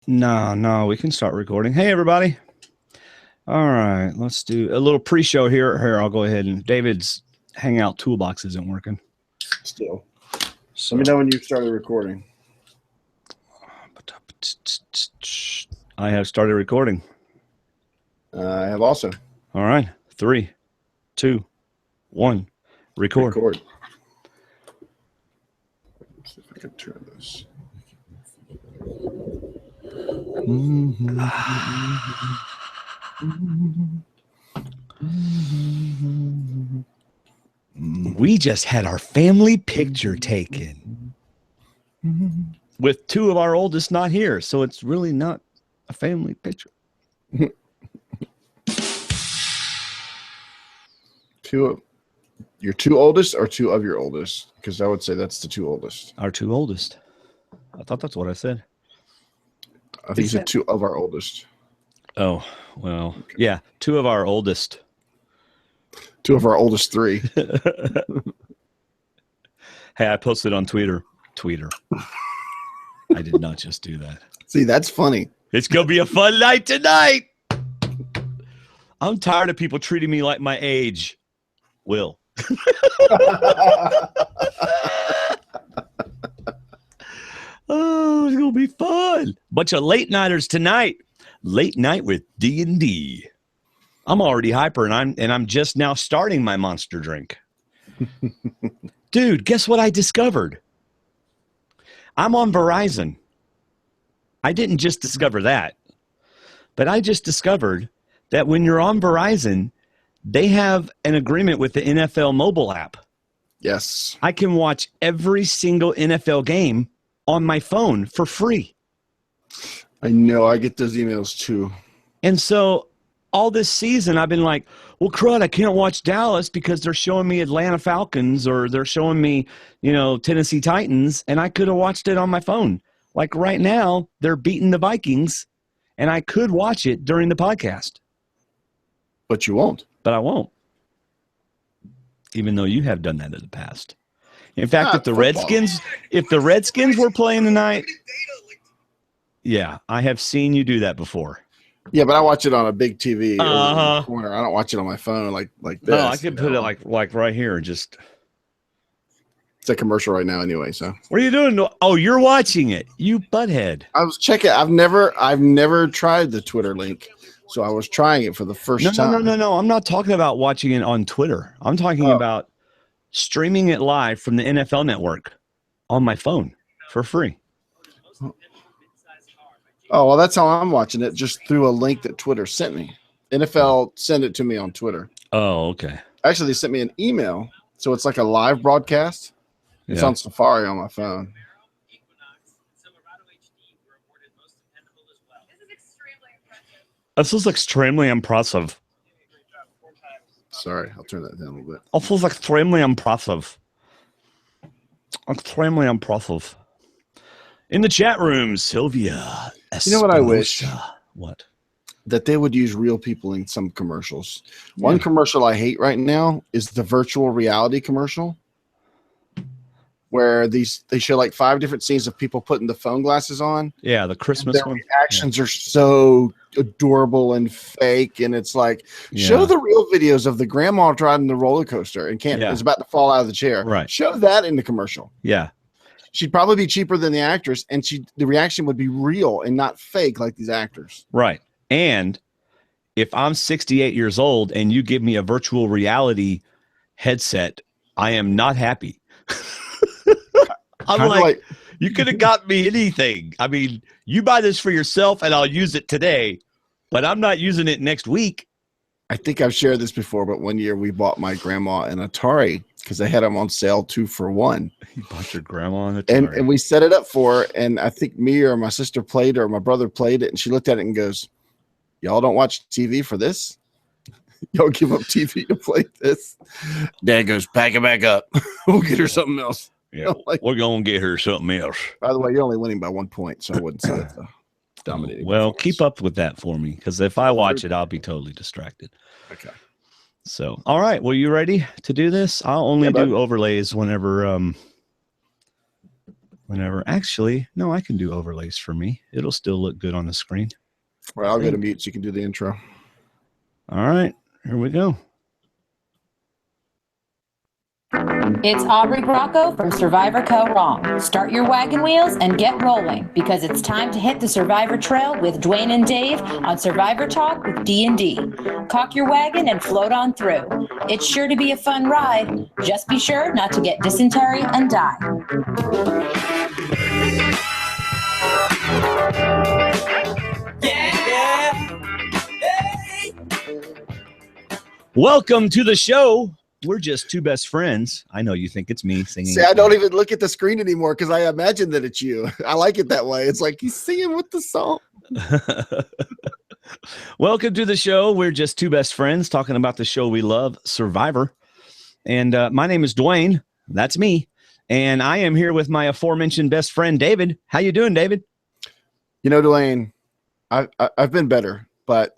No, we can start recording. Hey, everybody. All right, let's do a little pre-show here. Here, I'll go ahead and David's Hangout toolbox isn't working. Still. So, let me know when you started recording. I have started recording. I have also. All right, 3, 2, 1, record. Let's see if I can turn this. We just had our family picture taken with 2 of our oldest not here, so it's really not a family picture. Your 2 oldest or 2 of your oldest? Because I would say that's the 2 oldest. Our 2 oldest. I thought that's what I said. I think you said 2 of our oldest. Oh, well, okay. Yeah, 2 of our oldest. 2 of our oldest 3. Hey, I posted on Twitter. I did not just do that. See, that's funny. It's going to be a fun night tonight. I'm tired of people treating me like my age. Will. Oh, it's going to be fun. Bunch of late nighters tonight. Late night with D&D. I'm already hyper, and I'm just now starting my monster drink. Dude, guess what I discovered? I'm on Verizon. I didn't just discover that, but I just discovered that when you're on Verizon, they have an agreement with the NFL mobile app. Yes. I can watch every single NFL game on my phone for free. I know. I get those emails too. And so all this season, I've been like, well, crud, I can't watch Dallas because they're showing me Atlanta Falcons or they're showing me, Tennessee Titans, and I could have watched it on my phone. Like right now, they're beating the Vikings, and I could watch it during the podcast. But you won't. But I won't. Even though you have done that in the past. In fact, if the Redskins were playing tonight, yeah, I have seen you do that before. Yeah, but I watch it on a big TV in the corner. I don't watch it on my phone like this. No, I could put it like right here and just. It's a commercial right now anyway. So what are you doing? Oh, you're watching it, you butthead. I was checking. I've never tried the Twitter link, so I was trying it for the first time. No. I'm not talking about watching it on Twitter. I'm talking about streaming it live from the NFL Network on my phone for free. Oh, well, that's how I'm watching it, just through a link that Twitter sent me. NFL sent it to me on Twitter. Oh, okay. Actually, they sent me an email, so it's like a live broadcast. It's on Safari on my phone. This is extremely impressive. Sorry, I'll turn that down a little bit. This is extremely impressive. Extremely impressive. In the chat room, Sylvia. You know what I wish? What? That they would use real people in some commercials. Yeah. One commercial I hate right now is the virtual reality commercial, where they show like 5 different scenes of people putting the phone glasses on. Yeah, the Christmas one. Their reactions are so adorable and fake, and it's like show the real videos of the grandma riding the roller coaster and is about to fall out of the chair. Right. Show that in the commercial. Yeah. She'd probably be cheaper than the actress, and the reaction would be real and not fake like these actors. Right. And if I'm 68 years old and you give me a virtual reality headset, I am not happy. I'm like, you could have got me anything. I mean, you buy this for yourself and I'll use it today, but I'm not using it next week. I think I've shared this before, but one year we bought my grandma an Atari because they had them on sale 2 for 1. You bought your grandma an Atari. And we set it up for her, and I think me or my sister played it or my brother played it, and she looked at it and goes, y'all don't watch TV for this? Y'all give up TV to play this? Dad goes, pack it back up. We'll get her something else. Yeah, we're going to get her something else. By the way, you're only winning by 1 point, so I wouldn't say that's dominating. Well, keep up with that for me, because if I watch it, I'll be totally distracted. Okay. So, all right. Well, you ready to do this? I'll only do overlays whenever Whenever, actually, no, I can do overlays for me. It'll still look good on the screen. Well, I'll go to mute so you can do the intro. All right, here we go. It's Aubrey Bracco from Survivor Co. Wrong. Start your wagon wheels and get rolling because it's time to hit the Survivor Trail with Dwaine and Dave on Survivor Talk with D&D. Cock your wagon and float on through. It's sure to be a fun ride. Just be sure not to get dysentery and die. Welcome to the show. We're just two best friends. I know you think it's me singing. See, I don't even look at the screen anymore because I imagine that it's you. I like it that way. It's like he's singing with the song. Welcome to the show. We're just two best friends talking about the show we love, Survivor. And my name is Dwaine. That's me. And I am here with my aforementioned best friend, David. How you doing, David? You know, Dwaine, I've been better, but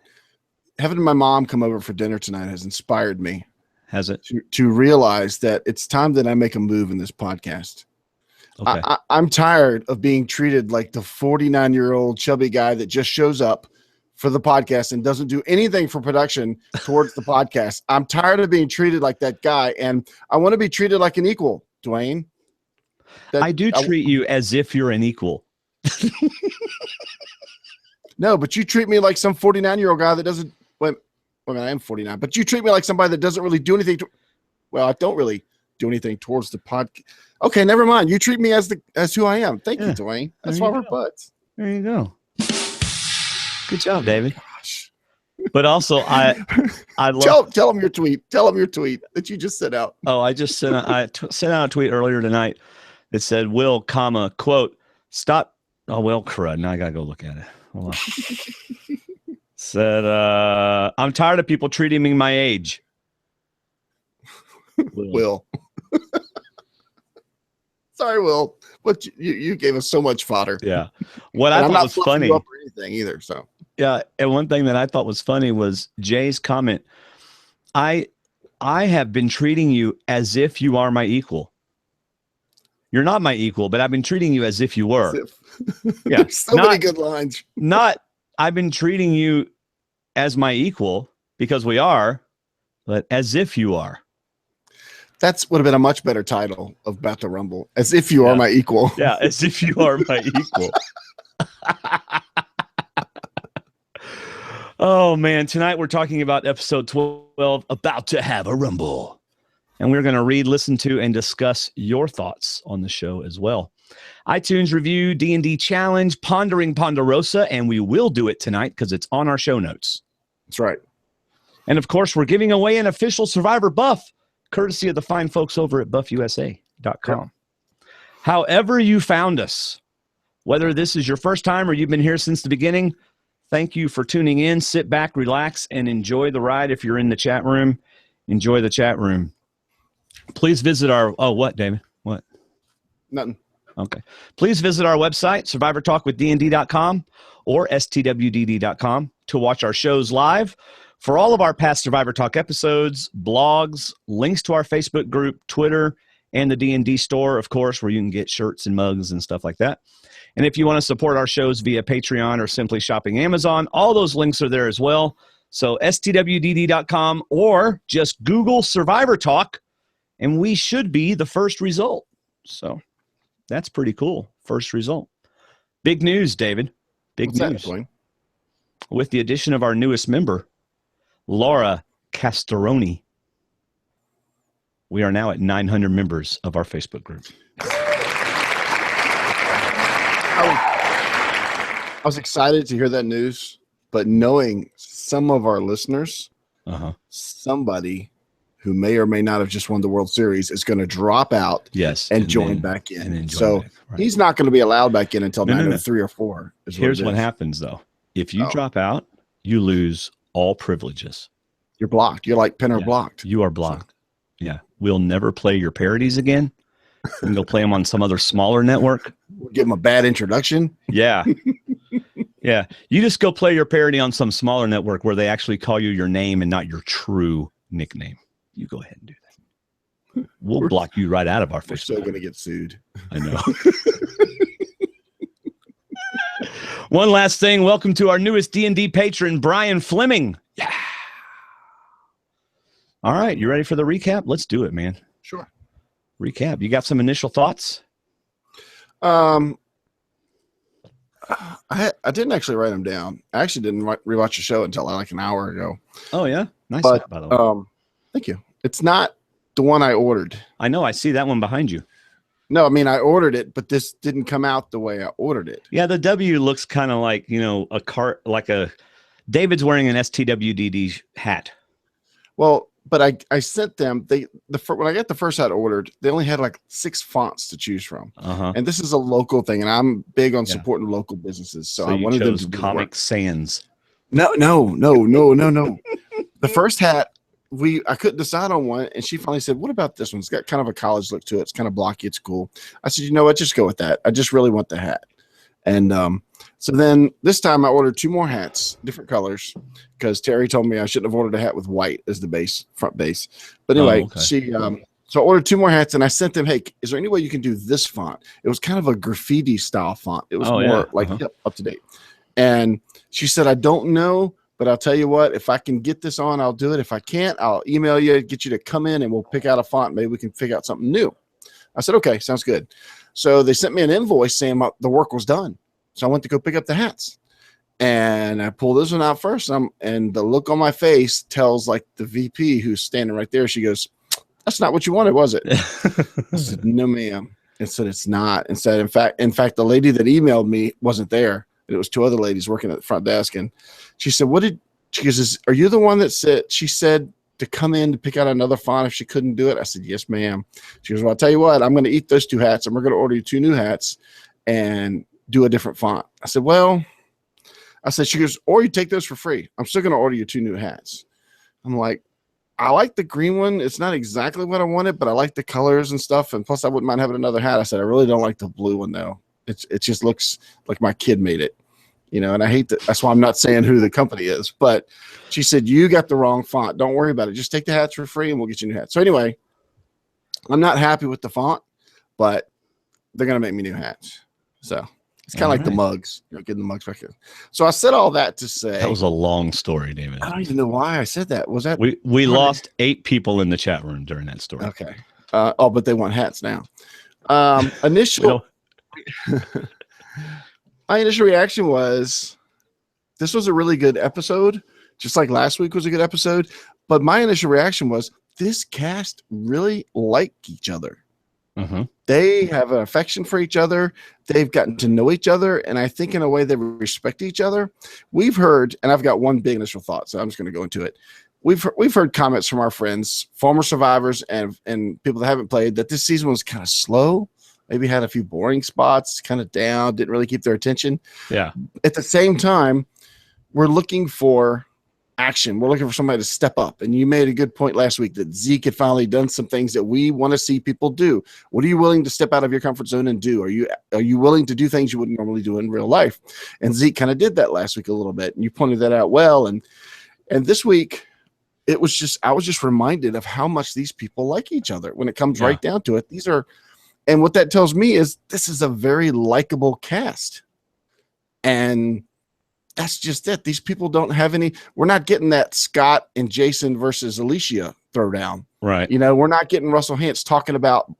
having my mom come over for dinner tonight has inspired me. Has it? To realize that it's time that I make a move in this podcast. Okay. I'm tired of being treated like the 49-year-old chubby guy that just shows up for the podcast and doesn't do anything for production towards the podcast. I'm tired of being treated like that guy, and I want to be treated like an equal, Dwaine. I do treat you as if you're an equal. No, but you treat me like some 49-year-old guy that doesn't. I mean, I am 49, but you treat me like somebody that doesn't really do anything. Well, I don't really do anything towards the podcast. Okay, never mind. You treat me as who I am. Thank you, Dwaine. That's why we're buds. There you go. Good job, David. Gosh. But also, I love. Tell them your tweet. Tell them your tweet that you just sent out. Oh, I just sent out a tweet earlier tonight that said, "Will, quote, stop." Oh, well, crud. Now I gotta go look at it. Hold on. Said, I'm tired of people treating me my age. Will. Sorry, Will. But you gave us so much fodder. Yeah. What I thought was funny. You up or anything either, so. Yeah. And one thing that I thought was funny was Jay's comment. I have been treating you as if you are my equal. You're not my equal, but I've been treating you as if you were. Yeah. There's so many good lines. I've been treating you as my equal because we are, but as if you are. That's would have been a much better title of Battle Rumble. As if you are my equal. Yeah, as if you are my equal. Oh, man. Tonight we're talking about episode 12, About to Have a Rumble. And we're going to read, listen to, and discuss your thoughts on the show as well. iTunes review, D&D challenge, Pondering Ponderosa, and we will do it tonight because it's on our show notes. That's right. And, of course, we're giving away an official Survivor buff, courtesy of the fine folks over at buffusa.com. Yep. However you found us, whether this is your first time or you've been here since the beginning, thank you for tuning in. Sit back, relax, and enjoy the ride. If you're in the chat room, enjoy the chat room. Please visit our... Oh, what, David? What? Nothing. Okay. Please visit our website, survivortalkwithdnd.com or stwdd.com to watch our shows live. For all of our past Survivor Talk episodes, blogs, links to our Facebook group, Twitter, and the D&D store, of course, where you can get shirts and mugs and stuff like that. And if you want to support our shows via Patreon or simply shopping Amazon, all those links are there as well. So stwdd.com or just Google Survivor Talk, and we should be the first result. So that's pretty cool. First result. Big news, David. Big news. With the addition of our newest member, Laura Castoroni, we are now at 900 members of our Facebook group. I was excited to hear that news, but knowing some of our listeners, somebody who may or may not have just won the World Series is going to drop out and join back in. So he's not going to be allowed back in until 903 or 4. Here's what happens, though. If you drop out, you lose all privileges. You're blocked. You're like Penner blocked. You are blocked. So. Yeah. We'll never play your parodies again. We can go play them on some other smaller network. We'll give them a bad introduction. Yeah. Yeah. You just go play your parody on some smaller network where they actually call you your name and not your true nickname. You go ahead and do We'll block you right out of our Facebook. We're still going to get sued. I know. One last thing. Welcome to our newest D&D patron, Brian Fleming. Yeah. All right. You ready for the recap? Let's do it, man. Sure. Recap. You got some initial thoughts? I didn't actually write them down. I actually didn't rewatch the show until like an hour ago. Oh, yeah? Nice. But, by the way. Thank you. It's not the one I ordered. I know. I see that one behind you. No, I mean, I ordered it, but this didn't come out the way I ordered it. Yeah, the W looks kind of like, a cart, like David's wearing an STWDD hat. Well, but I sent them, when I got the first hat ordered, they only had like 6 fonts to choose from. Uh-huh. And this is a local thing, and I'm big on supporting local businesses. So I wanted them to Comic Sans. No. The first hat, I couldn't decide on one, and she finally said, what about this one? It's got kind of a college look to it. It's kind of blocky. It's cool. I said, you know what? Just go with that. I just really want the hat. And so then this time I ordered 2 more hats, different colors, because Terry told me I shouldn't have ordered a hat with white as the front base. But anyway, so I ordered 2 more hats, and I sent them, hey, is there any way you can do this font? It was kind of a graffiti style font. It was up to date. And she said, I don't know, but I'll tell you what, if I can get this on, I'll do it. If I can't, I'll email you, get you to come in, and we'll pick out a font. Maybe we can figure out something new. I said, okay, sounds good. So they sent me an invoice saying the work was done. So I went to go pick up the hats. And I pulled this one out first. And the look on my face tells like the VP who's standing right there. She goes, that's not what you wanted, was it? I said, no, ma'am. And said, it's not. And said, in fact, the lady that emailed me wasn't there. It was 2 other ladies working at the front desk. And she said, she goes, are you the one that she said to come in to pick out another font if she couldn't do it? I said, yes, ma'am. She goes, well, I'll tell you what, I'm going to eat those 2 hats, and we're going to order you 2 new hats and do a different font. I said, she goes, or you take those for free. I'm still going to order you 2 new hats. I'm like, I like the green one. It's not exactly what I wanted, but I like the colors and stuff. And plus I wouldn't mind having another hat. I said, I really don't like the blue one though. It just looks like my kid made it. And I hate that. That's why I'm not saying who the company is. But she said, you got the wrong font. Don't worry about it. Just take the hats for free and we'll get you new hats. So anyway, I'm not happy with the font, but they're going to make me new hats. So it's kind of like the mugs. Getting the mugs back in. So I said all that to say. That was a long story, David. I don't even know why I said that. Was that? We lost 8 people in the chat room during that story. Okay. But they want hats now. My initial reaction was, this was a really good episode, just like last week was a good episode. But my initial reaction was, this cast really like each other. Mm-hmm. They have an affection for each other. They've gotten to know each other. And I think in a way they respect each other. We've heard, and I've got one big initial thought, so I'm just going to go into it. We've heard comments from our friends, former survivors and people that haven't played, that this season was kind of slow. Maybe had a few boring spots, kind of down, didn't really keep their attention. Yeah. At the same time, we're looking for action. We're looking for somebody to step up. And you made a good point last week that Zeke had finally done some things that we want to see people do. What are you willing to step out of your comfort zone and do? Are you willing to do things you wouldn't normally do in real life? And Zeke kind of did that last week a little bit. And you pointed that out well. And this week, I was just reminded of how much these people like each other when it comes right down to it. And what that tells me is this is a very likable cast. And that's just it. These people don't have we're not getting that Scott and Jason versus Alicia throwdown. Right. We're not getting Russell Hantz talking about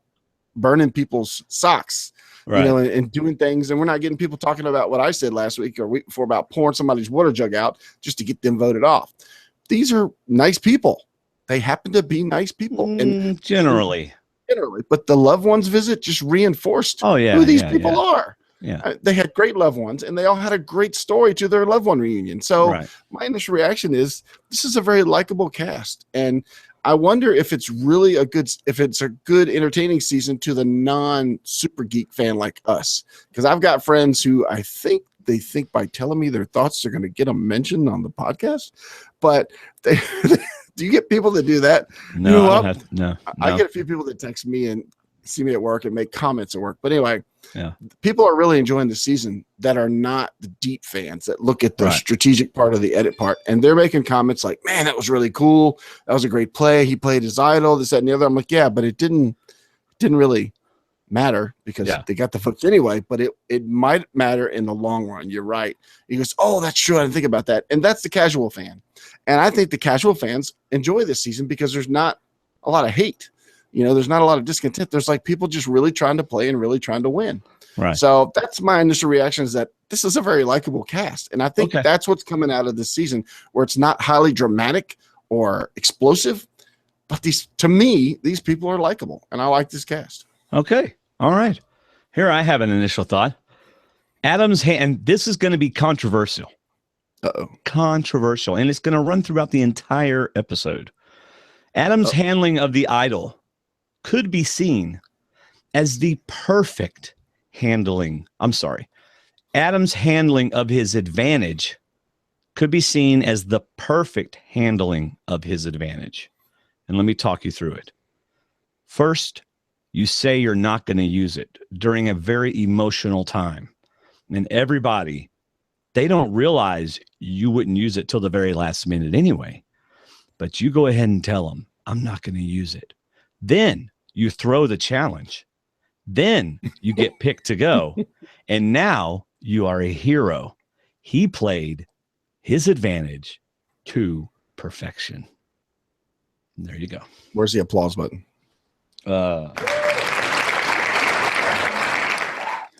burning people's socks, right. And doing things. And we're not getting people talking about what I said last week or week before about pouring somebody's water jug out just to get them voted off. These are nice people. They happen to be nice people. And generally, but the loved ones visit just reinforced who these people are. Yeah. They had great loved ones and they all had a great story to their loved one reunion. So my initial reaction is this is a very likable cast. And I wonder if it's really a good entertaining season to the non-super geek fan like us. Because I've got friends who I think they think by telling me their thoughts, they're going to get them mentioned on the podcast. But do you get people that do that? No, I get a few people that text me and see me at work and make comments at work. But anyway, yeah, people are really enjoying the season that are not the deep fans that look at the strategic part of the edit part. And they're making comments like, man, that was really cool. That was a great play. He played his idol, this, that, and the other. I'm like, yeah, but it didn't really matter because they got the votes anyway, but it might matter in the long run. You're right. He goes, oh, that's true. I didn't think about that. And that's the casual fan. And I think the casual fans enjoy this season because there's not a lot of hate. There's not a lot of discontent. There's like people just really trying to play and really trying to win. Right. So that's my initial reaction, is that this is a very likable cast. And I think that's what's coming out of this season, where it's not highly dramatic or explosive, but to me, these people are likable, and I like this cast. Okay. All right. Here I have an initial thought. Adam's and this is going to be controversial. Controversial. And it's going to run throughout the entire episode. Adam's handling of the idol could be seen as the perfect handling. Adam's handling of his advantage could be seen as the perfect handling of his advantage. And let me talk you through it. First, you say you're not going to use it during a very emotional time. And everybody, they don't realize you wouldn't use it till the very last minute anyway. But you go ahead and tell them, I'm not going to use it. Then you throw the challenge. Then you get picked to go. And now you are a hero. He played his advantage to perfection. And there you go. Where's the applause button?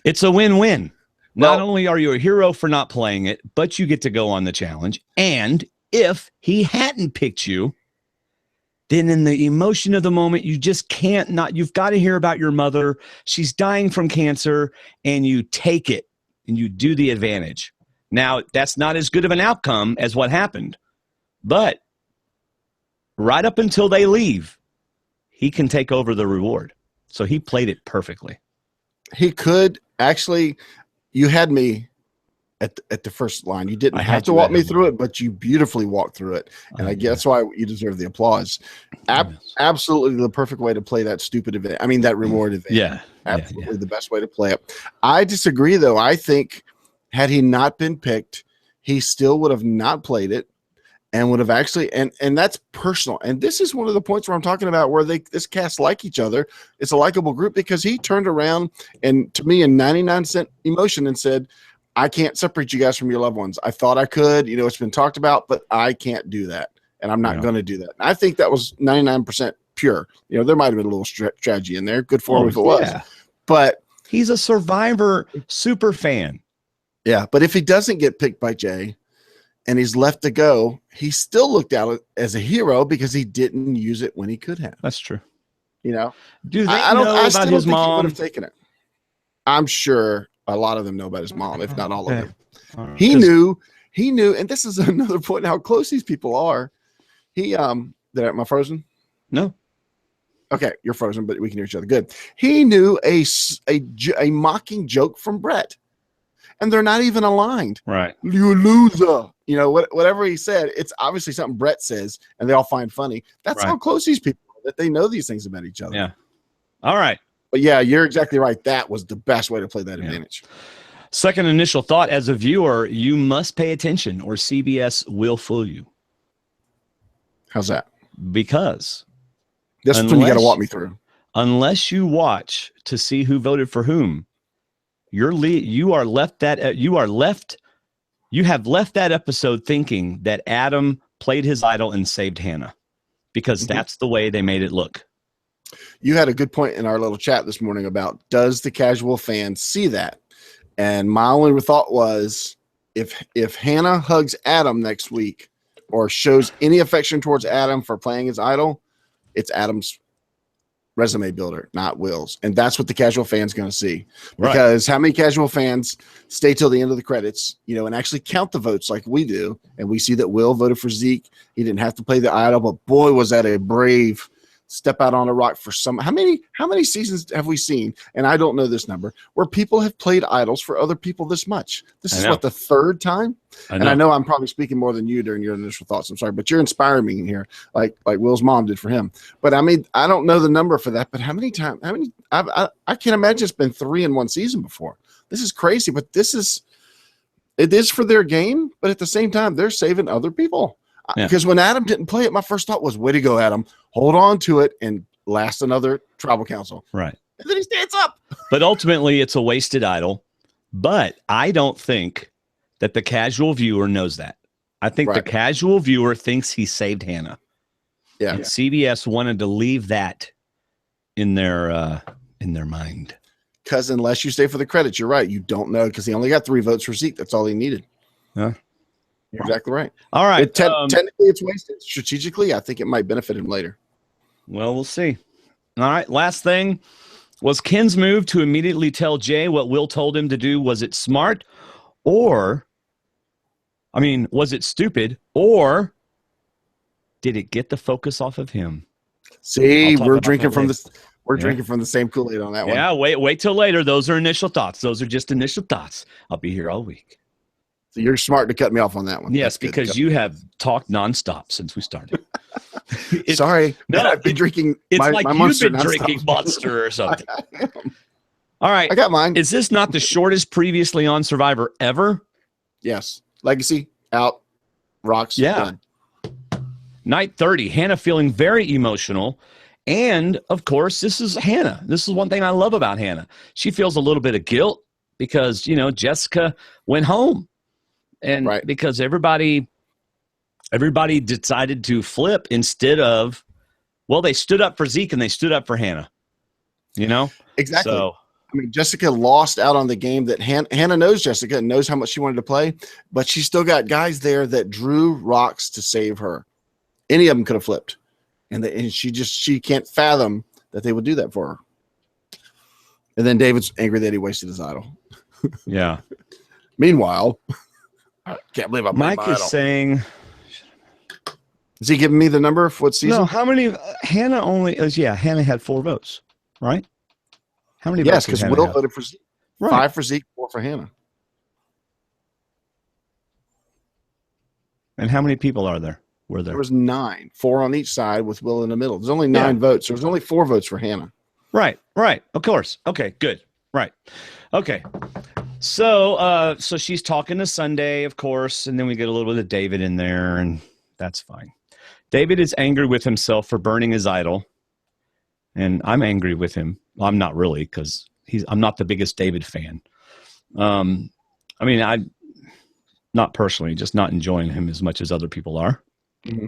It's a win-win. Not only are you a hero for not playing it, but you get to go on the challenge. And if he hadn't picked you, then in the emotion of the moment, you just can't not. You've got to hear about your mother. She's dying from cancer, and you take it and you do the advantage. Now, that's not as good of an outcome as what happened, but right up until they leave, he can take over the reward. So he played it perfectly. He could actually. You had me at the first line. You didn't have to walk me through it, but you beautifully walked through it. And I guess why you deserve the applause. Absolutely the perfect way to play that stupid event. I mean, that reward event. Yeah. Absolutely the best way to play it. I disagree, though. I think had he not been picked, he still would have not played it and would have actually, and that's personal. And this is one of the points where I'm talking about where this cast like each other. It's a likable group because he turned around and to me in 99% emotion and said, I can't separate you guys from your loved ones. I thought I could, it's been talked about, but I can't do that. And I'm not going to do that. And I think that was 99% pure. There might've been a little strategy in there. Good for him if it was, but he's a Survivor super fan. Yeah. But if he doesn't get picked by Jay, and he's left to go, he still looked at it as a hero because he didn't use it when he could have. That's true. Do they know about his mom? He would have taken it. I'm sure a lot of them know about his mom, if not all of them. Right. He knew, and this is another point how close these people are. Am I frozen? No. Okay, you're frozen, but we can hear each other. Good. He knew a mocking joke from Brett. And they're not even aligned. Right. You loser. Whatever he said, it's obviously something Brett says, and they all find funny. That's how close these people are, that they know these things about each other. Yeah. All right. But yeah, you're exactly right. That was the best way to play that advantage. Second initial thought, as a viewer, you must pay attention or CBS will fool you. How's that? Because this is when you got to walk me through. Unless you watch to see who voted for whom, you have left that episode thinking that Adam played his idol and saved Hannah, because that's the way they made it look. You had a good point in our little chat this morning about, does the casual fan see that? And my only thought was, if Hannah hugs Adam next week or shows any affection towards Adam for playing his idol, it's Adam's resume builder, not Will's. And that's what the casual fan's going to see. Because how many casual fans stay till the end of the credits, and actually count the votes like we do. And we see that Will voted for Zeke. He didn't have to play the idol, but boy, was that a brave step out on a rock for how many seasons have we seen? And I don't know this number where people have played idols for other people this much. This is what, the third time? And I know I'm probably speaking more than you during your initial thoughts. I'm sorry, but you're inspiring me here, like Will's mom did for him. But I mean, I don't know the number for that, but how many times, I can't imagine it's been 3 in one season before. This is crazy, but it is for their game, but at the same time, they're saving other people. Because when Adam didn't play it, my first thought was, way to go, Adam. Hold on to it and last another tribal council. Right. And then he stands up. But ultimately, it's a wasted idol. But I don't think that the casual viewer knows that. I think the casual viewer thinks he saved Hannah. Yeah. And CBS wanted to leave that in their mind. Because unless you stay for the credits, you're right. You don't know, because he only got 3 votes for Zeke. That's all he needed. Huh? You're exactly right. All right. Technically, it's wasted. Strategically, I think it might benefit him later. Well, we'll see. All right. Last thing was Ken's move to immediately tell Jay what Will told him to do. Was it smart, or, was it stupid, or did it get the focus off of him? See, we're drinking from this. We're drinking from the same Kool-Aid on that one. Yeah. Wait till later. Those are initial thoughts. Those are just initial thoughts. I'll be here all week. So you're smart to cut me off on that one. Yes, because you have talked nonstop since we started. Sorry. No, I've been drinking my Monster you've been drinking Monster or something. All right. I got mine. Is this not the shortest previously on Survivor ever? Yes. Legacy, out, rocks, done. Night 30, Hannah feeling very emotional. And, of course, this is Hannah. This is one thing I love about Hannah. She feels a little bit of guilt because, Jessica went home. And because everybody decided to flip instead of, they stood up for Zeke and they stood up for Hannah, Exactly. So, Jessica lost out on the game that Hannah knows Jessica and knows how much she wanted to play, but she still got guys there that drew rocks to save her. Any of them could have flipped. And she can't fathom that they would do that for her. And then David's angry that he wasted his idol. Yeah. Meanwhile, I can't believe I'm Mike is saying, is he giving me the number of what season? No, how many? Hannah only is Hannah had 4 votes, right? How many? Yes, because Will voted for Zeke. Right. 5 for Zeke, 4 for Hannah. And how many people are there? There was 9, 4 on each side with Will in the middle. There's only 9 votes. There was only 4 votes for Hannah. Right. Of course. Okay, good. Right. Okay. So she's talking to Sunday, of course, and then we get a little bit of David in there, and that's fine. David is angry with himself for burning his idol, and I'm angry with him. Well, I'm not really, because I'm not the biggest David fan. I'm not personally, just not enjoying him as much as other people are. Mm-hmm.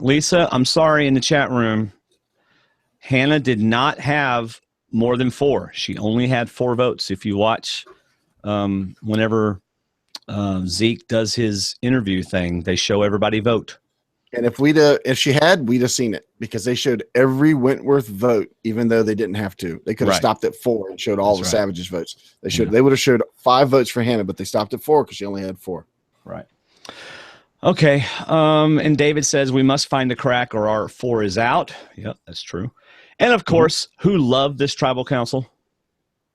Lisa, I'm sorry, in the chat room, Hannah did not have more than 4. She only had 4 votes. If you watch, whenever Zeke does his interview thing, they show everybody vote. And if she had, we'd have seen it, because they showed every Wentworth vote, even though they didn't have to. They could have stopped at 4 and showed all the Savages votes. They would have showed 5 votes for Hannah, but they stopped at 4 because she only had 4. Right. Okay. And David says we must find a crack or our 4 is out. Yep, that's true. And of course, who loved this tribal council?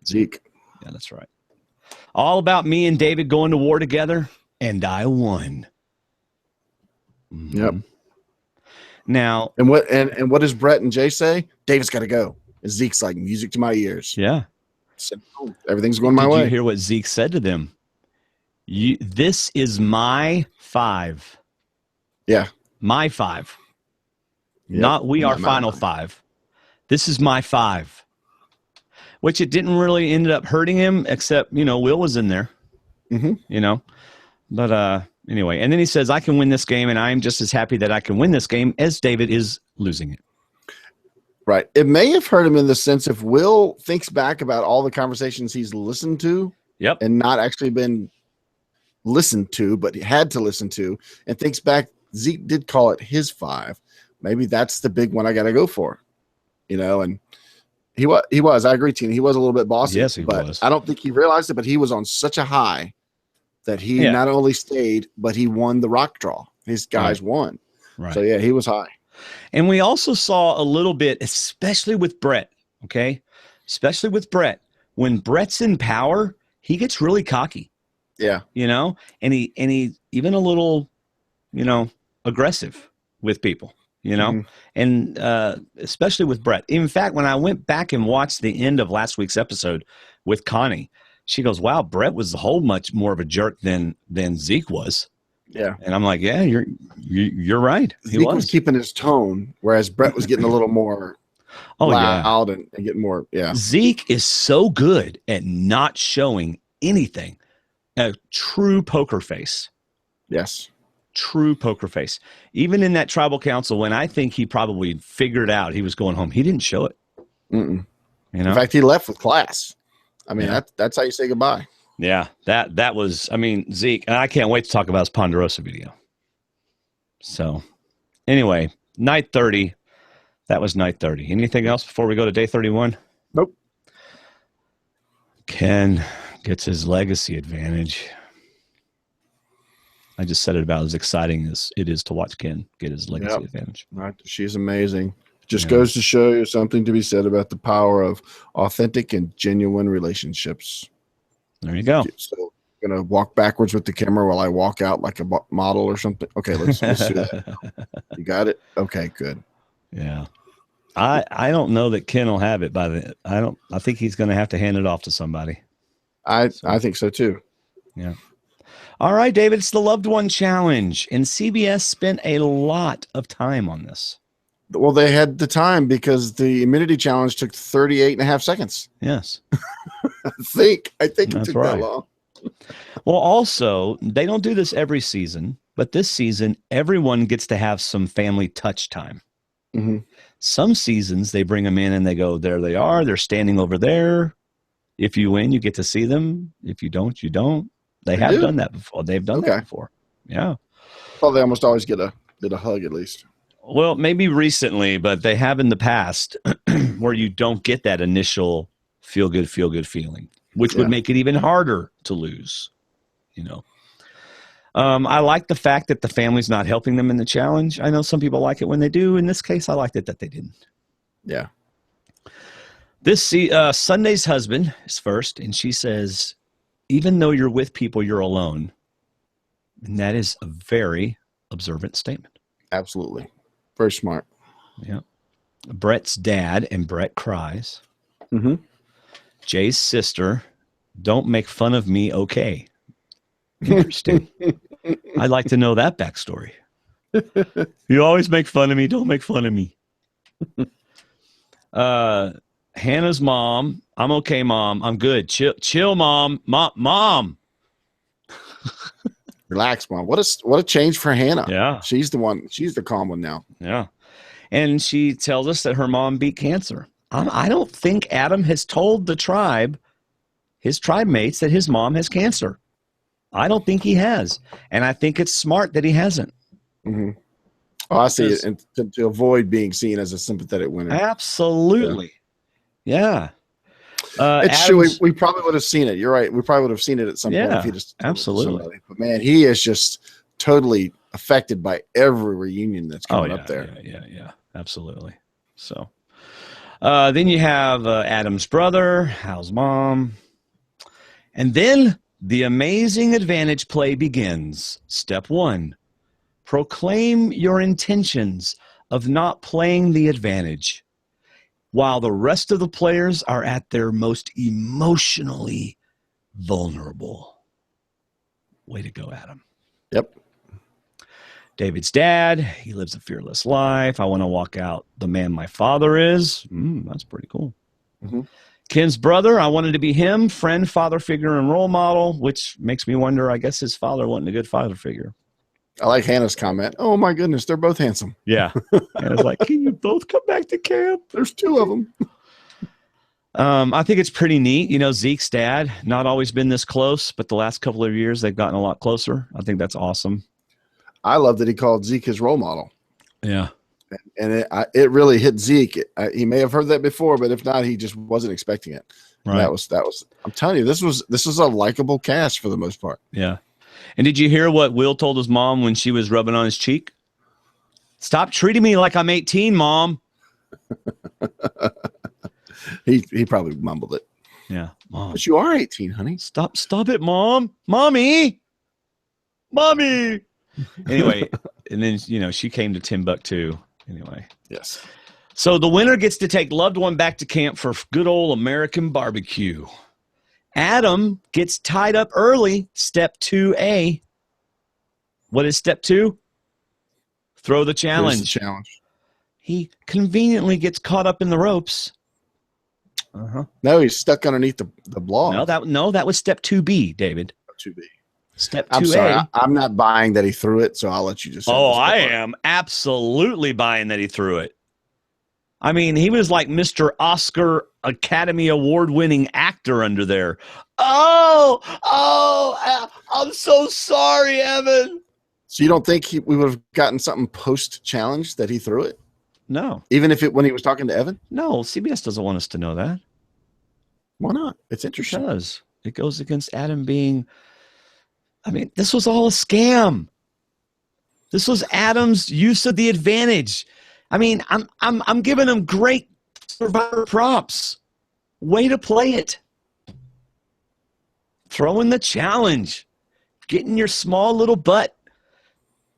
Zeke. Yeah, that's right. All about me and David going to war together, and I won. Mm-hmm. Yep. Now, and what does Brett and Jay say? David's got to go. And Zeke's like, music to my ears. Yeah. So, everything's going my way. Did you hear what Zeke said to them? This is my 5. Yeah. My 5. Yep. Not we are final 5. This is my 5. Which it didn't really end up hurting him, except, Will was in there. Mm-hmm. But anyway, and then he says, I can win this game, and I am just as happy that I can win this game as David is losing it. Right. It may have hurt him in the sense if Will thinks back about all the conversations he's listened to and not actually been listened to, but he had to listen to, and thinks back, Zeke did call it his 5. Maybe that's the big one I got to go for, and he was, I agree, Tina. He was a little bit bossy. Yes, he was. I don't think he realized it, but he was on such a high that he not only stayed, but he won the rock draw. His guys won. Right. So yeah, he was high. And we also saw a little bit, especially with Brett. Okay. Especially with Brett. When Brett's in power, he gets really cocky. Yeah. And he even a little, aggressive with people, and especially with Brett. In fact, when I went back and watched the end of last week's episode with Connie, she goes, wow, Brett was a whole much more of a jerk than Zeke was. Yeah. And I'm like, yeah, you're right. Zeke was keeping his tone, whereas Brett was getting a little more loud and getting more. Yeah. Zeke is so good at not showing anything. A true poker face. Yes. True poker face. Even in that tribal council, when I think he probably figured out he was going home, he didn't show it. In fact, he left with class. I mean, that's how you say goodbye. Yeah, that was, Zeke, and I can't wait to talk about his Ponderosa video. So, anyway, night 30. That was night 30. Anything else before we go to day 31? Nope. Ken gets his legacy advantage. I just said it about as exciting as it is to watch Ken get his legacy advantage. Right. She's amazing. Just goes to show you something to be said about the power of authentic and genuine relationships. There you go. So I'm going to walk backwards with the camera while I walk out like a model or something. Okay, let's do that. You got it? Okay, good. Yeah. I don't know that Ken will have it I think he's going to have to hand it off to somebody. I think so too. Yeah. All right, David, it's the Loved One Challenge, and CBS spent a lot of time on this. Well, they had the time because the immunity challenge took 38 and a half seconds. Yes. I think it took that long. Well, also, they don't do this every season, but this season, everyone gets to have some family touch time. Mm-hmm. Some seasons, they bring them in and they go, there they are. They're standing over there. If you win, you get to see them. If you don't, you don't. They have done that before. They've done that before. Yeah. Well, they almost always get a hug at least. Well, maybe recently, but they have in the past where you don't get that initial feel good feeling, which would make it even harder to lose. I like the fact that the family's not helping them in the challenge. I know some people like it when they do. In this case, I liked it that they didn't. Yeah. This Sunday's husband is first, and she says, even though you're with people, you're alone. And that is a very observant statement. Absolutely. Very smart. Yeah. Brett's dad, and Brett cries. Mm-hmm. Jay's sister, don't make fun of me, okay. Interesting. I'd like to know that backstory. You always make fun of me, don't make fun of me. Hannah's mom, I'm okay, Mom. I'm good. Chill, Mom. Mom. Relax, Mom. What a change for Hannah. Yeah. She's the calm one now. Yeah. And she tells us that her mom beat cancer. I don't think Adam has told his tribe mates, that his mom has cancer. I don't think he has. And I think it's smart that he hasn't. Mm-hmm. Oh, I see it. And to avoid being seen as a sympathetic winner. Absolutely. Yeah. It's true. We probably would have seen it. You're right. We probably would have seen it at some point if he just absolutely. But man, he is just totally affected by every reunion that's coming up there. Yeah. Absolutely. So then you have Adam's brother, Hal's mom, and then the amazing advantage play begins. Step 1, proclaim your intentions of not playing the advantage while the rest of the players are at their most emotionally vulnerable. Way to go, Adam. Yep. David's dad, he lives a fearless life. I want to walk out the man my father is. That's pretty cool. Mm-hmm. Ken's brother, I wanted to be him, friend, father figure, and role model, which makes me wonder, I guess his father wasn't a good father figure. I like Hannah's comment. Oh, my goodness, they're both handsome. Yeah. Hannah's like, can you both come back to camp? There's 2 of them. I think it's pretty neat. Zeke's dad, not always been this close, but the last couple of years, they've gotten a lot closer. I think that's awesome. I love that he called Zeke his role model. Yeah. And it really hit Zeke. He may have heard that before, but if not, he just wasn't expecting it. Right. That was. I'm telling you, this was a likable cast for the most part. Yeah. And did you hear what Will told his mom when she was rubbing on his cheek? Stop treating me like I'm 18, Mom. He probably mumbled it. Yeah, Mom. But you are 18, honey. Stop it, Mom. Mommy. Anyway, and then, she came to Timbuktu. Anyway. Yes. So the winner gets to take loved one back to camp for good old American barbecue. Adam gets tied up early. Step 2A. What is step 2? Throw the challenge. He conveniently gets caught up in the ropes. No, he's stuck underneath the block. No, that was step 2B, David. 2B. Step 2A. I'm sorry, I'm not buying that he threw it, so I'll let you just. I am absolutely buying that he threw it. I mean, he was like Mr. Oscar Academy Award-winning actor under there. Oh, I'm so sorry, Evan. So you don't think we would have gotten something post-challenge that he threw it? No. Even when he was talking to Evan? No, CBS doesn't want us to know that. Why not? It's interesting. It does. It goes against Adam being... I mean, this was all a scam. This was Adam's use of the advantage. I mean, I'm giving him great Survivor props. Way to play it. Throwing the challenge. Getting your small little butt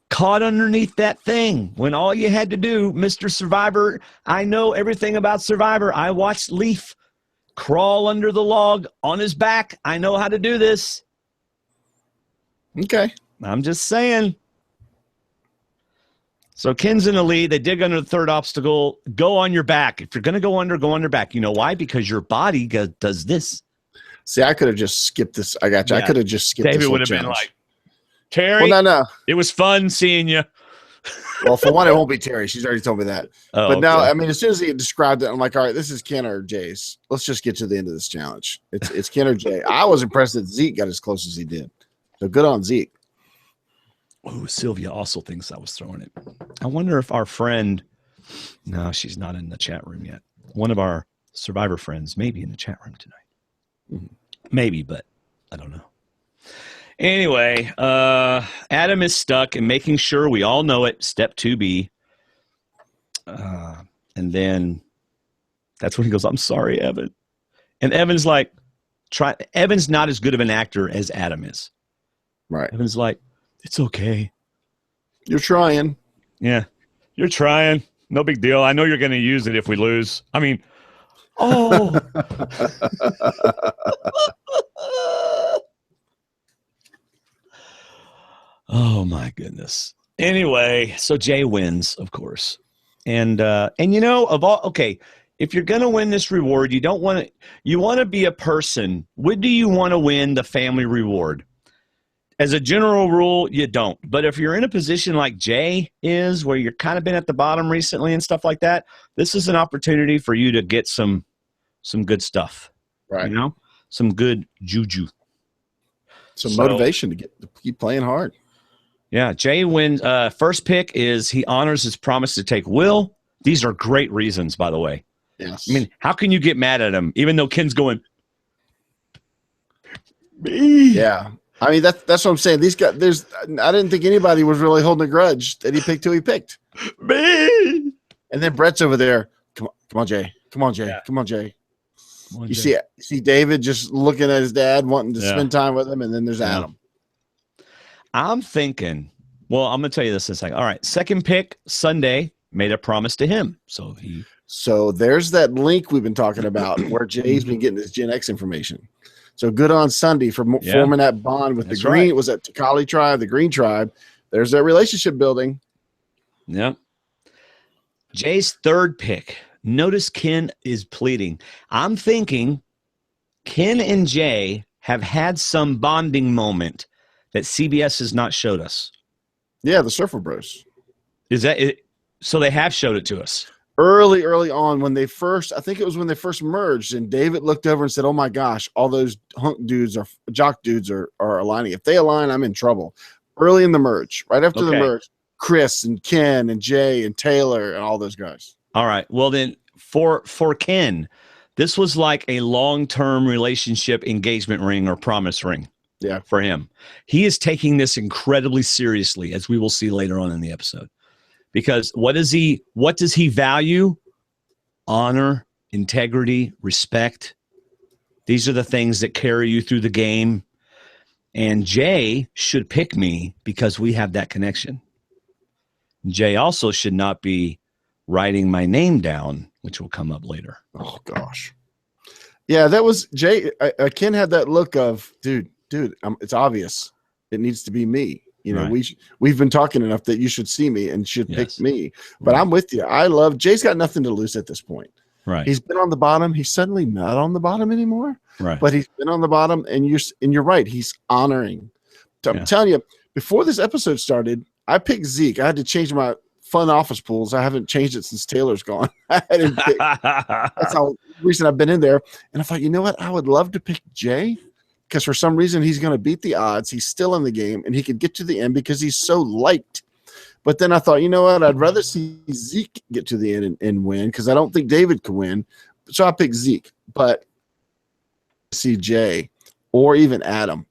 caught underneath that thing when all you had to do, Mr. Survivor, I know everything about Survivor. I watched Leaf crawl under the log on his back. I know how to do this. Okay. I'm just saying. So Ken's in the lead. They dig under the third obstacle. Go on your back. If you're going to go on your back. You know why? Because your body does this. See, I could have just skipped this. I got you. Yeah. I could have just skipped David this. David would have been like, Terry, well, no. It was fun seeing you. Well, for one, it won't be Terry. She's already told me that. Oh, but no, okay. I mean, as soon as he described it, I'm like, all right, this is Ken or Jay's. Let's just get to the end of this challenge. It's Ken or Jay. I was impressed that Zeke got as close as he did. So good on Zeke. Oh, Sylvia also thinks I was throwing it. I wonder if our friend, no, she's not in the chat room yet. One of our Survivor friends may be in the chat room tonight. Mm-hmm. Maybe, but I don't know. Anyway, Adam is stuck and making sure we all know it. Step 2B. And then that's when he goes, I'm sorry, Evan. And Evan's like, Evan's not as good of an actor as Adam is. Right. Evan's like, it's okay. You're trying. Yeah. You're trying. No big deal. I know you're going to use it if we lose. I mean, oh. Oh my goodness. Anyway, so Jay wins, of course. And if you're going to win this reward, you want to be a person. When do you want to win the family reward? As a general rule, you don't. But if you're in a position like Jay is, where you're kind of been at the bottom recently and stuff like that, this is an opportunity for you to get some good stuff. Right. Some good juju. Some motivation to keep playing hard. Yeah, Jay wins. First pick is he honors his promise to take Will. These are great reasons, by the way. Yes. I mean, how can you get mad at him, even though Ken's going, me? Yeah. I mean, that's what I'm saying. These guys, I didn't think anybody was really holding a grudge that he picked who he picked. Me. And then Brett's over there. Come on, Jay. Come on, Jay. Yeah. Come on, Jay. Come on, Jay. See David just looking at his dad, wanting to spend time with him, and then there's Adam. I'm thinking, well, I'm going to tell you this in a second. All right, second pick, Sunday, made a promise to him. So there's that link we've been talking about where Jay's been getting his Gen X information. So good on Sunday for forming that bond with the green. Right. Was that Takali tribe, the green tribe? There's that relationship building. Yeah. Jay's third pick. Notice Ken is pleading. I'm thinking Ken and Jay have had some bonding moment that CBS has not showed us. Yeah, the Surfer Bros. Is that it? So they have showed it to us. Early on when I think it was when they first merged, and David looked over and said, oh my gosh, all those jock dudes are aligning. If they align, I'm in trouble. Early in the merge, right after the merge, Chris and Ken and Jay and Taylor and all those guys. All right. Well, then for Ken, this was like a long-term relationship engagement ring or promise ring. Yeah. For him. He is taking this incredibly seriously, as we will see later on in the episode. Because what does he value? Honor, integrity, respect. These are the things that carry you through the game. And Jay should pick me because we have that connection. Jay also should not be writing my name down, which will come up later. Oh, gosh. Yeah, that was Jay. Ken had that look of, dude, it's obvious. It needs to be me. You know, right. we've been talking enough that you should see me and should pick me. But I'm with you. Jay's got nothing to lose at this point. Right. He's been on the bottom. He's suddenly not on the bottom anymore. Right. But he's been on the bottom, and you're right. He's honoring. I'm telling you, before this episode started, I picked Zeke. I had to change my fun office pools. I haven't changed it since Taylor's gone. That's how recent I've been in there. And I thought, you know what? I would love to pick Jay because for some reason he's going to beat the odds. He's still in the game, and he could get to the end because he's so liked. But then I thought, you know what? I'd rather see Zeke get to the end and win because I don't think David could win. So I picked Zeke. But see Jay or even Adam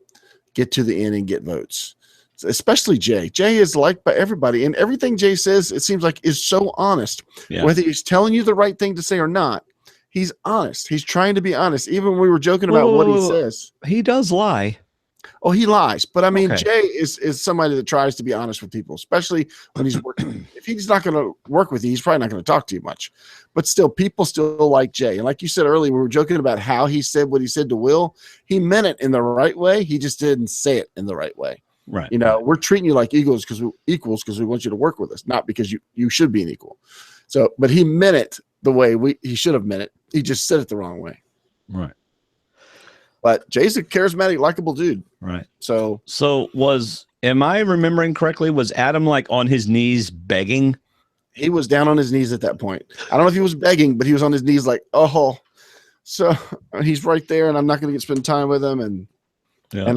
get to the end and get votes. Especially Jay. Jay is liked by everybody. And everything Jay says, it seems like, is so honest. Yeah. Whether he's telling you the right thing to say or not, he's honest. He's trying to be honest. Even when we were joking about what he says. He does lie. Oh, he lies. But I mean, Jay is somebody that tries to be honest with people, especially when he's working. If he's not going to work with you, he's probably not going to talk to you much. But still, people still like Jay. And like you said earlier, we were joking about how he said what he said to Will. He meant it in the right way. He just didn't say it in the right way. Right. You know, we're treating you like equals because we want you to work with us, not because you should be an equal. So, but he meant it the way he should have meant it. He just said it the wrong way. Right. But Jay's a charismatic, likable dude. Right. So am I remembering correctly? Was Adam like on his knees begging? He was down on his knees at that point. I don't know if he was begging, but he was on his knees like, oh, so he's right there and I'm not going to spend time with him. And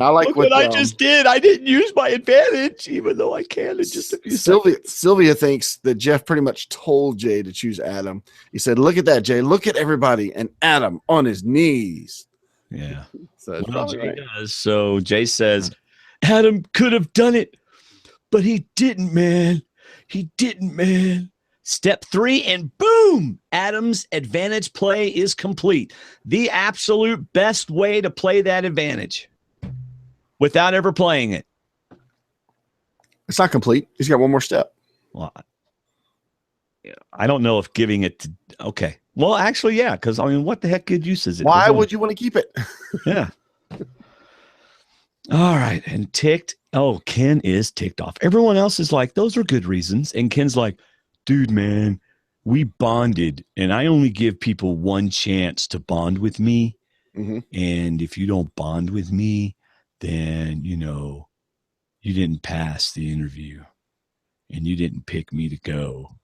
I like what I just did. I didn't use my advantage, even though I can in just a few seconds. Sylvia thinks that Jeff pretty much told Jay to choose Adam. He said, look at that, Jay. Look at everybody. And Adam on his knees. Yeah. So Jay does. So Jay says, Adam could have done it, but he didn't, man. He didn't, man. Step 3, and boom, Adam's advantage play is complete. The absolute best way to play that advantage without ever playing it. It's not complete. He's got one more step. Well, I don't know if giving it to, okay. Well, actually, yeah, because, I mean, what the heck good use is it? Why would you want to keep it? Yeah. All right. And ticked. Oh, Ken is ticked off. Everyone else is like, those are good reasons. And Ken's like, dude, man, we bonded, and I only give people one chance to bond with me. Mm-hmm. And if you don't bond with me, then, you know, you didn't pass the interview and you didn't pick me to go.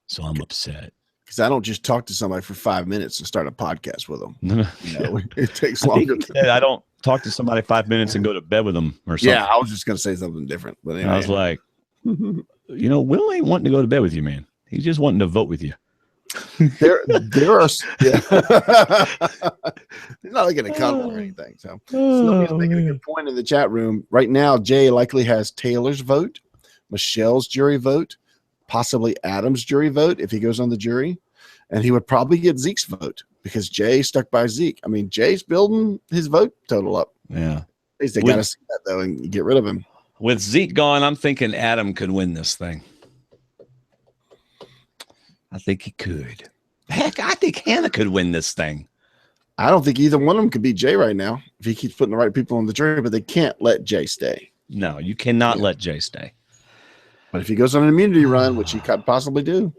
So I'm upset. Because I don't just talk to somebody for 5 minutes and start a podcast with them. No. You know, it takes longer. I don't talk to somebody 5 minutes and go to bed with them or something. Yeah, I was just going to say something different. But anyway. I was like, you know, Will ain't wanting to go to bed with you, man. He's just wanting to vote with you. There are, yeah. He's not looking to cuddle or anything. So somebody's making a good point in the chat room. Right now, Jay likely has Taylor's vote, Michelle's jury vote, possibly Adam's jury vote if he goes on the jury, and he would probably get Zeke's vote because Jay stuck by Zeke. I mean, Jay's building his vote total up. Yeah. They got to see that, though, and get rid of him. With Zeke gone, I'm thinking Adam could win this thing. I think he could. Heck, I think Hannah could win this thing. I don't think either one of them could beat Jay right now if he keeps putting the right people on the jury, but they can't let Jay stay. No, you cannot let Jay stay. But if he goes on an immunity run, which he could possibly do,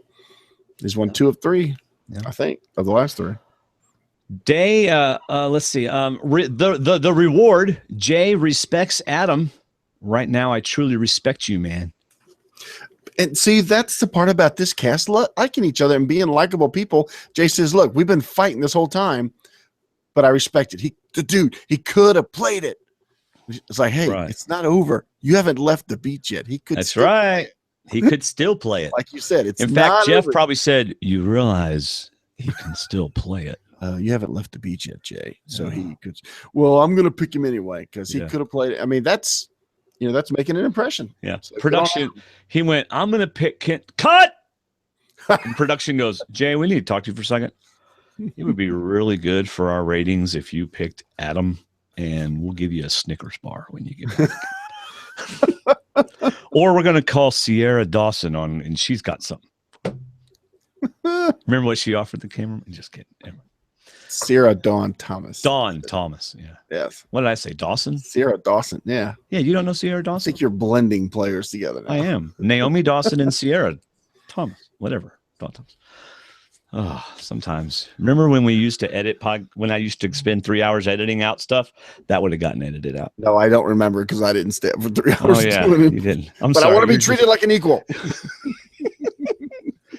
he's won 2 of 3, I think, of the last 3. Day, let's see. The reward, Jay respects Adam. Right now, I truly respect you, man. And see, that's the part about this cast liking each other and being likable people. Jay says, look, we've been fighting this whole time, but I respect it. He could have played it. It's like, hey, It's not over. You haven't left the beach yet. He could. That's right. He could still play it. Like you said, it's in fact, Jeff probably said, you realize he can still play it. You haven't left the beach yet, Jay. So he could. Well, I'm going to pick him anyway because he could have played it. I mean, that's that's making an impression. Yeah. So production, he went, I'm going to pick Kent. Cut! And production goes, Jay, we need to talk to you for a second. It would be really good for our ratings if you picked Adam, and we'll give you a Snickers bar when you get back. Or we're going to call Sierra Dawson on, and she's got something. Remember what she offered the cameraman? Just kidding. Sierra Dawn Thomas. Dawn Thomas, yeah. Yes. What did I say? Dawson? Sierra Dawson, yeah. Yeah, you don't know Sierra Dawson? I think you're blending players together now. I am. Naomi Dawson and Sierra Thomas. Whatever. Dawn Thomas. Oh, sometimes. Remember when we used to edit when I used to spend 3 hours editing out stuff? That would have gotten edited out. No, I don't remember because I didn't stay up for 3 hours. Oh, yeah, you didn't. I'm but sorry. I want to be treated like an equal.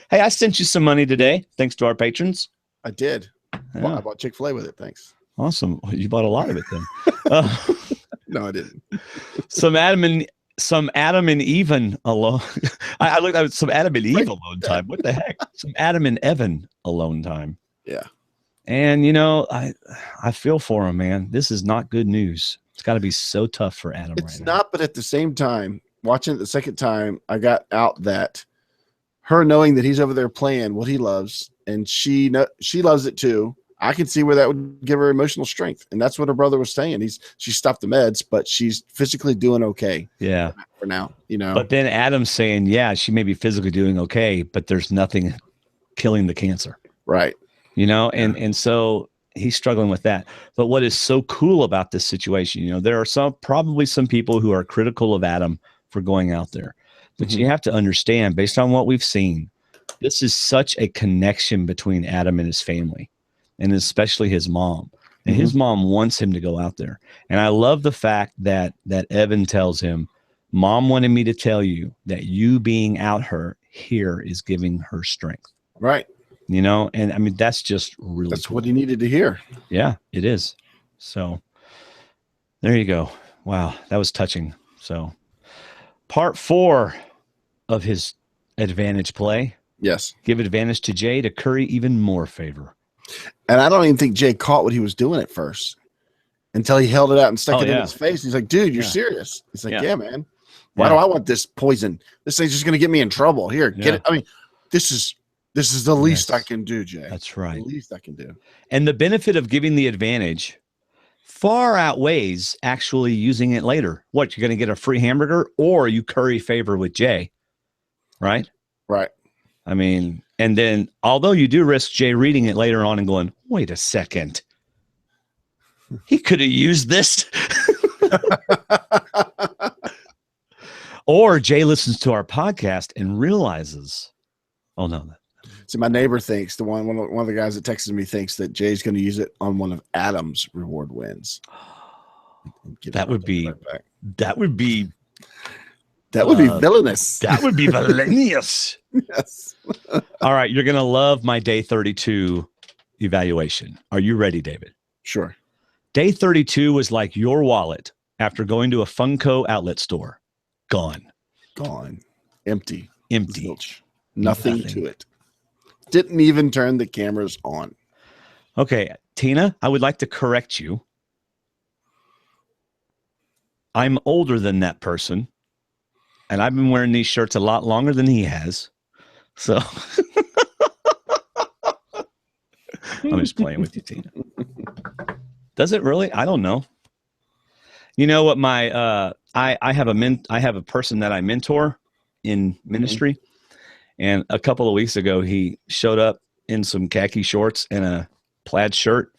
Hey, I sent you some money today, thanks to our patrons. I did. Yeah. Well, I bought Chick-fil-A with it. Thanks. Awesome. You bought a lot of it then. No, I didn't. Some Adam and Eve alone. I looked at some Adam and Eve alone time. What the heck? Some Adam and Evan alone time. Yeah. And I feel for him, man. This is not good news. It's got to be so tough for Adam. It's not, but at the same time, watching it the second time, I got out that her knowing that he's over there playing what he loves, and she loves it too. I can see where that would give her emotional strength, and that's what her brother was saying. She stopped the meds, but she's physically doing okay. Yeah, for now, But then Adam's saying, yeah, she may be physically doing okay, but there's nothing killing the cancer, right? And so he's struggling with that. But what is so cool about this situation, there are probably some people who are critical of Adam for going out there. But you have to understand, based on what we've seen, this is such a connection between Adam and his family, and especially his mom. And his mom wants him to go out there. And I love the fact that Evan tells him, Mom wanted me to tell you that you being out here is giving her strength. Right. And I mean, that's just really that's cool. what he needed to hear. Yeah, it is. So there you go. Wow, that was touching. So part 4 of his advantage play. Yes. Give advantage to Jay to curry even more favor. And I don't even think Jay caught what he was doing at first until he held it out and stuck it in his face. He's like, dude, you're serious. He's like, yeah, man. Why do I want this poison? This thing's just going to get me in trouble. Here, get it. I mean, this is the least I can do, Jay. That's right. The least I can do. And the benefit of giving the advantage far outweighs actually using it later. What, you're going to get a free hamburger or you curry favor with Jay, right? Right. I mean, and then although you do risk Jay reading it later on and going, wait a second, he could have used this. Or Jay listens to our podcast and realizes, oh no. See, my neighbor thinks one of the guys that texted me thinks that Jay's going to use it on one of Adam's reward wins. That would be villainous. That would be villainous. Yes. All right. You're going to love my day 32 evaluation. Are you ready, David? Sure. Day 32 was like your wallet after going to a Funko outlet store. Gone. Empty. Zilch. Nothing to it. Didn't even turn the cameras on. Okay. Tina, I would like to correct you. I'm older than that person. And I've been wearing these shirts a lot longer than he has. So I'm just playing with you, Tina. Does it really? I don't know. You know what? I have a person that I mentor in ministry, and a couple of weeks ago he showed up in some khaki shorts and a plaid shirt,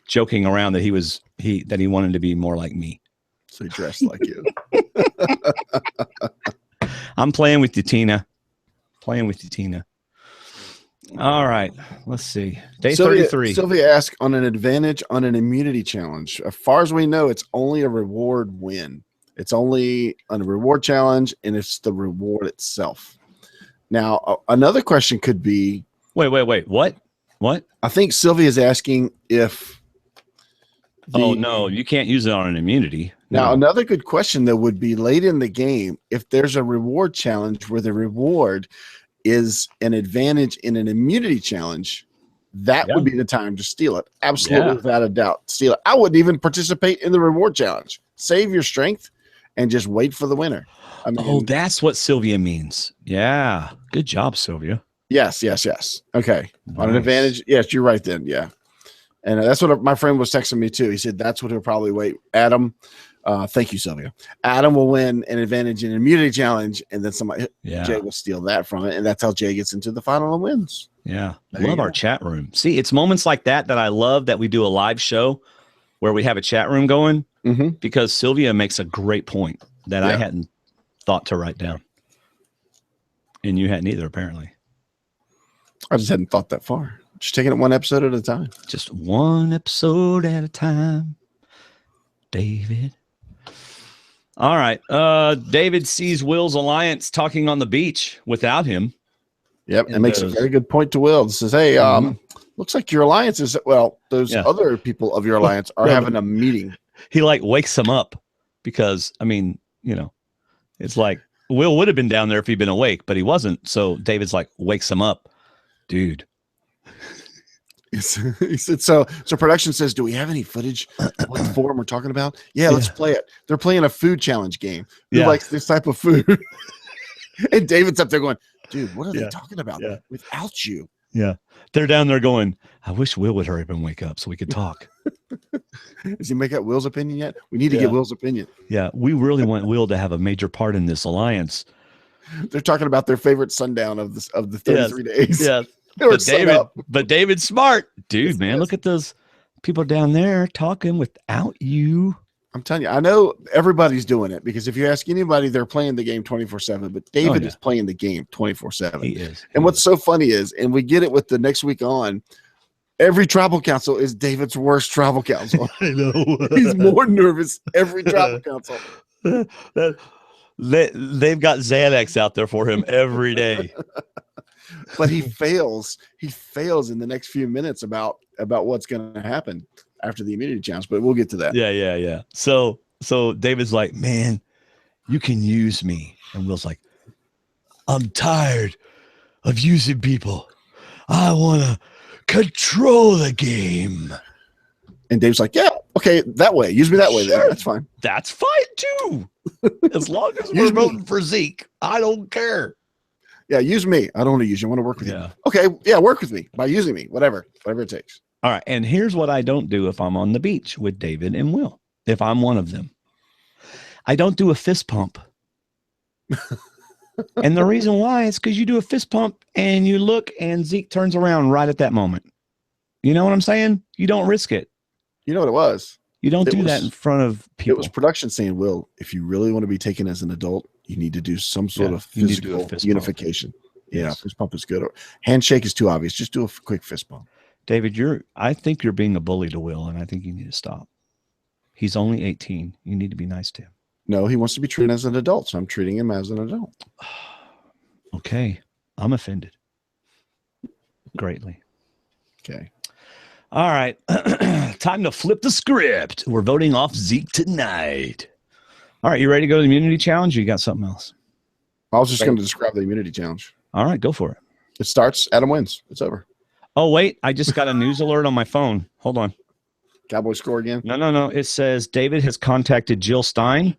joking around that he wanted to be more like me. So he dressed like you. I'm playing with you, Tina. All right. Let's see. Day 33. Sylvia asked on an advantage on an immunity challenge. As far as we know, it's only a reward win. It's only a reward challenge, and it's the reward itself. Now, another question could be... Wait. What? I think Sylvia is asking if... Oh, no. You can't use it on an immunity. Now, another good question, though, would be late in the game, if there's a reward challenge where the reward is an advantage in an immunity challenge, that would be the time to steal it. Absolutely, without a doubt. Steal it. I wouldn't even participate in the reward challenge. Save your strength and just wait for the winner. I mean, that's what Sylvia means. Yeah. Good job, Sylvia. Yes. Okay. Nice. On an advantage. Yes, you're right then. Yeah. And that's what my friend was texting me too. He said that's what he'll probably wait. Adam, thank you, Sylvia. Adam will win an advantage in an immunity challenge, and then Jay will steal that from it, and that's how Jay gets into the final and wins. Yeah. Love our chat room. See, it's moments like that I love that we do a live show where we have a chat room going because Sylvia makes a great point that I hadn't thought to write down. And you hadn't either, apparently. I just hadn't thought that far. Just taking it one episode at a time. Just one episode at a time, David. All right. David sees Will's alliance talking on the beach without him. Yep. And makes a very good point to Will. It says, hey, looks like your alliance is, those other people of your alliance are having a meeting. He wakes him up because, it's like Will would have been down there if he'd been awake, but he wasn't. So David's wakes him up. Dude. He said, so production says, do we have any footage of what the forum we're talking about? Yeah, let's play it. They're playing a food challenge game. Who likes this type of food? And David's up there going, dude, what are they talking about without you? Yeah. They're down there going, I wish Will would hurry up and wake up so we could talk. Does he make out Will's opinion yet? We need to get Will's opinion. Yeah. We really want Will to have a major part in this alliance. They're talking about their favorite sundown of the 33 days. Yeah. But David's smart. Dude, man, look at those people down there talking without you. I'm telling you, I know everybody's doing it because if you ask anybody, they're playing the game 24/7, but David is playing the game 24/7. He is. And what's so funny is, and we get it with the next week on, every tribal council is David's worst tribal council. I know. He's more nervous every tribal council. They've got Xanax out there for him every day. But he fails. He fails in the next few minutes about what's going to happen after the immunity challenge. But we'll get to that. Yeah. So David's like, man, you can use me. And Will's like, I'm tired of using people. I want to control the game. And Dave's like, yeah, okay, that way. Use me that way. Then. That's fine. That's fine too. As long as we're voting for Zeke, I don't care. Yeah, use me. I don't want to use you. I want to work with you. Okay, yeah, work with me by using me. Whatever it takes. All right, and here's what I don't do if I'm on the beach with David and Will. If I'm one of them, I don't do a fist pump. And the reason why is because you do a fist pump and you look and Zeke turns around right at that moment. You know what I'm saying? You don't risk it. You know what it was? You don't do that in front of people. It was production saying, Will, if you really want to be taken as an adult, you need to do some sort of physical unification. Yeah, fist pump is good. Handshake is too obvious. Just do a quick fist bump. David, I think you're being a bully to Will, and I think you need to stop. He's only 18. You need to be nice to him. No, he wants to be treated as an adult, so I'm treating him as an adult. Okay. I'm offended. Greatly. Okay. All right. Time to flip the script. We're voting off Zeke tonight. All right. You ready to go to the immunity challenge? Or you got something else? I was just going to describe the immunity challenge. All right. Go for it. It starts. Adam wins. It's over. Oh, wait. I just got a news alert on my phone. Hold on. Cowboys score again? No. It says David has contacted Jill Stein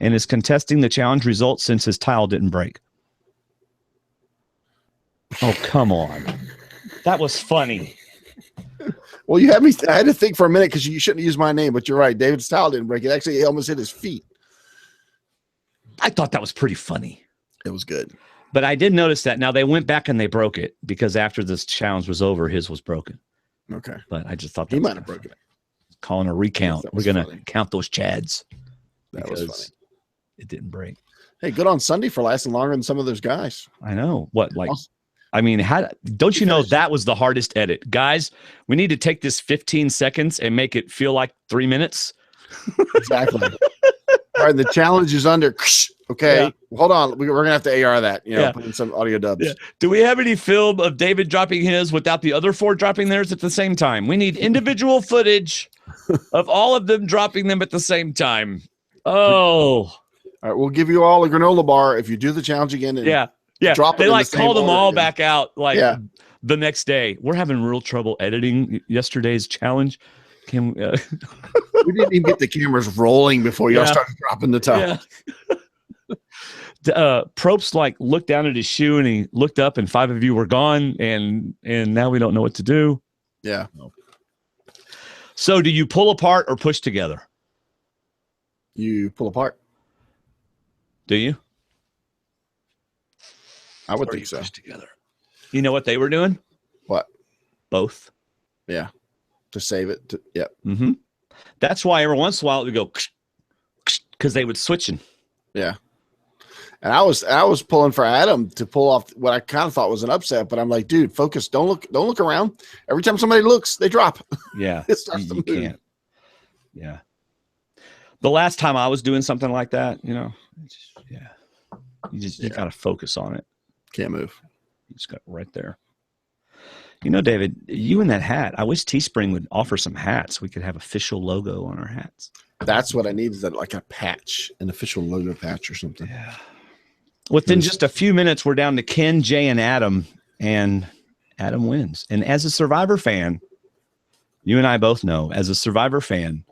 and is contesting the challenge results since his tile didn't break. Oh, come on. That was funny. Well, you had me. I had to think for a minute because you shouldn't use my name, but you're right. David's towel didn't break. It actually almost hit his feet. I thought that was pretty funny. It was good. But I did notice that. Now, they went back and they broke it because after this challenge was over, his was broken. Okay. But I just thought that he might have broken it. Calling a recount. We're going to count those chads. That was funny. It didn't break. Hey, good on Sunday for lasting longer than some of those guys. I know. What, like... I mean, don't you know that was the hardest edit? Guys, we need to take this 15 seconds and make it feel like 3 minutes. Exactly. All right, the challenge is under. Okay, hold on. We're going to have to AR that, put in some audio dubs. Yeah. Do we have any film of David dropping his without the other four dropping theirs at the same time? We need individual footage of all of them dropping them at the same time. Oh. All right, we'll give you all a granola bar if you do the challenge again. And Yeah, drop they called them all again. back out the next day. We're having real trouble editing yesterday's challenge. Can We didn't even get the cameras rolling before y'all started dropping the top. Yeah. Probst like looked down at his shoe and he looked up and 5 of you were gone and now we don't know what to do. Yeah. So do you pull apart or push together? You pull apart. Do you? I would think so. Push together. You know what they were doing? What? Both. Yeah. To save it. Yep. Mm-hmm. That's why every once in a while it would go because they would switching. Yeah. And I was pulling for Adam to pull off what I kind of thought was an upset, but I'm like, dude, focus. Don't look around. Every time somebody looks, they drop. Yeah. It starts to move. Can't. Yeah. The last time I was doing something like that, you got to focus on it. Can't move. You just got it right there. You know, David, you and that hat. I wish Teespring would offer some hats. We could have official logo on our hats. That's what I need, is that like a patch, an official logo patch or something. Yeah. Within just a few minutes, we're down to Ken, Jay, and Adam wins. And as a Survivor fan, you and I both know, as a Survivor fan,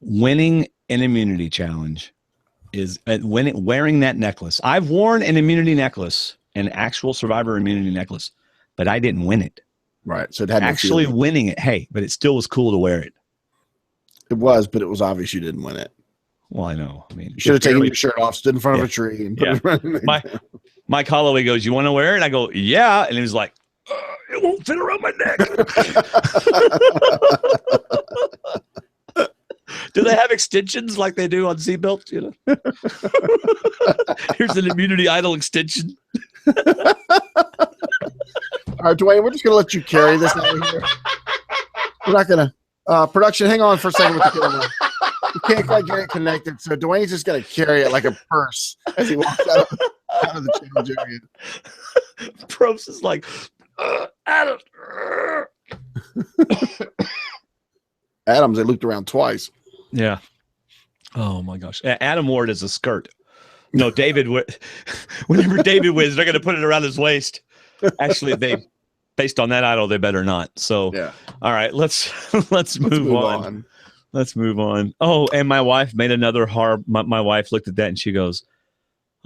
winning an immunity challenge is wearing that necklace. I've worn an immunity necklace, an actual Survivor immunity necklace, but I didn't win it. Right. So it had actually winning it. Hey, but it still was cool to wear it. It was, but it was obvious you didn't win it. Well, I know. I mean, you should have taken your shirt off, stood in front of a tree, and put it right. Mike Holloway goes, "You want to wear it?" I go, "Yeah," and he was like, "It won't fit around my neck." Do they have extensions like they do on seatbelts? You know, here's an immunity idol extension. All right, Dwaine, we're just gonna let you carry this out of here. We're not gonna. Production, hang on for a second with the camera. You can't quite get it connected, so Dwayne's just gonna carry it like a purse as he walks out of the challenge area. Probst is like, Adam. Adams, they looped around twice. Yeah. Oh my gosh. Adam wore it as a skirt. No, David. Whenever David wins, they're gonna put it around his waist. Actually, based on that idol, they better not. So, yeah. All right, let's move on. Let's move on. Oh, and my wife made another my wife looked at that and she goes,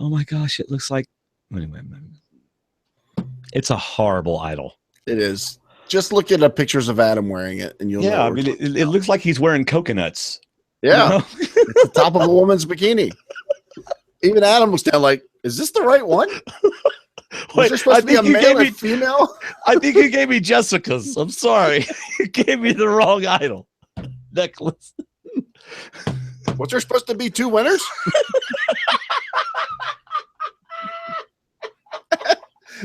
"Oh my gosh, it looks like." Anyway, it's a horrible idol. It is. Just look at the pictures of Adam wearing it, and you'll. Yeah, I mean, it looks like he's wearing coconuts. Yeah, you know? It's the top of a woman's bikini. Even Adam was down like, "Is this the right one? Was there supposed to be a male and female?" I think you gave me Jessica's. I'm sorry, you gave me the wrong idol necklace. Was there supposed to be 2 winners?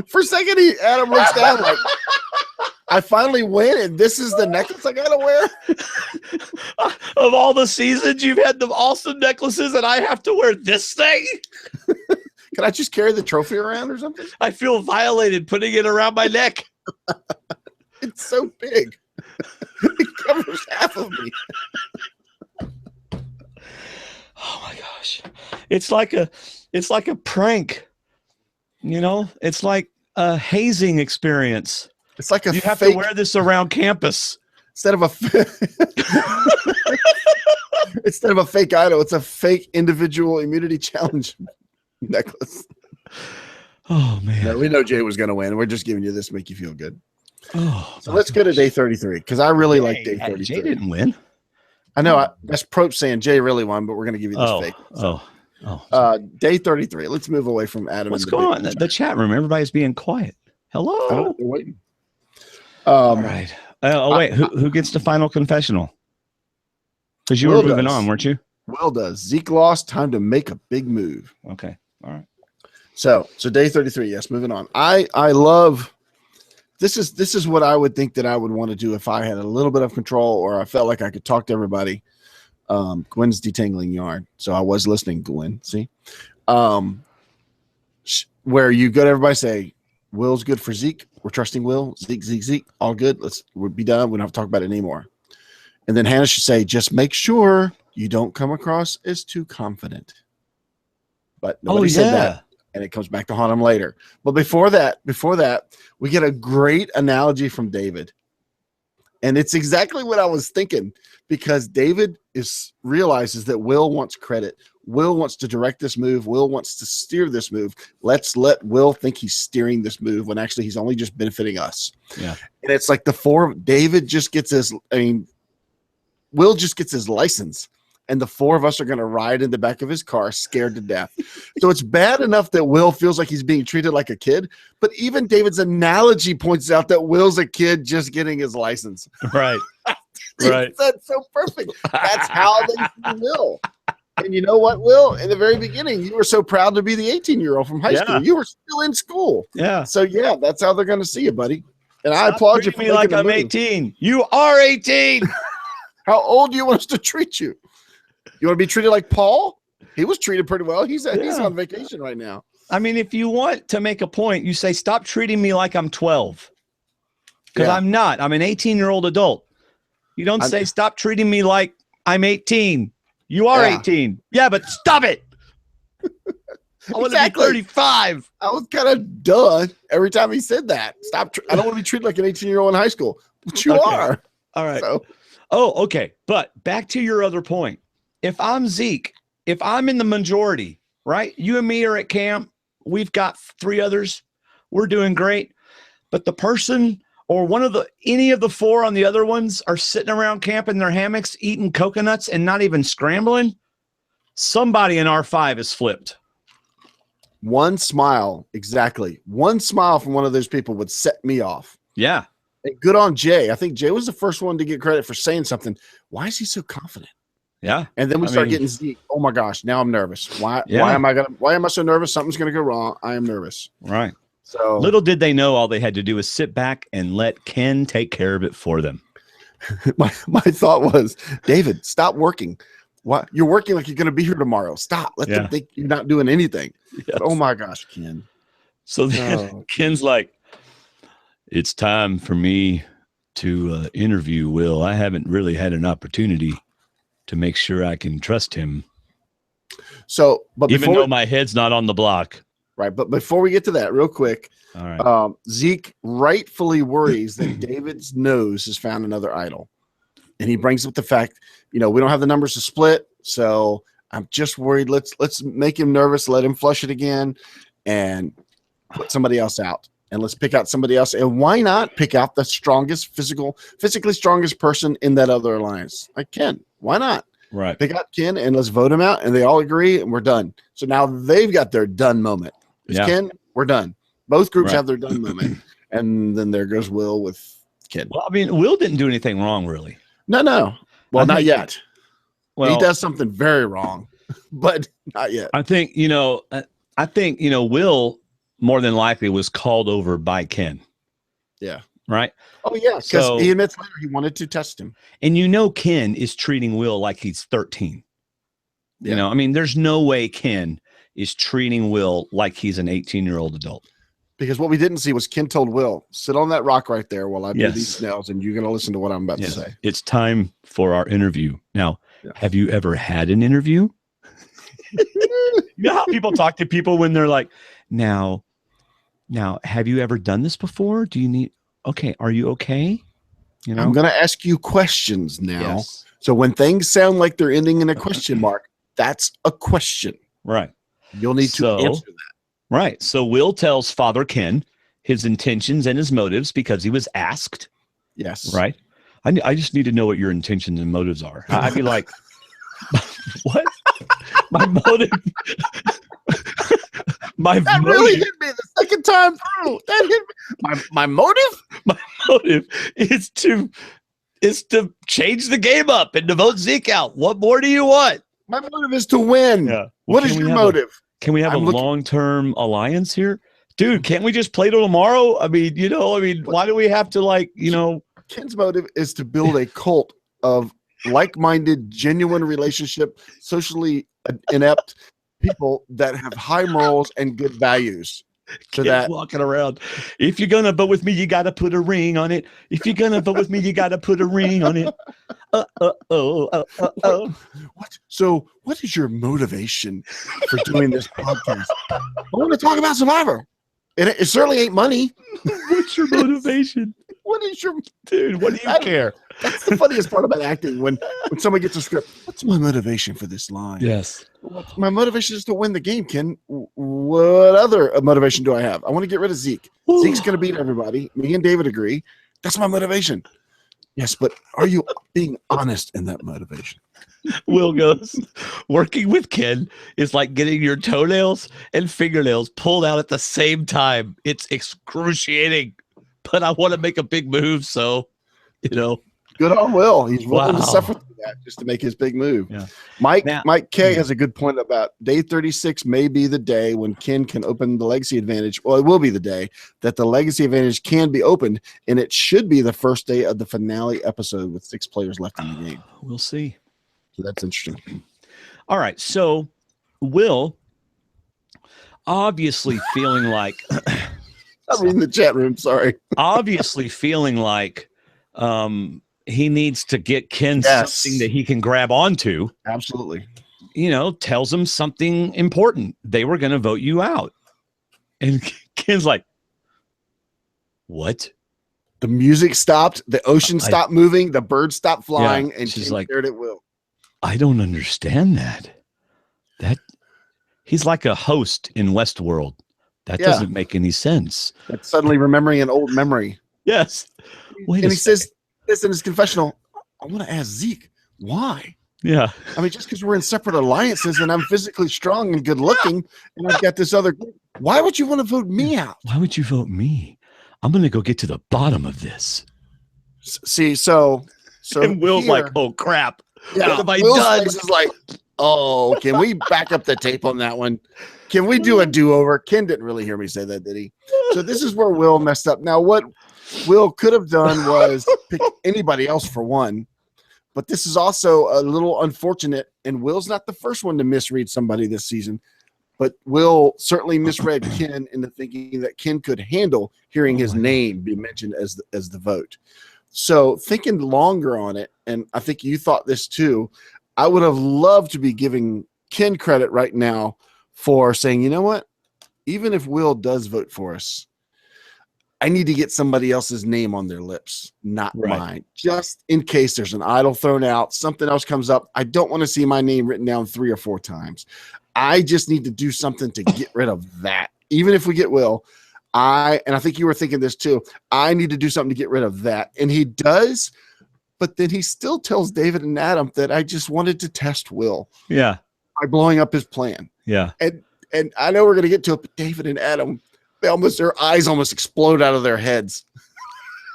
For a second, Adam looks down like, I finally win, and this is the necklace I gotta wear. Of all the seasons, you've had the awesome necklaces, and I have to wear this thing. Can I just carry the trophy around or something? I feel violated putting it around my neck. It's so big. It covers half of me. Oh my gosh. It's like a prank. You know, it's like a hazing experience. It's like you have to wear this around campus. Instead of a fake idol, it's a fake individual immunity challenge necklace. Oh man. No, we know Jay was gonna win. We're just giving you this to make you feel good. Oh, so let's go to day 33 because I really like day 33. Jay didn't win. I know. That's Probst saying Jay really won, but we're gonna give you this fake. So. Day 33. Let's move away from Adam. What's going on? The chat room. Everybody's being quiet. Hello. They're waiting. All right. Wait. Who gets the final confessional? Because you were moving on, weren't you? Will does. Zeke lost. Time to make a big move. Okay. All right. So day 33. Yes. Moving on. I love. This is what I would think that I would want to do if I had a little bit of control or I felt like I could talk to everybody. Gwen's detangling yarn. So I was listening, Gwen. See, where you go to everybody say, Will's good for Zeke. We're trusting Will. Zeke. All good. We'll be done. We don't have to talk about it anymore. And then Hannah should say, just make sure you don't come across as too confident. But nobody said that. And it comes back to haunt him later. But before that, we get a great analogy from David. And it's exactly what I was thinking, because David realizes that Will wants credit. Will wants to direct this move. Will wants to steer this move. Let's let Will think he's steering this move when actually he's only just benefiting us. Yeah. And it's like David just gets Will just gets his license, and the four of us are going to ride in the back of his car scared to death. So it's bad enough that Will feels like he's being treated like a kid, but even David's analogy points out that Will's a kid just getting his license. Right. Right. That's so perfect. That's how they see Will. And you know what, Will? In the very beginning, you were so proud to be the 18-year-old from high school. You were still in school. Yeah. So, yeah, that's how they're going to see you, buddy. And I applaud you for me like I'm 18. You are 18. How old do you want us to treat you? You want to be treated like Paul? He was treated pretty well. He's on vacation right now. I mean, if you want to make a point, you say, stop treating me like I'm 12. Because I'm not. I'm an 18-year-old adult. You don't say, stop treating me like I'm 18. You are 18. Yeah, but stop it. I want to be 35. I was kind of duh every time he said that. Stop. I don't want to be treated like an 18-year-old in high school. But you are. All right. So. Oh, okay. But back to your other point. If I'm Zeke, if I'm in the majority, right? You and me are at camp. We've got 3 others. We're doing great. But the person or any of the 4 on the other ones are sitting around camp in their hammocks, eating coconuts and not even scrambling. Somebody in R5 is flipped. One smile, exactly. One smile from one of those people would set me off. Yeah. And good on Jay. I think Jay was the first one to get credit for saying something. Why is he so confident? Yeah. And then we start getting Zeke. Oh my gosh, now I'm nervous. Why am I so nervous? Something's gonna go wrong. I am nervous. Right. So little did they know all they had to do was sit back and let Ken take care of it for them. my thought was, David, stop working. What? You're working like you're gonna be here tomorrow. Stop. Let them think you're not doing anything. Yes. But, oh my gosh, Ken. So then Ken's like, it's time for me to interview Will. I haven't really had an opportunity to make sure I can trust him. So, but even though my head's not on the block. Right. But before we get to that, real quick, all right. Zeke rightfully worries that David's nose has found another idol. And he brings up the fact, we don't have the numbers to split. So I'm just worried. Let's make him nervous. Let him flush it again and put somebody else out. And let's pick out somebody else. And why not pick out the strongest, physically strongest person in that other alliance? Like Ken. Why not? Right. Pick out Ken and let's vote him out. And they all agree and we're done. So now they've got their done moment. It's Ken, we're done. Both groups have their done moment. And then there goes Will with Ken. Well, I mean, Will didn't do anything wrong, really. No. Well, not yet. Well, he does something very wrong, but not yet. I think, Will more than likely was called over by Ken. Yeah. Right. Oh yeah. Because he admits later he wanted to test him. And Ken is treating Will like he's 13. Yeah. I mean, there's no way Ken is treating Will like he's an 18-year-old adult. Because what we didn't see was Ken told Will, sit on that rock right there while I do these snails, and you're going to listen to what I'm about to say. It's time for our interview. Now, have you ever had an interview? You know how people talk to people when they're like, now, have you ever done this before? Do you need, are you okay? I'm going to ask you questions now. Yes. So when things sound like they're ending in a question mark, that's a question. Right. You'll need to answer that. Right. So Will tells Father Ken his intentions and his motives because he was asked. Yes. Right. I just need to know what your intentions and motives are. I'd be like, what? My motive. That really hit me the second time through. That hit me. My motive? My motive is to change the game up and to vote Zeke out. What more do you want? My motive is to win. Yeah. What is your motive? Can we have a long-term alliance here? Dude, can't we just play till tomorrow? I mean, why do we have to Ken's motive is to build a cult of like-minded, genuine relationship, socially inept people that have high morals and good values. So that walking around. If you're gonna vote with me, you gotta put a ring on it. If you're gonna vote with me, you gotta put a ring on it. What? So, what is your motivation for doing this podcast? I want to talk about Survivor. It certainly ain't money. What's your motivation? What is your dude? What do you care? That's the funniest part about acting when someone gets a script. What's my motivation for this line? Yes. My motivation is to win the game, Ken. What other motivation do I have? I want to get rid of Zeke. Zeke's going to beat everybody. Me and David agree. That's my motivation. Yes, but are you being honest in that motivation? Will goes, working with Ken is like getting your toenails and fingernails pulled out at the same time. It's excruciating, but I want to make a big move. So, good on Will. He's willing to suffer through that just to make his big move. Yeah. Mike K has a good point about day 36 may be the day when Ken can open the legacy advantage. Well, it will be the day that the legacy advantage can be opened, and it should be the first day of the finale episode with 6 players left in the game. We'll see. So that's interesting. All right. So Will obviously feeling like I'm reading the chat room. Sorry. Obviously feeling like he needs to get Ken something that he can grab onto. Absolutely. Tells him something important. They were going to vote you out. And Ken's like, what? The music stopped. The ocean stopped moving. The birds stopped flying. And she's Ken like, stared at Will. I don't understand that. He's like a host in Westworld. That doesn't make any sense. That's suddenly remembering an old memory. Yes. And he says this in his confessional. I want to ask Zeke, why? Yeah. I mean, just because we're in separate alliances and I'm physically strong and good looking and I've got this other group, why would you want to vote me out? Why would you vote me? I'm going to go get to the bottom of this. See, so and Will's like, oh crap. Yeah, what have I Will's done? face is like, oh, can we back up the tape on that one? Can we do a do-over? Ken didn't really hear me say that, did he? So this is where Will messed up. Now, what Will could have done was pick anybody else for one, but this is also a little unfortunate, and Will's not the first one to misread somebody this season, but Will certainly misread Ken into thinking that Ken could handle hearing his name be mentioned as the vote. So thinking longer on it, and I think you thought this too, I would have loved to be giving Ken credit right now for saying, you know what, even if Will does vote for us, I need to get somebody else's name on their lips, not mine, just in case there's an idol thrown out, something else comes up. I don't want to see my name written down 3 or 4 times. I just need to do something to get rid of that. Even if we get Will, and I think you were thinking this too, I need to do something to get rid of that. And he does, but then he still tells David and Adam that I just wanted to test Will. Yeah. By blowing up his plan. Yeah. And I know we're going to get to it, but David and Adam, their eyes almost explode out of their heads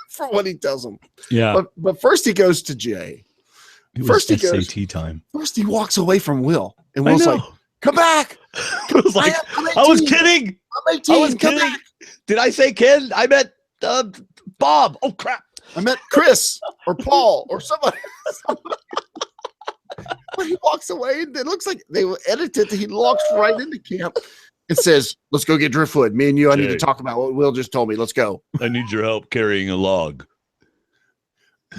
for what he tells them. Yeah. But first he goes to Jay. First he goes SAT time. First he walks away from Will. And Will's like, come back. I was like, I was kidding. I'm 18. I was kidding. Back. Did I say Ken? I meant Bob. Oh, crap. I meant Chris or Paul or somebody. But he walks away, and it looks like they edited. He walks right into camp and says, let's go get driftwood. Me and you, I need to talk about what Will just told me. Let's go. I need your help carrying a log.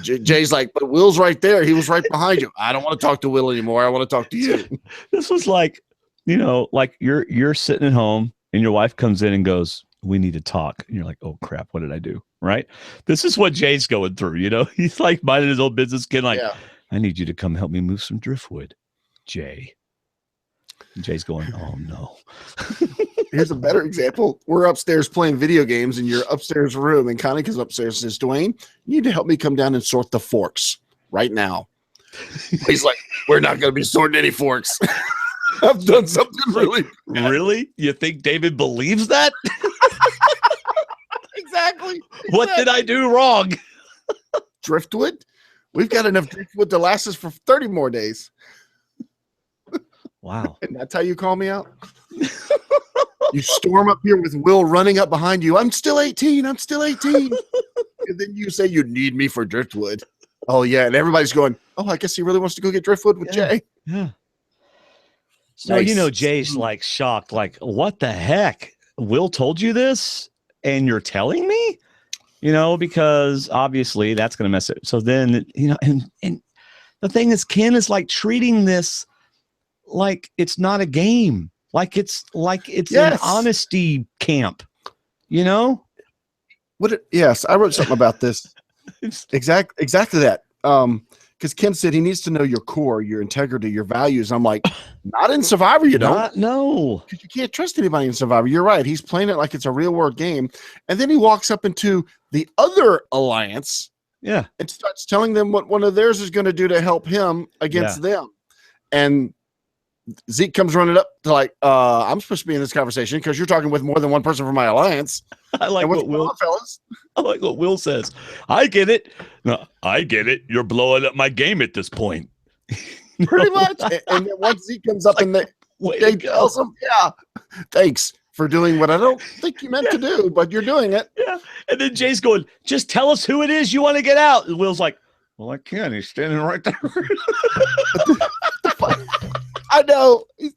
Jay's like, but Will's right there. He was right behind you. I don't want to talk to Will anymore. I want to talk to you. This was like, like you're sitting at home and your wife comes in and goes, we need to talk. And you're like, oh crap, what did I do? Right? This is what Jay's going through. He's like minding his own business, kid. Like, I need you to come help me move some driftwood, Jay. And Jay's going, oh no. Here's a better example. We're upstairs playing video games in your upstairs room, and Connie comes upstairs and says, Dwaine, you need to help me come down and sort the forks right now. He's like, we're not going to be sorting any forks. I've done something really bad. Really? You think David believes that? Exactly. What did I do wrong? Driftwood? We've got enough driftwood to last us for 30 more days. Wow. And that's how you call me out? You storm up here with Will running up behind you. I'm still 18. I'm still 18. And then you say you need me for driftwood. Oh, yeah. And everybody's going, oh, I guess he really wants to go get driftwood with Jay. Yeah. So, Jay's like shocked. Like, what the heck? Will told you this and you're telling me? Because obviously that's going to mess it. So then, and the thing is, Ken is like treating this like it's not a game. Like it's an honesty camp, Yes, I wrote something about this. Exactly that. Because Ken said he needs to know your core, your integrity, your values. I'm like, not in Survivor, you don't. No. Because you can't trust anybody in Survivor. You're right. He's playing it like it's a real world game. And then he walks up into the other alliance. Yeah. And starts telling them what one of theirs is going to do to help him against them. And Zeke comes running up to like, I'm supposed to be in this conversation because you're talking with more than one person from my alliance. I like what Will, fellas? I like what Will says. I get it. No, I get it. You're blowing up my game at this point. Pretty much. And then once Zeke comes up and they tell him, yeah, thanks for doing what I don't think you meant to do, but you're doing it. Yeah. And then Jay's going, just tell us who it is you want to get out. And Will's like, well, I can't. He's standing right there. I know. Dude,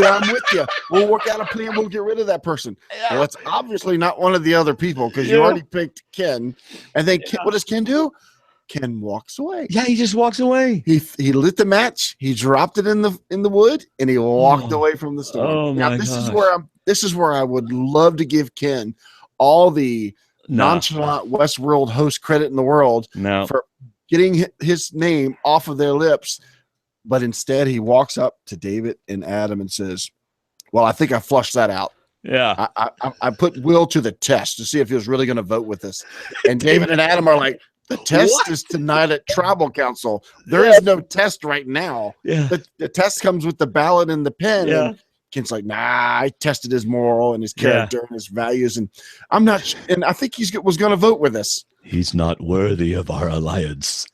I'm with you. We'll work out a plan. We'll get rid of that person. Yeah. Well, it's obviously not one of the other people because you already picked Ken. And then what does Ken do? Ken walks away. Yeah, he just walks away. He lit the match. He dropped it in the wood, and he walked away from the storm. Oh now, my this is where I would love to give Ken all the nonchalant Westworld host credit in the world for getting his name off of their lips. But instead, he walks up to David and Adam and says, well, I think I flushed that out. Yeah. I put Will to the test to see if he was really going to vote with us. And David and Adam are like, the test is tonight at Tribal Council. There is no test right now. Yeah. The test comes with the ballot and the pen. Yeah. And Ken's like, nah, I tested his moral and his character and his values. And I'm not, and I think he was going to vote with us. He's not worthy of our alliance.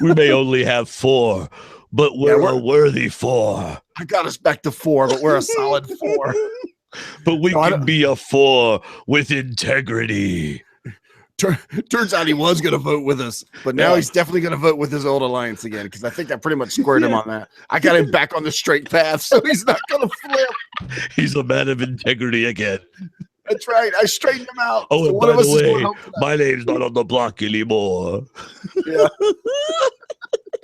We may only have 4, but we're a worthy 4. I got us back to 4, but we're a solid 4. But we can be a 4 with integrity. Turns out he was going to vote with us, but now he's definitely going to vote with his old alliance again because I think I pretty much squared him on that. I got him back on the straight path, so he's not going to flip. He's a man of integrity again. That's right. I straightened him out. Oh, so and by the way, my name's not on the block anymore. Yeah.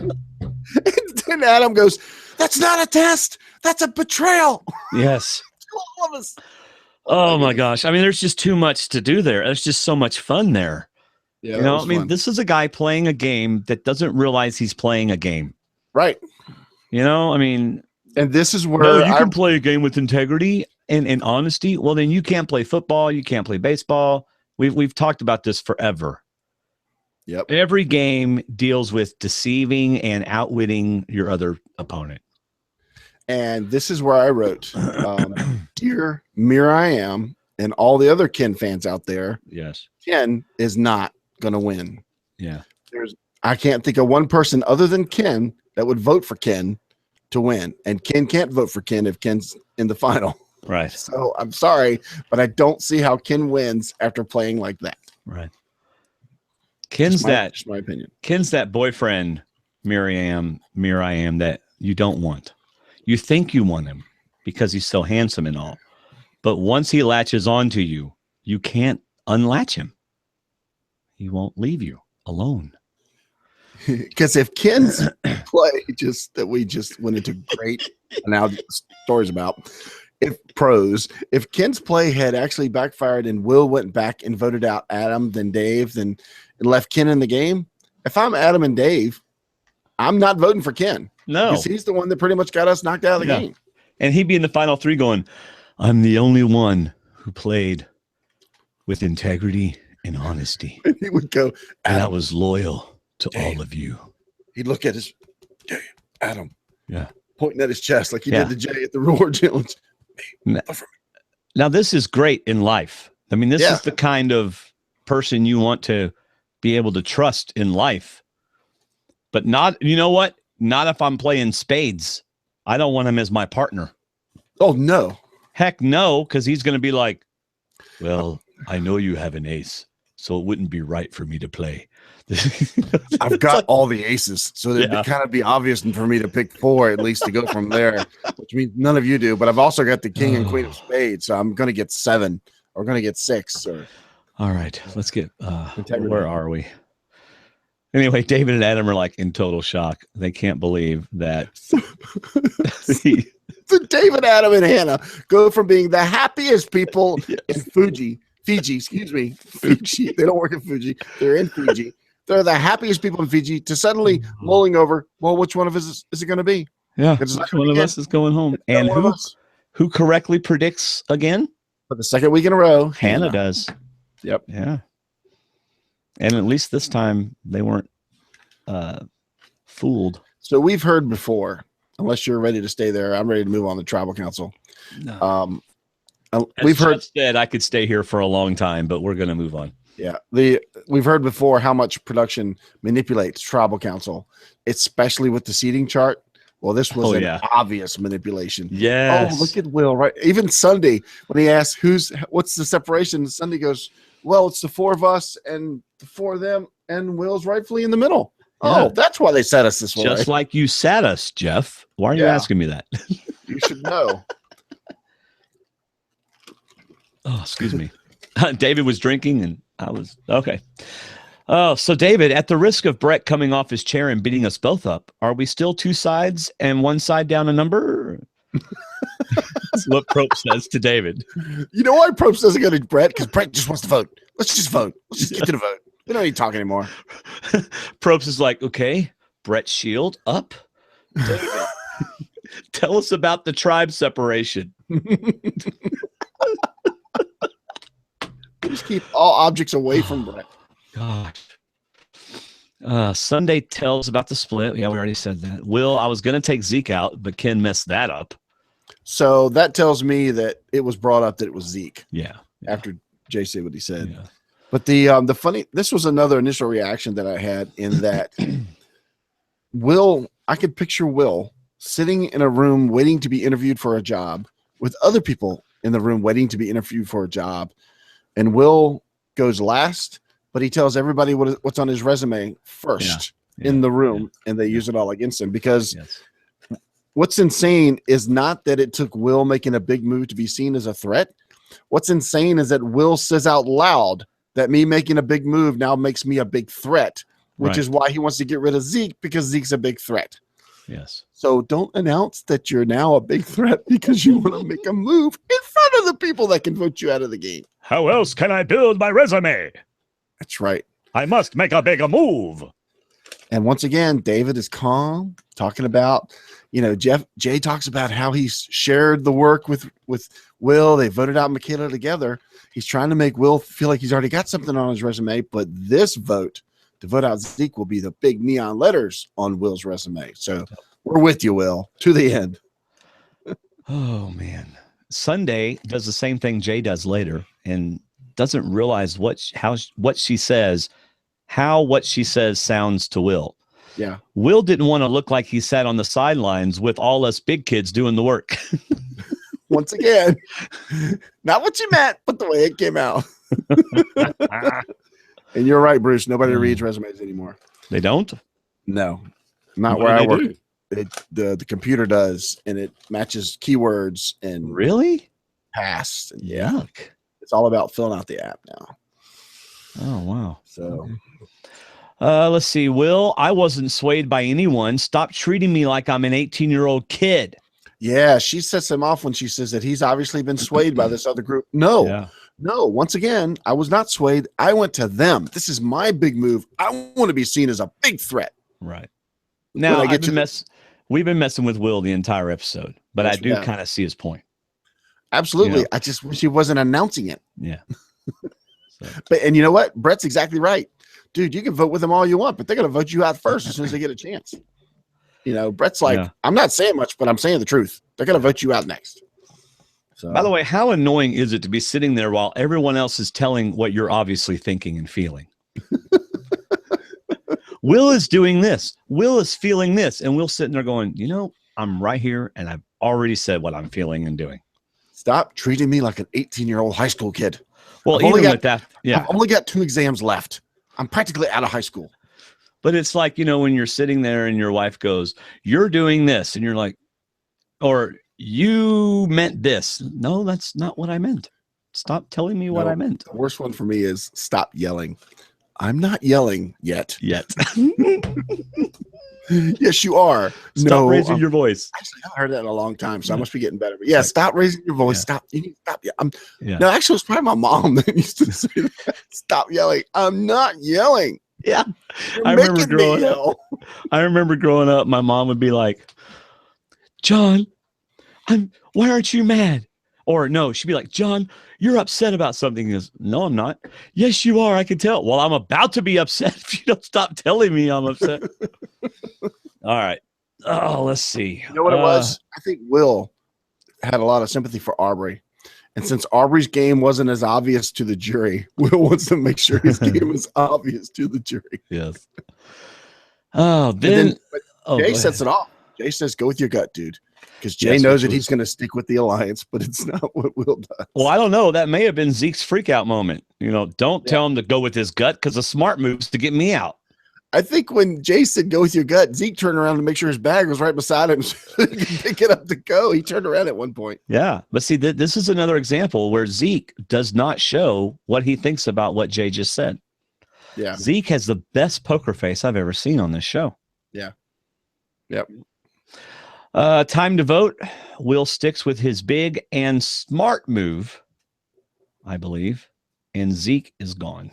And then Adam goes, that's not a test. That's a betrayal. Yes. All of us. Oh, my gosh. I mean, there's just too much to do there. There's just so much fun there. Yeah, you know, I mean, fun. This is a guy playing a game that doesn't realize he's playing a game. Right. You know, I mean. And this is where you can play a game with integrity and honesty. Well, then you can't play football. You can't play baseball. We've talked about this forever. Yep. Every game deals with deceiving and outwitting your other opponent. And this is where I wrote, dear Miriam and all the other Ken fans out there. Yes. Ken is not going to win. Yeah. I can't think of one person other than Ken that would vote for Ken to win. And Ken can't vote for Ken if Ken's in the final. Right. So I'm sorry, but I don't see how Ken wins after playing like that. Right. Ken's just my opinion. Ken's that boyfriend, Miriam, that you don't want. You think you want him because he's so handsome and all. But once he latches onto you, you can't unlatch him. He won't leave you alone. Because if Ken's play that we just went into great now stories about, if Ken's play had actually backfired and Will went back and voted out Adam, then Dave, then and left Ken in the game, if I'm Adam and Dave, I'm not voting for Ken. No. Because he's the one that pretty much got us knocked out of the game. And he'd be in the final 3 going, I'm the only one who played with integrity and honesty. And he would go, and I was loyal to all of you. He'd look at his Adam. Yeah. Pointing at his chest like he did to Jay at the reward challenge. Now, this is great in life. I mean, this is the kind of person you want to be able to trust in life. But not, you know what? Not if I'm playing spades. I don't want him as my partner. Oh, no. Heck no, because he's going to be like, well, I know you have an ace, so it wouldn't be right for me to play. I've got all the aces, so it'd kind of be obvious for me to pick 4 at least to go from there, which means none of you do. But I've also got the king and queen of spades, so I'm going to get 7 or going to get 6. All right, let's get where are we? Anyway, David and Adam are like in total shock. They can't believe that. David, Adam, and Hannah go from being the happiest people in Fiji, excuse me, Fiji. They don't work in Fuji. They're in Fiji. They're the happiest people in Fiji to suddenly mulling over, well, which one of us is it going to be? Yeah, which one of us is going home? And who correctly predicts again? For the second week in a row, Hannah does. Yep. Yeah. And at least this time they weren't fooled. So we've heard before, unless you're ready to stay there, I'm ready to move on to tribal council. No. We've heard said I could stay here for a long time, but we're going to move on. Yeah. We've heard before how much production manipulates tribal council, especially with the seating chart. Well, this was an obvious manipulation. Yes. Oh, look at Will, right? Even Sunday, when he asked what's the separation, Sunday goes, well, it's the four of us and the four of them, and Will's rightfully in the middle. Yeah. Oh, that's why they set us this way. Just like you sat us, Jeff. Why are you asking me that? You should know. Oh, excuse me. David was drinking and I was okay. Oh, so David, at the risk of Brett coming off his chair and beating us both up, are we still two sides and one side down a number? That's what Probst says to David. You know why Probst doesn't go to Brett? Because Brett just wants to vote. Let's just vote. Let's just get to the vote. We don't need to talk anymore. Probst is like, okay, Brett Shield up. David, tell us about the tribe separation. Just keep all objects away from Brett. Gosh. Sunday tells about the split. Yeah, we already said that. Will, I was going to take Zeke out, but Ken messed that up. So that tells me that it was brought up that it was Zeke. Yeah. After Jay said what he said. Yeah. But the funny, this was another initial reaction that I had in that Will, I could picture Will sitting in a room waiting to be interviewed for a job with other people in the room waiting to be interviewed for a job. And Will goes last, but he tells everybody what's on his resume first in the room, and they use it all against him. Because what's insane is not that it took Will making a big move to be seen as a threat. What's insane is that Will says out loud that me making a big move now makes me a big threat, which is why he wants to get rid of Zeke, because Zeke's a big threat. Yes. So don't announce that you're now a big threat because you want to make a move in front of the people that can vote you out of the game. How else can I build my resume? That's right. I must make a bigger move. And once again, David is calm, talking about, Jay talks about how he's shared the work with Will. They voted out Michaela together. He's trying to make Will feel like he's already got something on his resume, but this vote to vote out Zeke will be the big neon letters on Will's resume. So we're with you, Will, to the end. Oh, man. Sunday does the same thing Jay does later and doesn't realize what she says sounds to Will. Yeah. Will didn't want to look like he sat on the sidelines with all us big kids doing the work. Once again, not what you meant, but the way it came out. And you're right, Bruce. Nobody reads resumes anymore. They don't? No, not where I work. The computer does, and it matches keywords and really past. And yuck. It's all about filling out the app now. Oh, wow. So let's see. Will, I wasn't swayed by anyone. Stop treating me like I'm an 18-year-old kid. Yeah, she sets him off when she says that he's obviously been swayed by this other group. No, once again, I was not swayed. I went to them. This is my big move. I want to be seen as a big threat. Right. Now, we've been messing with Will the entire episode, but I do kind of see his point. Absolutely. I just wish he wasn't announcing it. Yeah. And you know what? Brett's exactly right. Dude, you can vote with them all you want, but they're going to vote you out first as soon as they get a chance. Brett's like, I'm not saying much, but I'm saying the truth. They're going to vote you out next. So, by the way, how annoying is it to be sitting there while everyone else is telling what you're obviously thinking and feeling? Will is doing this. Will is feeling this. And Will's sitting there going, I'm right here, and I've already said what I'm feeling and doing. Stop treating me like an 18-year-old high school kid. Well, I've only got 2 exams left. I'm practically out of high school. But it's like, when you're sitting there and your wife goes, you're doing this. And you're like, or you meant this. No, that's not what I meant. Stop telling me what I meant. The worst one for me is stop yelling. I'm not yelling yet. Yet. Yes, you are. Stop raising your voice. Actually, I haven't heard that in a long time, so I must be getting better. But yeah, stop raising your voice. Stop. You need to stop. No, actually, it was probably my mom that used to say that. Stop yelling. I'm not yelling. Yeah. You're making me yell. I remember growing up, my mom would be like, John, why aren't you mad? Or no, she'd be like, John, you're upset about something. He goes, no, I'm not. Yes, you are. I can tell. Well, I'm about to be upset if you don't stop telling me I'm upset. All right. Oh, let's see. You know what it was? I think Will had a lot of sympathy for Aubrey. And since Aubrey's game wasn't as obvious to the jury, Will wants to make sure his game is obvious to the jury. Yes. Oh, then Jay sets it off. Jay says, go with your gut, dude. Because Jay knows that he's going to stick with the alliance, but it's not what Will does. Well, I don't know. That may have been Zeke's freak out moment. Don't tell him to go with his gut because the smart move's to get me out. I think when Jay said go with your gut, Zeke turned around to make sure his bag was right beside him so he could pick it up to go. He turned around at one point. Yeah. But see, this is another example where Zeke does not show what he thinks about what Jay just said. Yeah. Zeke has the best poker face I've ever seen on this show. Yeah. Yep. Time to vote. Will sticks with his big and smart move, I believe, and Zeke is gone.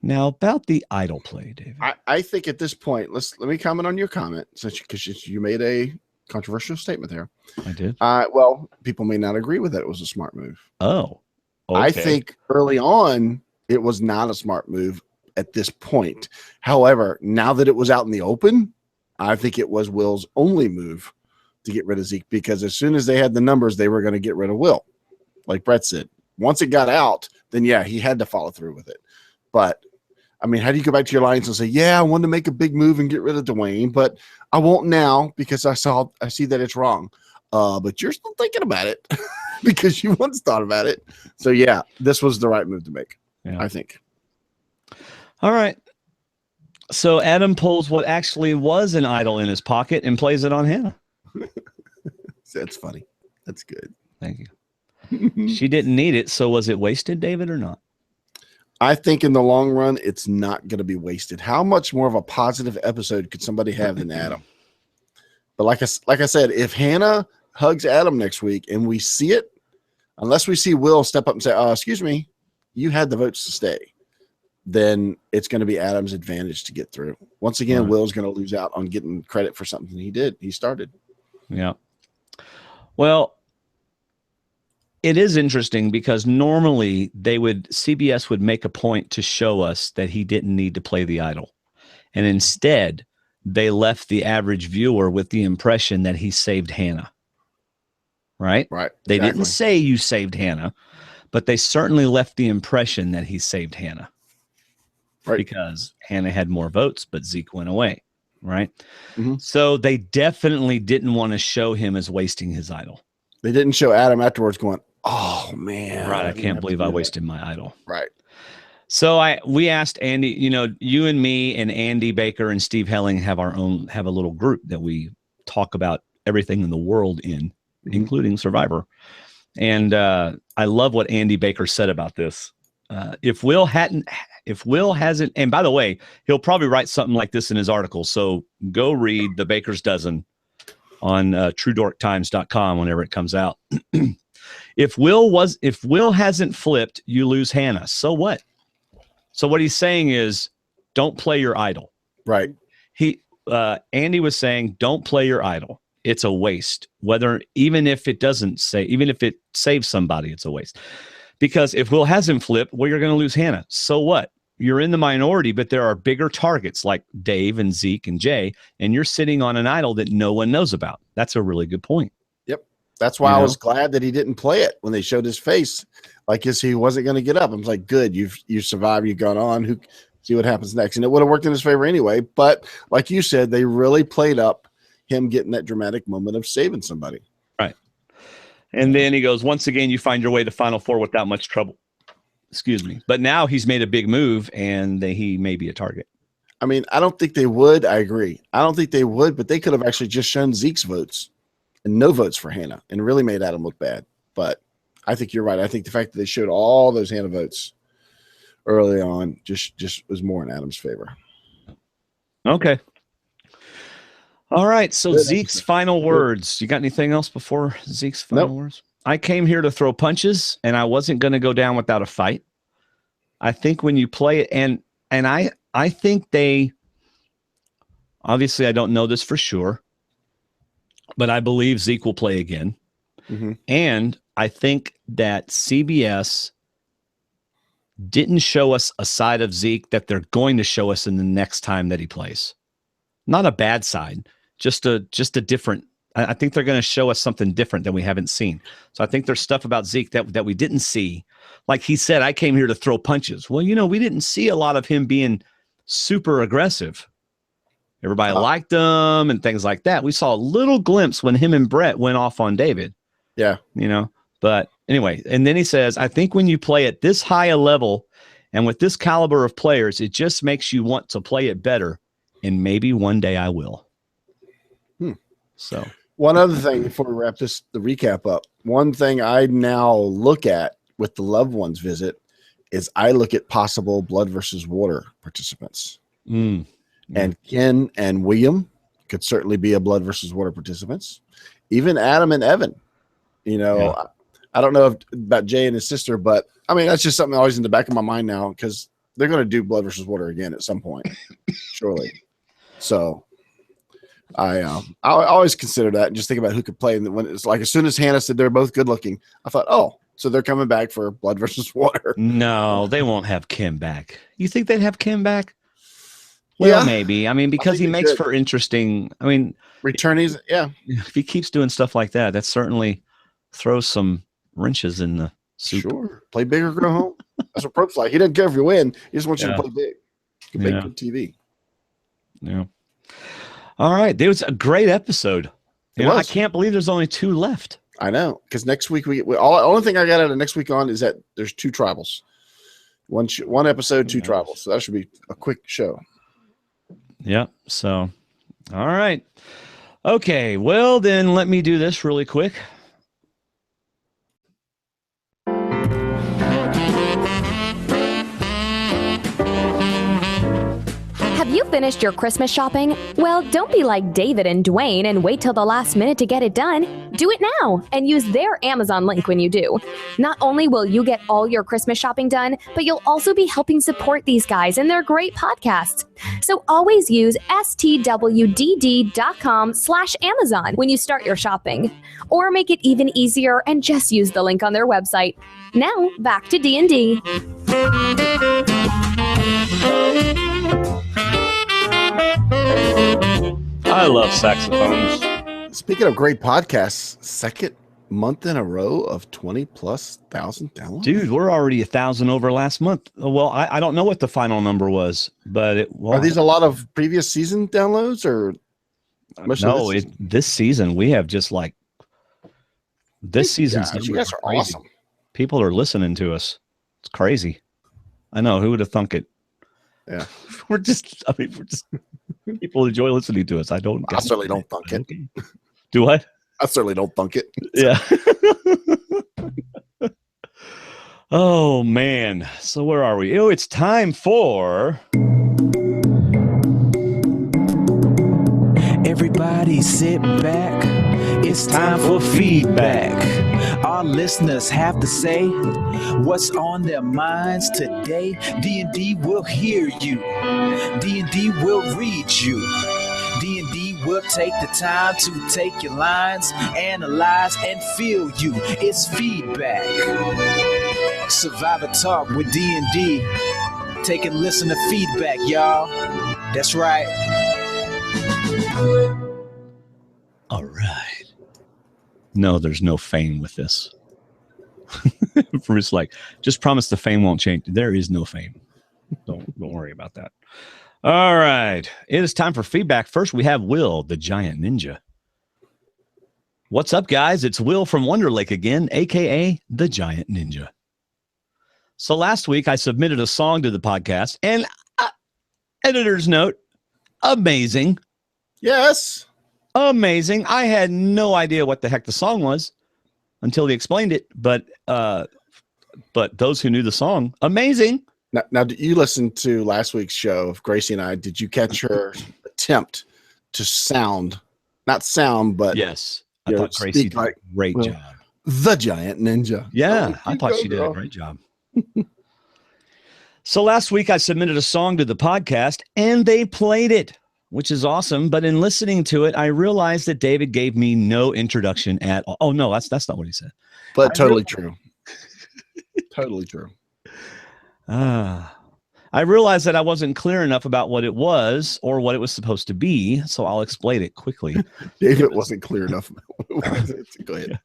Now about the idol play, David. I think at this point, let me comment on your comment, because you made a controversial statement there. I did. Well, people may not agree with that. It was a smart move. Oh, okay. I think early on it was not a smart move at this point. However, now that it was out in the open, I think it was Will's only move to get rid of Zeke, because as soon as they had the numbers, they were going to get rid of Will. Like Brett said, once it got out, then yeah, he had to follow through with it. But I mean, how do you go back to your alliance and say, yeah, I wanted to make a big move and get rid of Dwaine, but I won't now because I see that it's wrong. But you're still thinking about it because you once thought about it. So yeah, this was the right move to make, I think. All right. So Adam pulls what actually was an idol in his pocket and plays it on Hannah. That's funny. That's good. Thank you. She didn't need it. So was it wasted, David, or not? I think in the long run, it's not going to be wasted. How much more of a positive episode could somebody have than Adam? But like I said, if Hannah hugs Adam next week and we see it, unless we see Will step up and say, excuse me, you had the votes to stay, then it's going to be Adam's advantage to get through. Once again, right. Will's going to lose out on getting credit for something he did. He started. Yeah. Well, it is interesting because normally CBS would make a point to show us that he didn't need to play the idol. And instead, they left the average viewer with the impression that he saved Hannah. Right? Right. They didn't say you saved Hannah, but they certainly left the impression that he saved Hannah. Right. Because Hannah had more votes, but Zeke went away. Right? Mm-hmm. So they definitely didn't want to show him as wasting his idol. They didn't show Adam afterwards going, oh man, right, I can't believe I wasted my idol. Right. So we asked Andy, you and me and Andy Baker and Steve Helling have a little group that we talk about everything in the world in, including Survivor. And I love what Andy Baker said about this. If Will hasn't, and by the way, he'll probably write something like this in his article. So go read the Baker's Dozen on TrueDorkTimes.com whenever it comes out. If Will hasn't flipped, you lose Hannah. So what? So what he's saying is, don't play your idol. Right. Andy was saying, don't play your idol. It's a waste. Even if it saves somebody, it's a waste. Because if Will hasn't flipped, well, you're going to lose Hannah. So what? You're in the minority, but there are bigger targets like Dave and Zeke and Jay, and you're sitting on an idol that no one knows about. That's a really good point. Yep. That's why I was glad that he didn't play it when they showed his face, like as he wasn't going to get up. I was like, good, you survived, you've gone on. See what happens next. And it would have worked in his favor anyway. But like you said, they really played up him getting that dramatic moment of saving somebody. Right. And then he goes, once again, you find your way to Final Four without much trouble. Excuse me. But now he's made a big move and he may be a target. I mean, I don't think they would. I agree. I don't think they would, but they could have actually just shown Zeke's votes and no votes for Hannah and really made Adam look bad. But I think you're right. I think the fact that they showed all those Hannah votes early on just was more in Adam's favor. Okay. All right. So Zeke's final words. You got anything else before Zeke's final words? I came here to throw punches, and I wasn't going to go down without a fight. I think when you play it, and I think they, obviously I don't know this for sure, but I believe Zeke will play again. Mm-hmm. And I think that CBS didn't show us a side of Zeke that they're going to show us in the next time that he plays. Not a bad side, just a different. I think they're going to show us something different than we haven't seen. So I think there's stuff about Zeke that we didn't see. Like he said, I came here to throw punches. Well, we didn't see a lot of him being super aggressive. Everybody liked him and things like that. We saw a little glimpse when him and Brett went off on David. Yeah. But anyway, and then he says, I think when you play at this high a level and with this caliber of players, it just makes you want to play it better. And maybe one day I will. So one other thing before we wrap the recap up, one thing I now look at with the loved ones visit is I look at possible blood versus water participants. And Ken and William could certainly be a blood versus water participants. Even Adam and Evan, I don't know about Jay and his sister, but I mean, that's just something always in the back of my mind now, because they're going to do blood versus water again at some point, surely. So I always consider that and just think about who could play. And when it's like, as soon as Hannah said they're both good looking, I thought, oh, so they're coming back for blood versus water. No, they won't have Kim back. You think they'd have Kim back? Well, maybe. I mean, because he makes for interesting. I mean, returnees. Yeah. If he keeps doing stuff like that, that certainly throws some wrenches in the soup. Sure. Play big or go home. That's what Pro's like. He doesn't care if you win. He just wants you to play big. Make good TV. Yeah. All right. There was a great episode. I can't believe there's only 2 left. I know, because next week the only thing I got out of next week on is that there's 2 tribals. One episode, 2 tribals. So that should be a quick show. Yep. So, all right. Okay. Well, then let me do this really quick. Have you finished your Christmas shopping? Well, don't be like David and Dwaine and wait till the last minute to get it done. Do it now and use their Amazon link when you do. Not only will you get all your Christmas shopping done, but you'll also be helping support these guys and their great podcasts. So always use stwdd.com/Amazon when you start your shopping. Or make it even easier and just use the link on their website. Now, back to D&D. I love saxophones. Speaking of great podcasts, second month in a row of 20,000+ downloads. Dude, we're already 1,000 over last month. Well, I don't know what the final number was, but are these a lot of previous season downloads or? No, this season we have just like this season's. You guys are awesome. People are listening to us. It's crazy. I know. Who would have thunk it? Yeah, we're just people enjoy listening to us. I certainly don't thunk it. Do what? I certainly don't thunk it. Yeah. Oh man. So where are we? Oh, it's time for everybody sit back. It's time for feedback. Our listeners have to say what's on their minds today. D&D will hear you. D&D will read you. D&D will take the time to take your lines, analyze, and feel you. It's feedback. Survivor Talk with D&D. Take and listen to feedback, y'all. That's right. All right. No, there's no fame with this. Bruce, just promise the fame won't change. There is no fame. Don't worry about that. All right. It is time for feedback. First, we have Will, the Giant Ninja. What's up, guys? It's Will from Wonder Lake again, a.k.a. the Giant Ninja. So last week, I submitted a song to the podcast, and editor's note, amazing. Yes. Amazing. I had no idea what the heck the song was until he explained it. But those who knew the song, amazing. Now, did you listen to last week's show of Gracie and I? Did you catch her attempt to sound, not sound, but yes, I thought Gracie did a great job. The giant ninja. Yeah, I thought she did a great job. So last week I submitted a song to the podcast and they played it, which is awesome. But in listening to it, I realized that David gave me no introduction at all. Oh no, that's not what he said. But totally true. Totally true. I realized that I wasn't clear enough about what it was or what it was supposed to be, so I'll explain it quickly. David wasn't clear enough. Go ahead.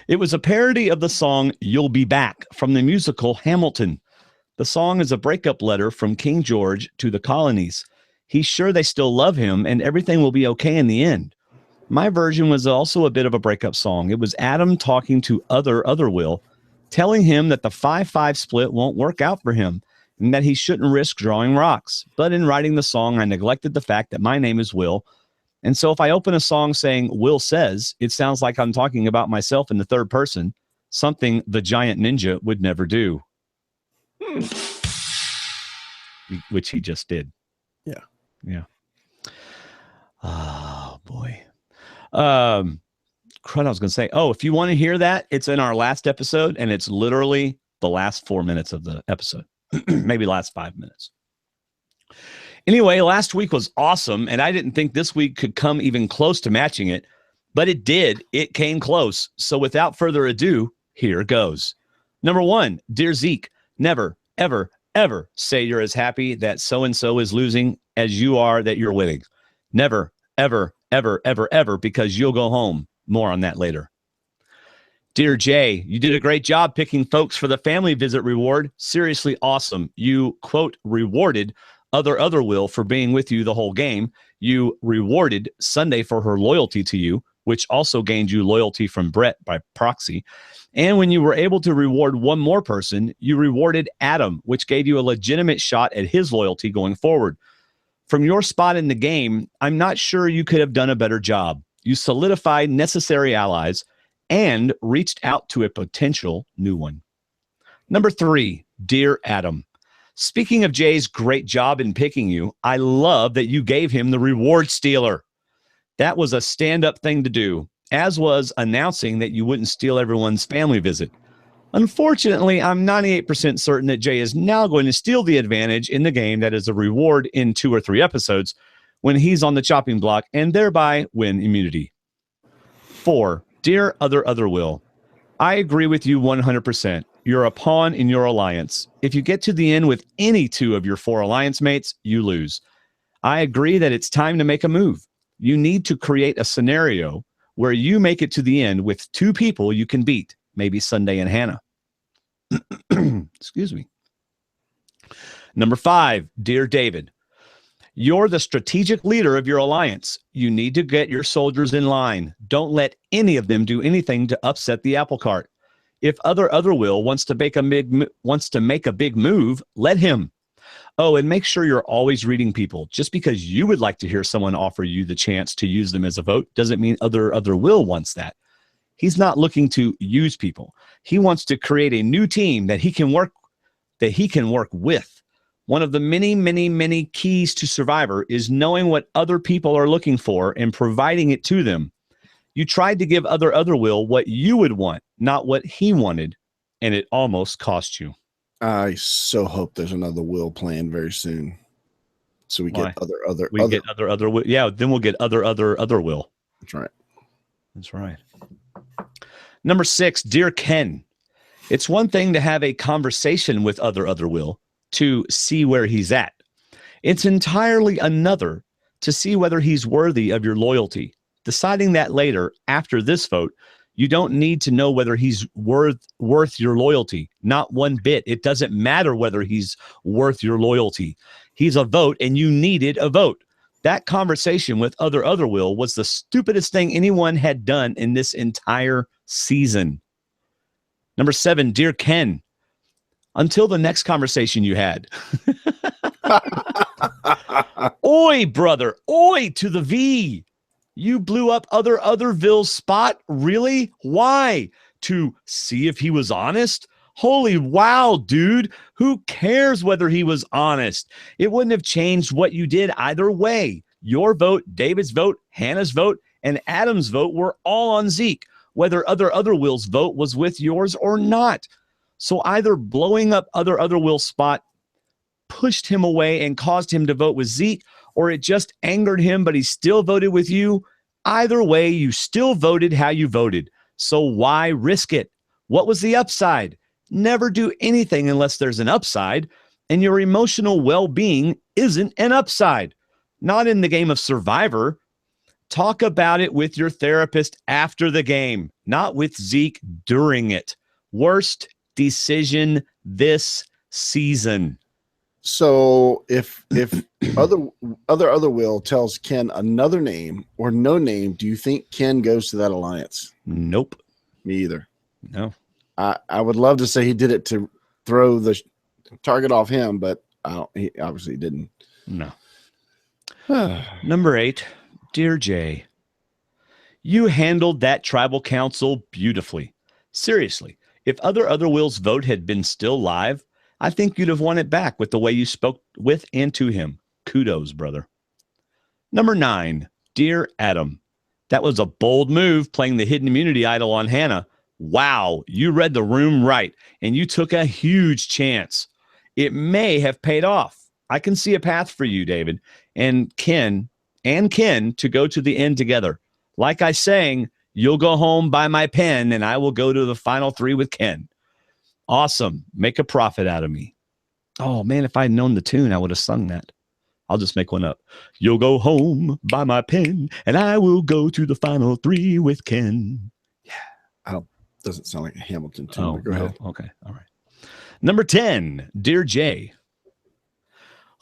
It was a parody of the song You'll Be Back from the musical Hamilton. The song is a breakup letter from King George to the colonies. He's sure they still love him and everything will be okay in the end. My version was also a bit of a breakup song. It was Adam talking to Other Will, telling him that the 5-5 split won't work out for him and that he shouldn't risk drawing rocks. But in writing the song, I neglected the fact that my name is Will. And so if I open a song saying Will says, it sounds like I'm talking about myself in the third person, something the giant ninja would never do. Which he just did. Yeah. Oh, boy. I was going to say, if you want to hear that, it's in our last episode, and it's literally the last 4 minutes of the episode. Maybe last 5 minutes. Anyway, last week was awesome, and I didn't think this week could come even close to matching it, but it did. It came close. So without further ado, here goes. Number 1, Dear Zeke, never, ever, ever say you're as happy that so-and-so is losing as you are that you're winning. Never, ever, ever, ever, ever, because you'll go home. More on that later. Dear Jay, you did a great job picking folks for the family visit reward. Seriously awesome. You, quote, rewarded Other Will for being with you the whole game. You rewarded Sunday for her loyalty to you, which also gained you loyalty from Brett by proxy. And when you were able to reward one more person, you rewarded Adam, which gave you a legitimate shot at his loyalty going forward. From your spot in the game, I'm not sure you could have done a better job. You solidified necessary allies and reached out to a potential new one. Number 3, Dear Adam. Speaking of Jay's great job in picking you, I love that you gave him the reward stealer. That was a stand-up thing to do, as was announcing that you wouldn't steal everyone's family visit. Unfortunately, I'm 98% certain that Jay is now going to steal the advantage in the game that is a reward in 2 or 3 episodes when he's on the chopping block and thereby win immunity. 4, Dear Other Will. I agree with you 100%. You're a pawn in your alliance. If you get to the end with any 2 of your 4 alliance mates, you lose. I agree that it's time to make a move. You need to create a scenario where you make it to the end with 2 people you can beat, maybe Sunday and Hannah. Excuse me. Number 5, Dear David. You're the strategic leader of your alliance. You need to get your soldiers in line. Don't let any of them do anything to upset the apple cart. If Other Will wants to make a big move, let him. Oh, and make sure you're always reading people. Just because you would like to hear someone offer you the chance to use them as a vote doesn't mean Other Will wants that. He's not looking to use people. He wants to create a new team that he can work with. One of the many, many, many keys to Survivor is knowing what other people are looking for and providing it to them. You tried to give Other Will what you would want, not what he wanted, and it almost cost you. I so hope there's another Will planned very soon, so we get other. Get other Will. Yeah, then we'll get other Will. That's right. That's right. Number 6, Dear Ken. It's one thing to have a conversation with Other Will to see where he's at. It's entirely another to see whether he's worthy of your loyalty. Deciding that later, after this vote, you don't need to know whether he's worth your loyalty. Not one bit. It doesn't matter whether he's worth your loyalty. He's a vote, and you needed a vote. That conversation with Other Will was the stupidest thing anyone had done in this entire season. Number 7, Dear Ken. Until the next conversation you had. Oi, brother. Oi to the V. You blew up Otherville's spot? Really? Why? To see if he was honest? Holy wow, dude. Who cares whether he was honest? It wouldn't have changed what you did either way. Your vote, David's vote, Hannah's vote, and Adam's vote were all on Zeke, whether other Will's vote was with yours or not. So either blowing up other Will's spot pushed him away and caused him to vote with Zeke, or it just angered him, but he still voted with you. Either way, you still voted how you voted. So why risk it? What was the upside? Never do anything unless there's an upside, and your emotional well-being isn't an upside. Not in the game of Survivor. Talk about it with your therapist after the game, not with Zeke during it. Worst decision this season. So if other Will tells Ken another name or no name, do you think Ken goes to that alliance? Nope. Me either. No. I would love to say he did it to throw the target off him, but he obviously didn't. No. Number 8, Dear Jay, you handled that tribal council beautifully. Seriously, if other Will's vote had been still live, I think you'd have won it back with the way you spoke with and to him. Kudos, brother. Number 9, Dear Adam, that was a bold move playing the hidden immunity idol on Hannah. Wow, you read the room right, and you took a huge chance. It may have paid off. I can see a path for you, David, and Ken to go to the end together. Like I sang, you'll go home by my pen, and I will go to the final 3 with Ken. Awesome. Make a profit out of me. Oh, man, if I had known the tune, I would have sung that. I'll just make one up. You'll go home by my pen, and I will go to the final 3 with Ken. Yeah. Doesn't sound like a Hamilton tune. Oh, go ahead. Okay. All right. Number 10, Dear Jay.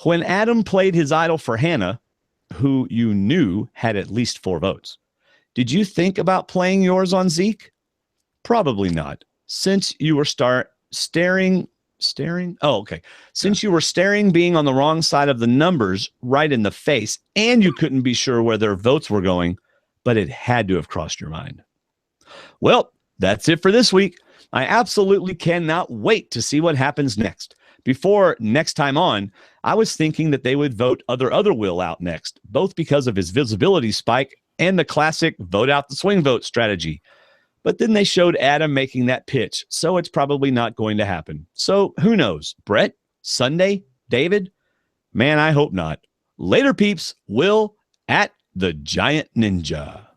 When Adam played his idol for Hannah, who you knew had at least 4 votes, did you think about playing yours on Zeke? Probably not. Since you were staring. Oh, okay. Since you were staring being on the wrong side of the numbers right in the face, and you couldn't be sure where their votes were going, but it had to have crossed your mind. Well, that's it for this week. I absolutely cannot wait to see what happens next. Before next time on, I was thinking that they would vote other Will out next, both because of his visibility spike and the classic vote out the swing vote strategy. But then they showed Adam making that pitch, so it's probably not going to happen. So who knows? Brett? Sunday? David? Man, I hope not. Later, peeps. Will at the Giant Ninja.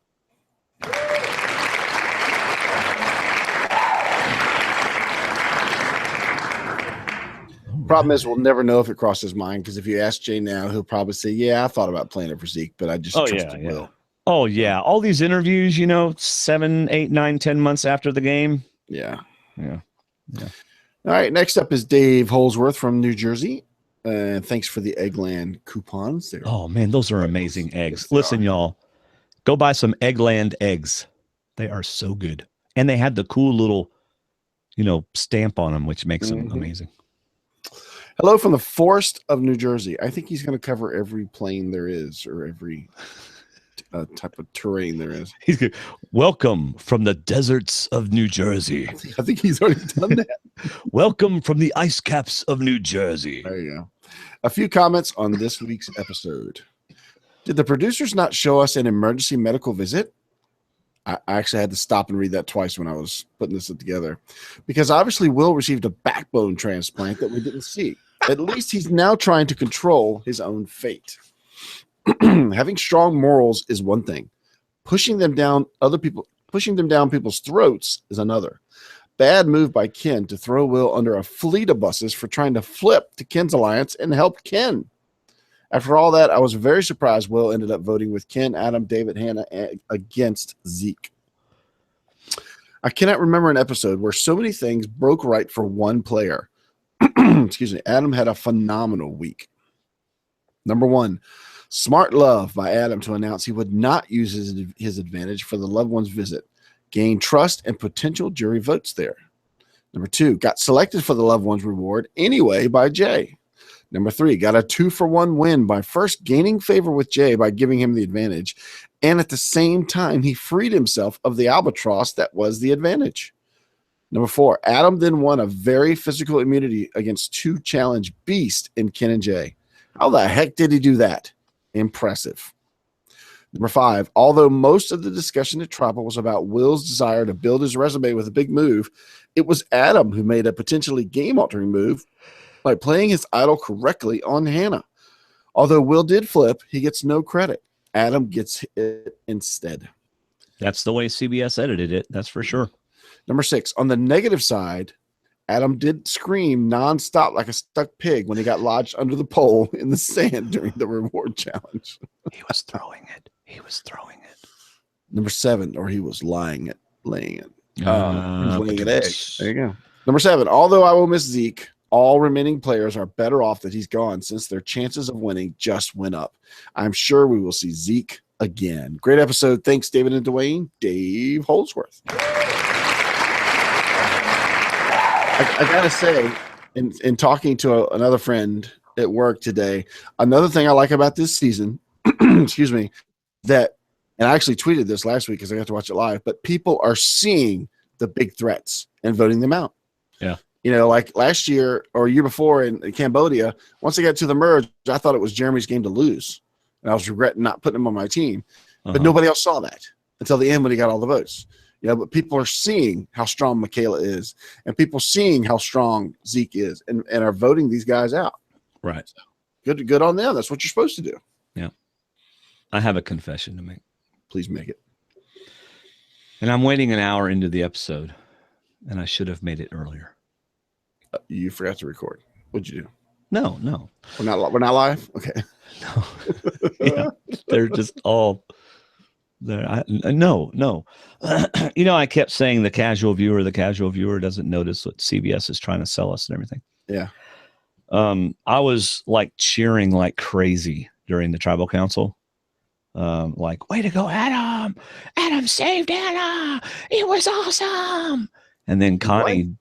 Problem is, we'll never know if it crossed his mind, because if you ask Jay now, he'll probably say, yeah, I thought about playing it for Zeke, but I just trusted Will. Oh, yeah. All these interviews, 7, 8, 9, 10 months after the game. Yeah. All right. Next up is Dave Holsworth from New Jersey. Thanks for the Eggland coupons there. Oh, man, those are amazing eggs. Listen, y'all, go buy some Eggland eggs. They are so good. And they had the cool little, stamp on them, which makes them amazing. Hello from the forest of New Jersey. I think he's going to cover every plane there is, or every type of terrain there is. He's good. Welcome from the deserts of New Jersey. I think he's already done that. Welcome from the ice caps of New Jersey. There you go. A few comments on this week's episode. Did the producers not show us an emergency medical visit? I actually had to stop and read that twice when I was putting this together, because obviously Will received a backbone transplant that we didn't see. At least he's now trying to control his own fate. Having strong morals is one thing. Pushing them down people's throats is another. Bad move by Ken to throw Will under a fleet of buses for trying to flip to Ken's alliance and help Ken. After all that, I was very surprised Will ended up voting with Ken, Adam, David, Hannah against Zeke. I cannot remember an episode where so many things broke right for one player. Excuse me. Adam had a phenomenal week. Number 1, smart love by Adam to announce he would not use his advantage for the loved one's visit. Gain trust and potential jury votes there. Number 2, got selected for the loved one's reward anyway by Jay. Number 3, got a 2-for-1 win by first gaining favor with Jay by giving him the advantage, and at the same time, he freed himself of the albatross that was the advantage. Number 4, Adam then won a very physical immunity against 2 challenge beasts in Ken and Jay. How the heck did he do that? Impressive. Number 5, although most of the discussion at Tribal was about Will's desire to build his resume with a big move, it was Adam who made a potentially game-altering move by playing his idol correctly on Hannah. Although Will did flip, he gets no credit. Adam gets it instead. That's the way CBS edited it. That's for sure. Number 6, on the negative side, Adam did scream nonstop like a stuck pig when he got lodged under the pole in the sand during the reward challenge. He was throwing it. Number 7, or he was laying it. He was laying an egg. There you go. Number 7, although I will miss Zeke, all remaining players are better off that he's gone since their chances of winning just went up. I'm sure we will see Zeke again. Great episode. Thanks, David and Dwaine. Dave Holdsworth. I gotta say, in talking to another friend at work today, another thing I like about this season, excuse me, that, and I actually tweeted this last week because I got to watch it live, but people are seeing the big threats and voting them out. Yeah. You know, like last year or a year before in Cambodia, once I got to the merge, I thought it was Jeremy's game to lose. And I was regretting not putting him on my team. But nobody else saw that until the end when he got all the votes. You know, but people are seeing how strong Michaela is, and people seeing how strong Zeke is, and are voting these guys out. Right. So good on them. That's what you're supposed to do. Yeah. I have a confession to make. Please make it. And I'm waiting an hour into the episode, and I should have made it earlier. You forgot to record. What'd you do? No. We're not live. Okay. No. Yeah, they're just all there. No. You know, I kept saying the casual viewer doesn't notice what CBS is trying to sell us and everything. Yeah. I was like cheering like crazy during the tribal council. Like, way to go, Adam! Adam saved Anna! It was awesome! And then Connie,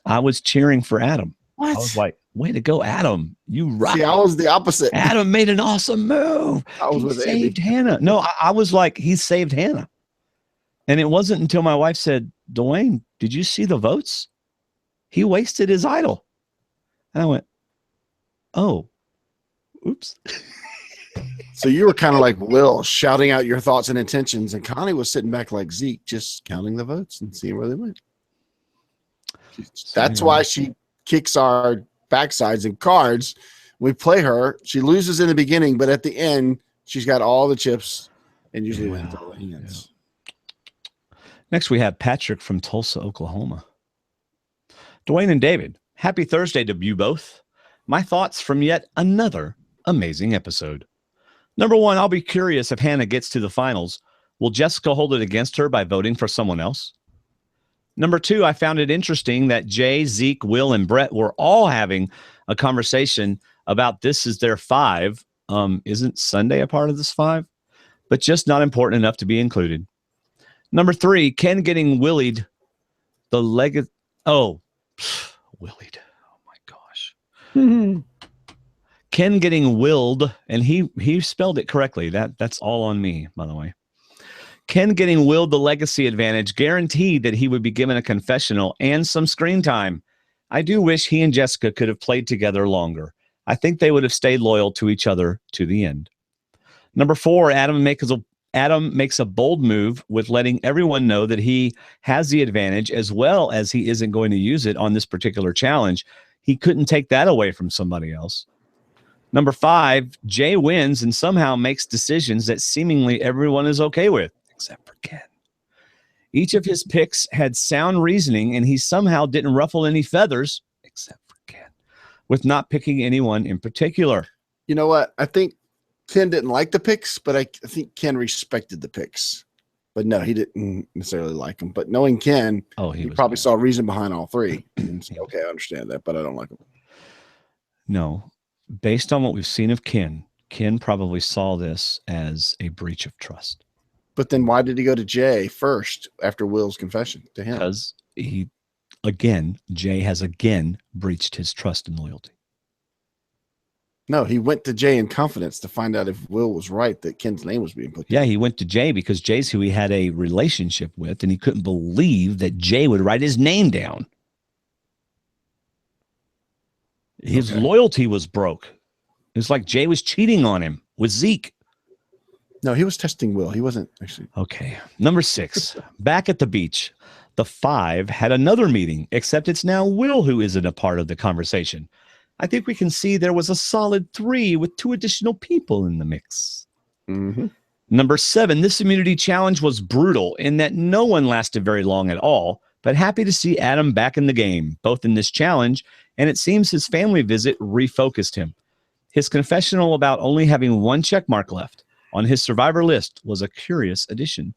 I was cheering for Adam. What? I was like, way to go, Adam! You rock! See, I was the opposite. Adam made an awesome move. I was with saved Andy. Hannah. No, I was like, he saved Hannah. And it wasn't until my wife said, Dwaine, did you see the votes? He wasted his idol. And I went, oh, oops. So you were kind of like Will, shouting out your thoughts and intentions, and Connie was sitting back like Zeke, just counting the votes and seeing where they went. That's why she kicks our backsides in cards. We play her. She loses in the beginning, but at the end, she's got all the chips and usually wins all the hands. Yeah. Next, we have Patrick from Tulsa, Oklahoma. Dwaine and David, happy Thursday to you both. My thoughts from yet another amazing episode. Number 1, I'll be curious if Hannah gets to the finals. Will Jessica hold it against her by voting for someone else? Number 2, I found it interesting that Jay, Zeke, Will, and Brett were all having a conversation about this is their 5. Isn't Sunday a part of this 5? But just not important enough to be included. Number 3, Ken getting willied the leg. Oh, willied. Oh my gosh. Ken getting willed, and he spelled it correctly. That's all on me, by the way. Ken getting willed the legacy advantage guaranteed that he would be given a confessional and some screen time. I do wish he and Jessica could have played together longer. I think they would have stayed loyal to each other to the end. Number 4, Adam makes a bold move with letting everyone know that he has the advantage as well as he isn't going to use it on this particular challenge. He couldn't take that away from somebody else. Number 5, Jay wins and somehow makes decisions that seemingly everyone is okay with, except for Ken. Each of his picks had sound reasoning, and he somehow didn't ruffle any feathers, except for Ken, with not picking anyone in particular. You know what? I think Ken didn't like the picks, but I think Ken respected the picks. But no, he didn't necessarily like them. But knowing Ken, he probably saw a reason behind all 3. And said, okay, I understand that, but I don't like them. No. Based on what we've seen of Ken probably saw this as a breach of trust. But then why did he go to Jay first after Will's confession to him? Because Jay has again breached his trust and loyalty. No, he went to Jay in confidence to find out if Will was right that Ken's name was being put down. Yeah, he went to Jay because Jay's who he had a relationship with, and he couldn't believe that Jay would write his name down. His loyalty was broke. It was like Jay was cheating on him with Zeke. No, he was testing Will. He wasn't actually. Okay. Number 6, back at the beach, the 5 had another meeting, except it's now Will who isn't a part of the conversation. I think we can see there was a solid 3 with 2 additional people in the mix. Mm-hmm. Number 7, this immunity challenge was brutal in that no one lasted very long at all, but happy to see Adam back in the game, both in this challenge, and it seems his family visit refocused him. His confessional about only having 1 check mark left on his survivor list was a curious addition,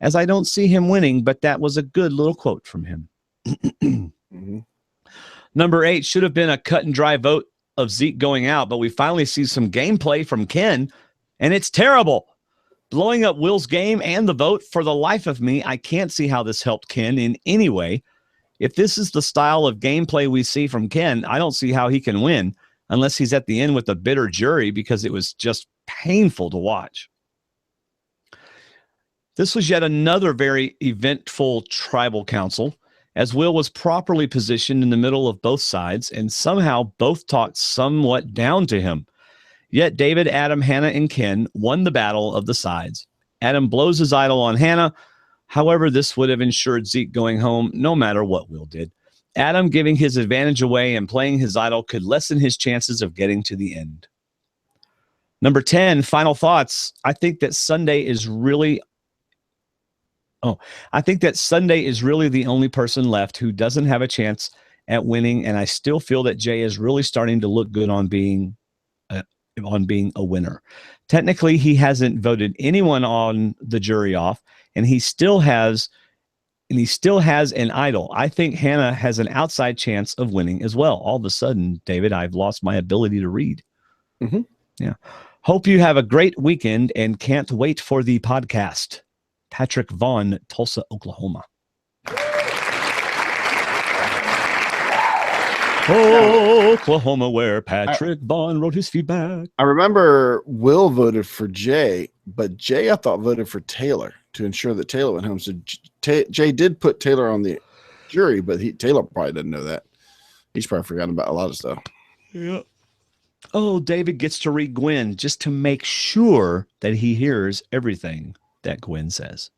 as I don't see him winning, but that was a good little quote from him. Mm-hmm. Number 8 should have been a cut and dry vote of Zeke going out, but we finally see some gameplay from Ken, and it's terrible. Blowing up Will's game and the vote, for the life of me, I can't see how this helped Ken in any way. If this is the style of gameplay we see from Ken, I don't see how he can win unless he's at the end with a bitter jury, because it was just painful to watch. This was yet another very eventful tribal council, as Will was properly positioned in the middle of both sides, and somehow both talked somewhat down to him. Yet David, Adam, Hannah, and Ken won the battle of the sides. Adam blows his idol on Hannah. However, this would have ensured Zeke going home no matter what Will did. Adam giving his advantage away and playing his idol could lessen his chances of getting to the end. Number 10, final thoughts. I think that Sunday is really the only person left who doesn't have a chance at winning, and I still feel that Jay is really starting to look good on being a winner. Technically, he hasn't voted anyone on the jury off, and he still has an idol. I think Hannah has an outside chance of winning as well. All of a sudden, David, I've lost my ability to read. Mm-hmm. Yeah. Hope you have a great weekend and can't wait for the podcast. Patrick Vaughn, Tulsa, Oklahoma. Oklahoma, where Patrick Vaughn wrote his feedback. I remember Will voted for Jay, but Jay, I thought, voted for Taylor to ensure that Taylor went home. So Jay did put Taylor on the jury, but Taylor probably didn't know that. He's probably forgotten about a lot of stuff. Yeah. Oh, David gets to read Gwen just to make sure that he hears everything that Gwen says.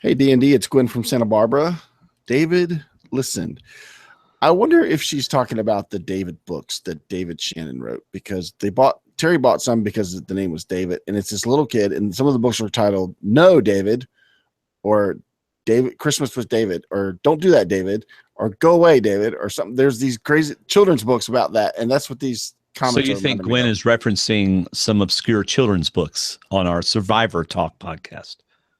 Hey, D&D, it's Gwen from Santa Barbara. David, listen. I wonder if she's talking about the David books that David Shannon wrote, because Terry bought some because the name was David, and it's this little kid, and some of the books are titled No David, or David Christmas with David, or Don't Do That David, or Go Away David, or something. There's these crazy children's books about that, and that's what these comments. So you think Gwen is referencing some obscure children's books on our Survivor Talk podcast?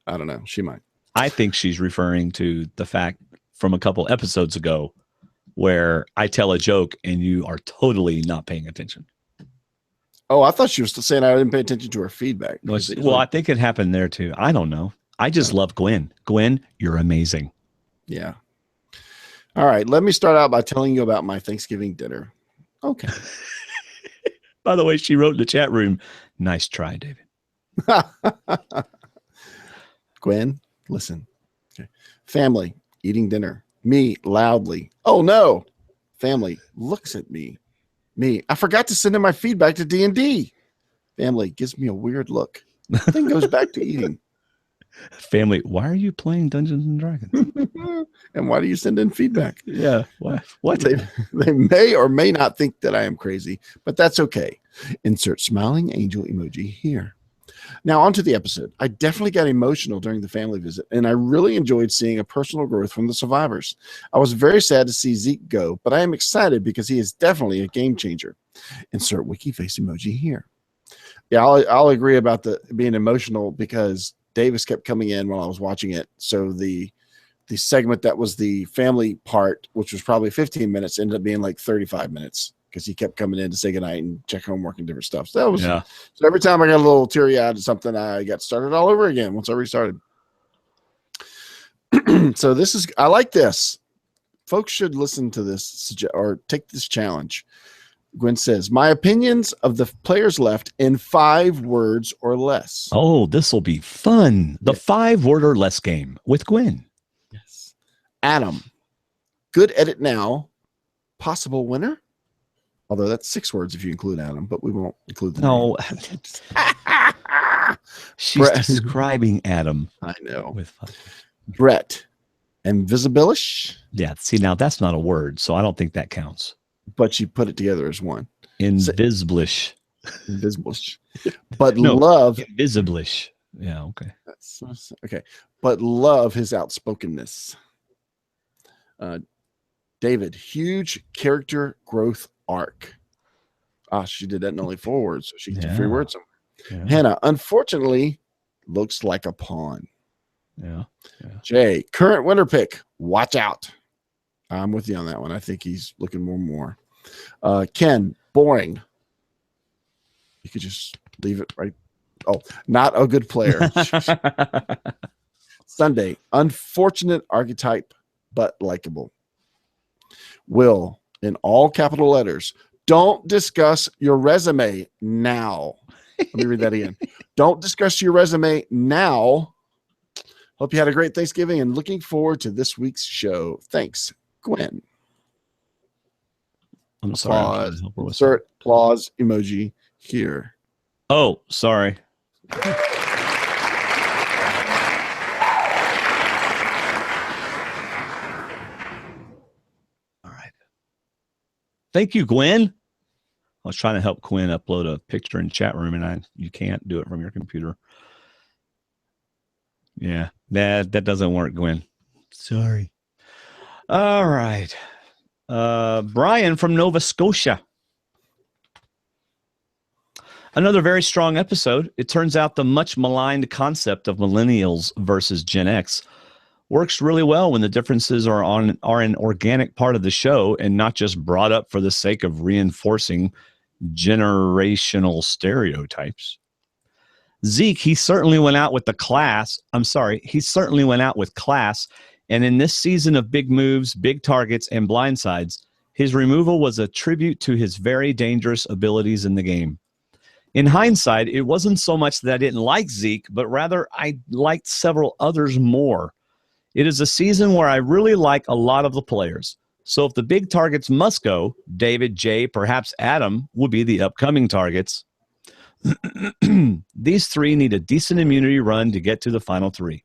I don't know. She might. I think she's referring to the fact from a couple episodes ago where I tell a joke and you are totally not paying attention. Oh, I thought she was still saying I didn't pay attention to her feedback. Well, I think it happened there too. I don't know. I just love Gwen. Gwen, you're amazing. Yeah. All right. Let me start out by telling you about my Thanksgiving dinner. Okay. By the way, she wrote in the chat room, nice try, David. Gwen, listen. Okay. Family, eating dinner. Me, loudly. Oh, no. Family looks at me. Me, I forgot to send in my feedback to D&D. Family gives me a weird look. Then goes back to eating. Family, why are you playing Dungeons and Dragons? And why do you send in feedback? Yeah. What? They may or may not think that I am crazy, but that's okay. Insert smiling angel emoji here. Now, on to the episode. I definitely got emotional during the family visit, and I really enjoyed seeing a personal growth from the survivors. I was very sad to see Zeke go, but I am excited because he is definitely a game changer. Insert wiki face emoji here. Yeah, I'll agree about the being emotional because Davis kept coming in while I was watching it. So the segment that was the family part, which was probably 15 minutes, ended up being like 35 minutes because he kept coming in to say goodnight and check homework and different stuff. So that was So every time I got a little teary-eyed or something, I got started all over again once I restarted. So I like this. Folks should listen to this or take this challenge. Gwen says, my opinions of the players left in 5 words or less. Oh, this will be fun. The 5-word or less game with Gwen. Yes. Adam, good edit now. Possible winner? Although that's 6 words if you include Adam, but we won't include the No. She's describing Adam. I know. With fun. Brett, invisibilish. Yeah, see, now that's not a word, so I don't think that counts. But you put it together as one. Invisiblish. Invisiblish. But no, love. Invisiblish. Yeah, okay. Okay. But love his outspokenness. David, huge character growth arc. She did that in only 4 words, so she gets a free word somewhere. Yeah. Hannah, unfortunately, looks like a pawn. Yeah. Jay, current winner pick. Watch out. I'm with you on that one. I think he's looking more and more. Ken, boring. You could just leave it right. Oh, not a good player. Sunday, unfortunate archetype, but likable. Will, in all capital letters, don't discuss your resume now. Let me read that again. Don't discuss your resume now. Hope you had a great Thanksgiving and looking forward to this week's show. Thanks, Gwen. I'm sorry. Insert applause emoji here. Oh, sorry. All right. Thank you, Gwen. I was trying to help Quinn upload a picture in chat room, and you can't do it from your computer. Yeah, that doesn't work, Gwen. Sorry. All right. Brian from Nova Scotia. Another very strong episode. It turns out the much maligned concept of millennials versus Gen X works really well when the differences are an organic part of the show and not just brought up for the sake of reinforcing generational stereotypes. Zeke, he certainly went out with class, and in this season of big moves, big targets, and blindsides, his removal was a tribute to his very dangerous abilities in the game. In hindsight, it wasn't so much that I didn't like Zeke, but rather I liked several others more. It is a season where I really like a lot of the players. So if the big targets must go, David, Jay, perhaps Adam will be the upcoming targets. These 3 need a decent immunity run to get to the final 3.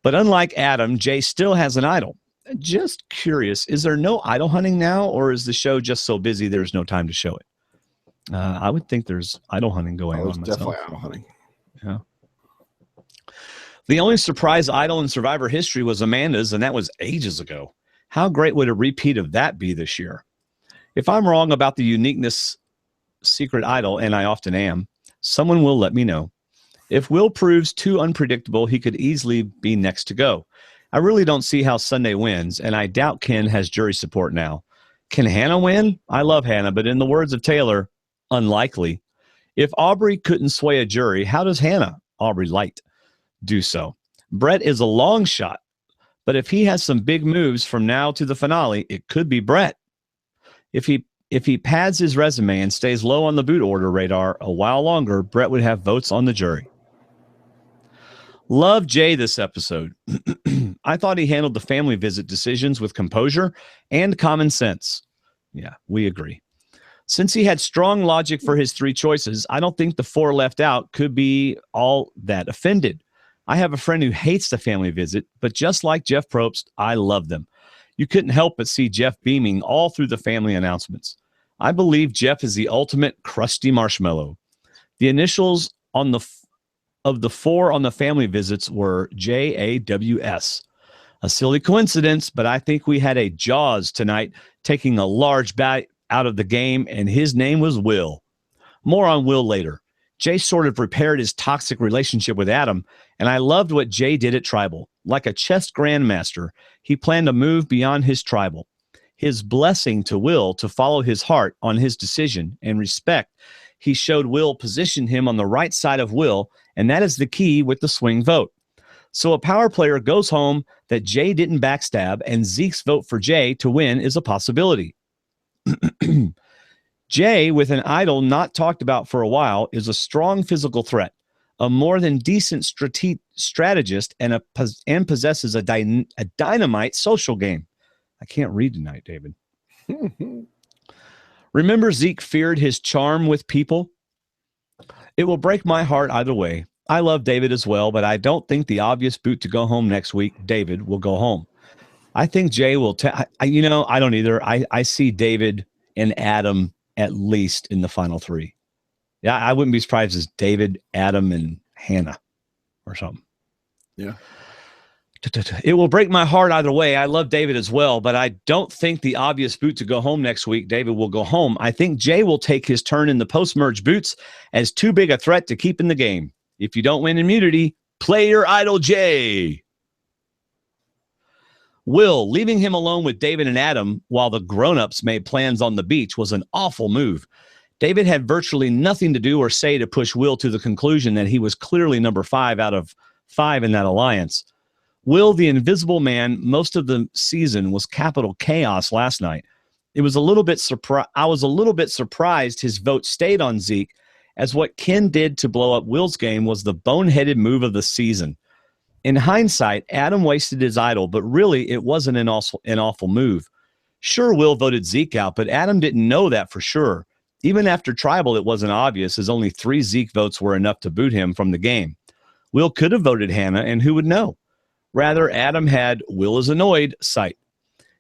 But unlike Adam, Jay still has an idol. Just curious, is there no idol hunting now, or is the show just so busy there's no time to show it? I would think there's idol hunting going on. Myself. Definitely idol hunting. Yeah. The only surprise idol in Survivor history was Amanda's, and that was ages ago. How great would a repeat of that be this year? If I'm wrong about the uniqueness secret idol, and I often am, someone will let me know. If Will proves too unpredictable, he could easily be next to go. I really don't see how Sunday wins, and I doubt Ken has jury support now. Can Hannah win? I love Hannah, but in the words of Taylor, unlikely. If Aubrey couldn't sway a jury, how does Hannah, Aubrey Light, do so? Brett is a long shot, but if he has some big moves from now to the finale, it could be Brett. If he pads his resume and stays low on the boot order radar a while longer, Brett would have votes on the jury. Love Jay this episode. I thought he handled the family visit decisions with composure and common sense. Yeah, we agree. Since he had strong logic for his 3 choices, I don't think the 4 left out could be all that offended. I have a friend who hates the family visit, but just like Jeff Probst, I love them. You couldn't help but see Jeff beaming all through the family announcements. I believe Jeff is the ultimate crusty marshmallow. The initials of the 4 on the family visits were JAWS. A silly coincidence, but I think we had a Jaws tonight taking a large bite out of the game, and his name was Will. More on Will later. Jay sort of repaired his toxic relationship with Adam, and I loved what Jay did at Tribal. Like a chess grandmaster, he planned to move beyond his Tribal. His blessing to Will to follow his heart on his decision and respect he showed Will positioned him on the right side of Will, and that is the key with the swing vote. So a power player goes home that Jay didn't backstab, and Zeke's vote for Jay to win is a possibility. Jay, with an idol not talked about for a while, is a strong physical threat, a more than decent strategist, and possesses a dynamite social game. I can't read tonight, David. Remember, Zeke feared his charm with people? It will break my heart either way. I love David as well, but I don't think the obvious boot to go home next week, David, will go home. I think Jay will. I don't either. I see David and Adam at least in the final three. Yeah, I wouldn't be surprised as David, Adam, and Hannah or something. Yeah. It will break my heart either way. I love David as well, but I don't think the obvious boot to go home next week, David, will go home. I think Jay will take his turn in the post-merge boots as too big a threat to keep in the game. If you don't win immunity, play your idol Jay. Will, leaving him alone with David and Adam while the grown-ups made plans on the beach was an awful move. David had virtually nothing to do or say to push Will to the conclusion that he was clearly number 5 out of 5 in that alliance. Will, the invisible man, most of the season was capital chaos last night. I was a little bit surprised his vote stayed on Zeke, as what Ken did to blow up Will's game was the boneheaded move of the season. In hindsight, Adam wasted his idol, but really it wasn't an awful move. Sure, Will voted Zeke out, but Adam didn't know that for sure. Even after Tribal, it wasn't obvious, as only 3 Zeke votes were enough to boot him from the game. Will could have voted Hannah, and who would know? Rather, Adam had Will is annoyed sight.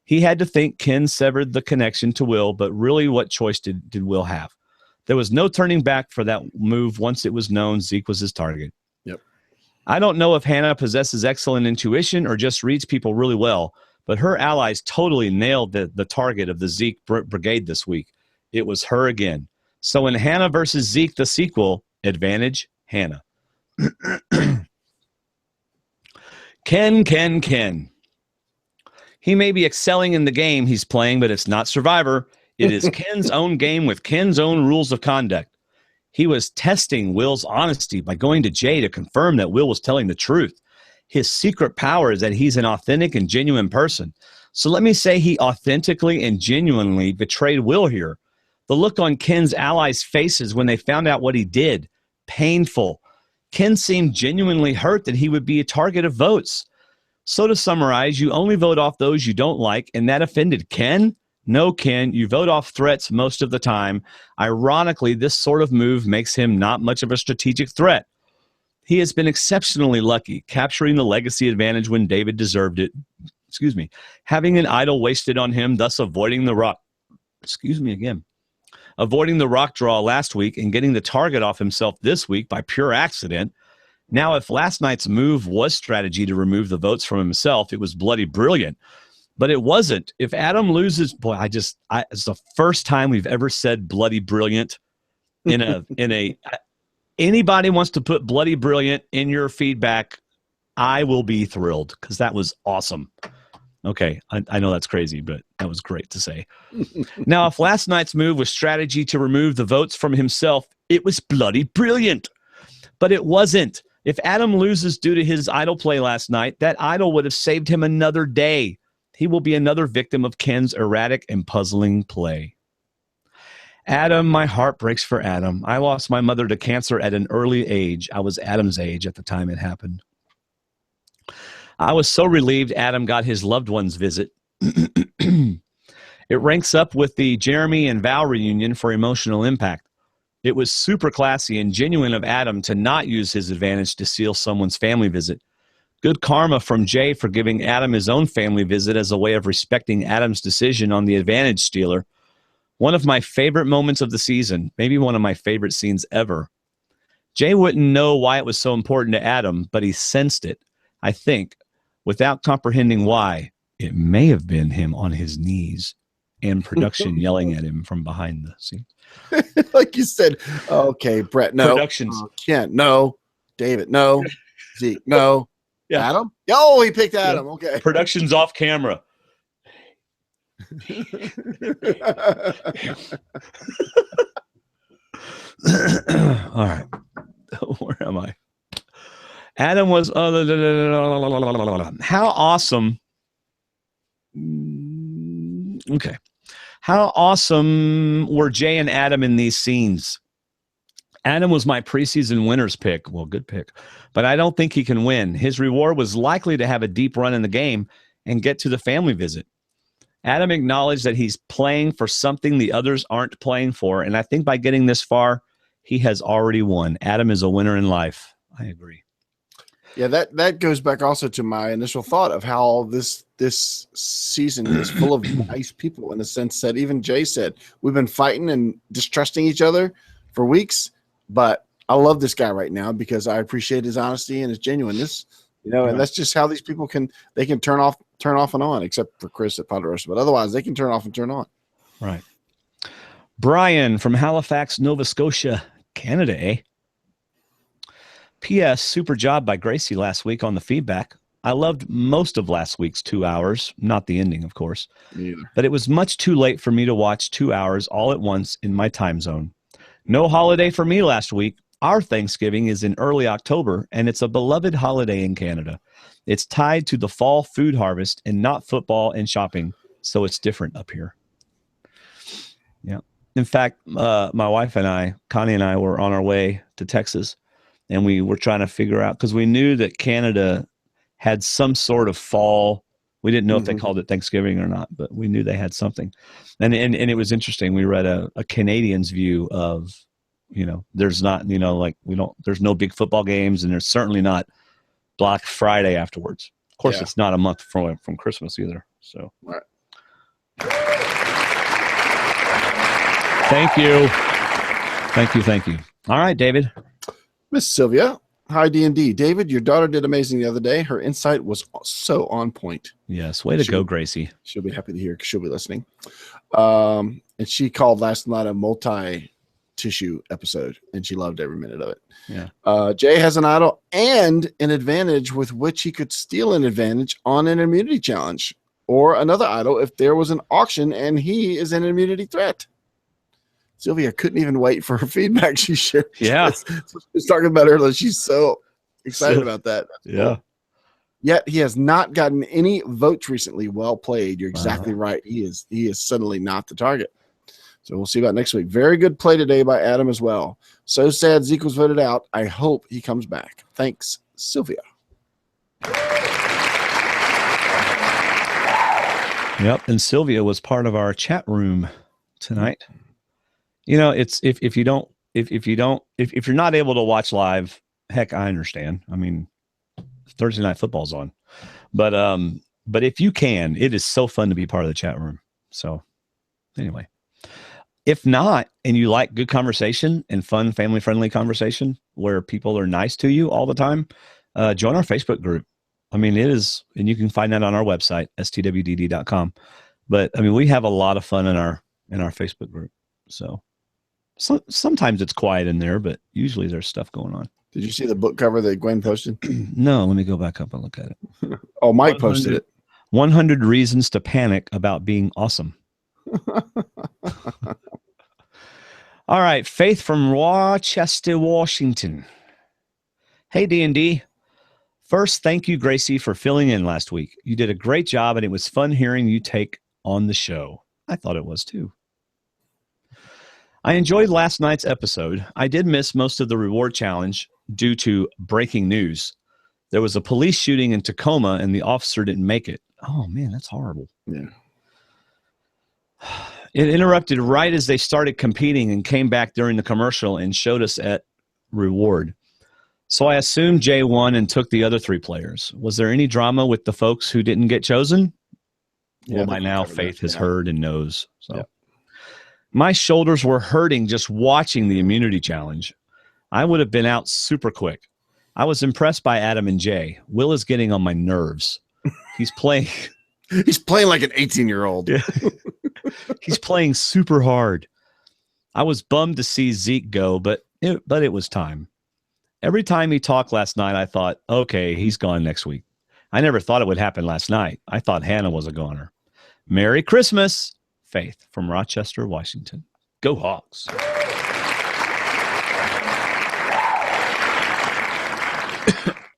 He had to think Ken severed the connection to Will, but really what choice did Will have? There was no turning back for that move once it was known Zeke was his target. Yep. I don't know if Hannah possesses excellent intuition or just reads people really well, but her allies totally nailed the target of the Zeke brigade this week. It was her again. So in Hannah versus Zeke, the sequel, advantage Hannah. Ken. He may be excelling in the game he's playing, but it's not Survivor. It is Ken's own game with Ken's own rules of conduct. He was testing Will's honesty by going to Jay to confirm that Will was telling the truth. His secret power is that he's an authentic and genuine person. So let me say he authentically and genuinely betrayed Will here. The look on Ken's allies' faces when they found out what he did, painful. Ken seemed genuinely hurt that he would be a target of votes. So to summarize, you only vote off those you don't like, and that offended Ken? No, Ken, you vote off threats most of the time. Ironically, this sort of move makes him not much of a strategic threat. He has been exceptionally lucky, capturing the legacy advantage when David deserved it. Having an idol wasted on him, thus avoiding the rock. Avoiding the rock draw last week and getting the target off himself this week by pure accident. Now, if last night's move was strategy to remove the votes from himself, it was bloody brilliant. But it wasn't. If Adam loses, it's the first time we've ever said bloody brilliant anybody wants to put bloody brilliant in your feedback, I will be thrilled because that was awesome. Okay, I know that's crazy, but that was great to say. Now, if last night's move was strategy to remove the votes from himself, it was bloody brilliant. But it wasn't. If Adam loses due to his idol play last night, that idol would have saved him another day. He will be another victim of Ken's erratic and puzzling play. Adam, my heart breaks for Adam. I lost my mother to cancer at an early age. I was Adam's age at the time it happened. I was so relieved Adam got his loved one's visit. It ranks up with the Jeremy and Val reunion for emotional impact. It was super classy and genuine of Adam to not use his advantage to seal someone's family visit. Good karma from Jay for giving Adam his own family visit as a way of respecting Adam's decision on the advantage stealer. One of my favorite moments of the season, maybe one of my favorite scenes ever. Jay wouldn't know why it was so important to Adam, but he sensed it, I think, without comprehending why. It may have been him on his knees and production yelling at him from behind the scenes. Like you said, okay, Brett, no. Productions. Kent, no. David, no. Zeke, no. Yeah. Adam? Oh, he picked Adam. Yeah. Okay. Production's off camera. All right. Where am I? Adam was how awesome. Okay. How awesome were Jay and Adam in these scenes? Adam was my preseason winner's pick. Well, good pick. But I don't think he can win. His reward was likely to have a deep run in the game and get to the family visit. Adam acknowledged that he's playing for something the others aren't playing for, and I think by getting this far, he has already won. Adam is a winner in life. I agree. Yeah, that goes back also to my initial thought of how this season is full of nice people, in the sense that even Jay said, we've been fighting and distrusting each other for weeks, but I love this guy right now because I appreciate his honesty and his genuineness, and that's just how these people can turn off and on, except for Chris at Ponderosa, but otherwise they can turn off and turn on. Right. Brian from Halifax, Nova Scotia, Canada, eh? P.S. Super job by Gracie last week on the feedback. I loved most of last week's 2 hours, not the ending, of course. But it was much too late for me to watch 2 hours all at once in my time zone. No holiday for me last week. Our Thanksgiving is in early October, and it's a beloved holiday in Canada. It's tied to the fall food harvest and not football and shopping, so it's different up here. Yeah. In fact, my wife and I, Connie and I, were on our way to Texas, and we were trying to figure out, because we knew that Canada had some sort of fall. We didn't know if they called it Thanksgiving or not, but we knew they had something. And it was interesting. We read a Canadian's view of, there's not, there's no big football games, and there's certainly not Black Friday afterwards. Of course, It's not a month from Christmas either. So, right. Thank you. All right, David. Miss Sylvia. Hi, D&D. David, your daughter did amazing the other day. Her insight was so on point. Yes. Way to go, Gracie. She'll be happy to hear because she'll be listening. And she called last night a multi-tissue episode, and she loved every minute of it. Yeah. Jay has an idol and an advantage with which he could steal an advantage on an immunity challenge, or another idol if there was an auction and he is an immunity threat. Sylvia couldn't even wait for her feedback. She shared. Yeah. She was talking about earlier. She's so excited about that. Yeah. Cool. Yet he has not gotten any votes recently. Well played. You're exactly right. He is suddenly not the target. So we'll see about next week. Very good play today by Adam as well. So sad Zeke was voted out. I hope he comes back. Thanks, Sylvia. Yep. And Sylvia was part of our chat room tonight. It's if you're not able to watch live, heck, I understand. I mean, Thursday night football's on, but if you can, it is so fun to be part of the chat room. So anyway, if not, and you like good conversation and fun, family friendly conversation where people are nice to you all the time, join our Facebook group. I mean, it is, and you can find that on our website, stwdd.com. But I mean, we have a lot of fun in our Facebook group. So sometimes it's quiet in there, but usually there's stuff going on. Did you see the book cover that Gwen posted? No, let me go back up and look at it. Oh, Mike posted it. 100 Reasons to Panic About Being Awesome. All right, Faith from Rochester, Washington. Hey, D&D. First, thank you, Gracie, for filling in last week. You did a great job, and it was fun hearing you take on the show. I thought it was, too. I enjoyed last night's episode. I did miss most of the reward challenge due to breaking news. There was a police shooting in Tacoma, and the officer didn't make it. Oh, man, that's horrible. Yeah. It interrupted right as they started competing and came back during the commercial and showed us at reward. So I assumed Jay won and took the other three players. Was there any drama with the folks who didn't get chosen? Yeah, well, by now, Faith has heard and knows. So. Yeah. My shoulders were hurting just watching the immunity challenge. I would have been out super quick. I was impressed by Adam and Jay. Will is getting on my nerves. He's playing. He's playing like an 18-year-old. Yeah. He's playing super hard. I was bummed to see Zeke go, but it was time. Every time he talked last night, I thought, okay, he's gone next week. I never thought it would happen last night. I thought Hannah was a goner. Merry Christmas. Faith from Rochester, Washington. Go Hawks.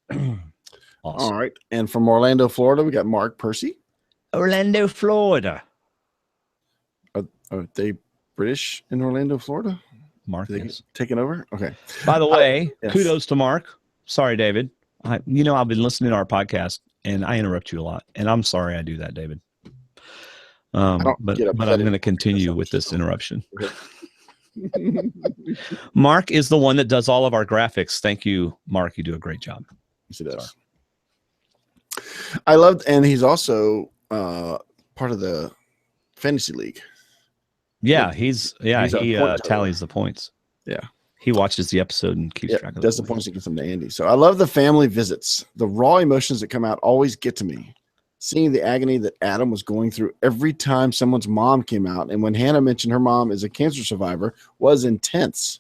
Awesome. All right. And from Orlando, Florida, we got Mark Percy. Orlando, Florida. Are they British in Orlando, Florida? Mark is taking over. Okay. By the way, yes. Kudos to Mark. Sorry, David. I've been listening to our podcast and I interrupt you a lot, and I'm sorry I do that, David. But I'm going to continue with this interruption. Mark is the one that does all of our graphics. Thank you, Mark. You do a great job. Yes, he does. I loved, and he's also part of the fantasy league. Yeah, he tallies the points. Yeah. He watches the episode and keeps track of does the points and gets them to Andy. So I love the family visits. The raw emotions that come out always get to me. Seeing the agony that Adam was going through every time someone's mom came out, and when Hannah mentioned her mom is a cancer survivor, was intense.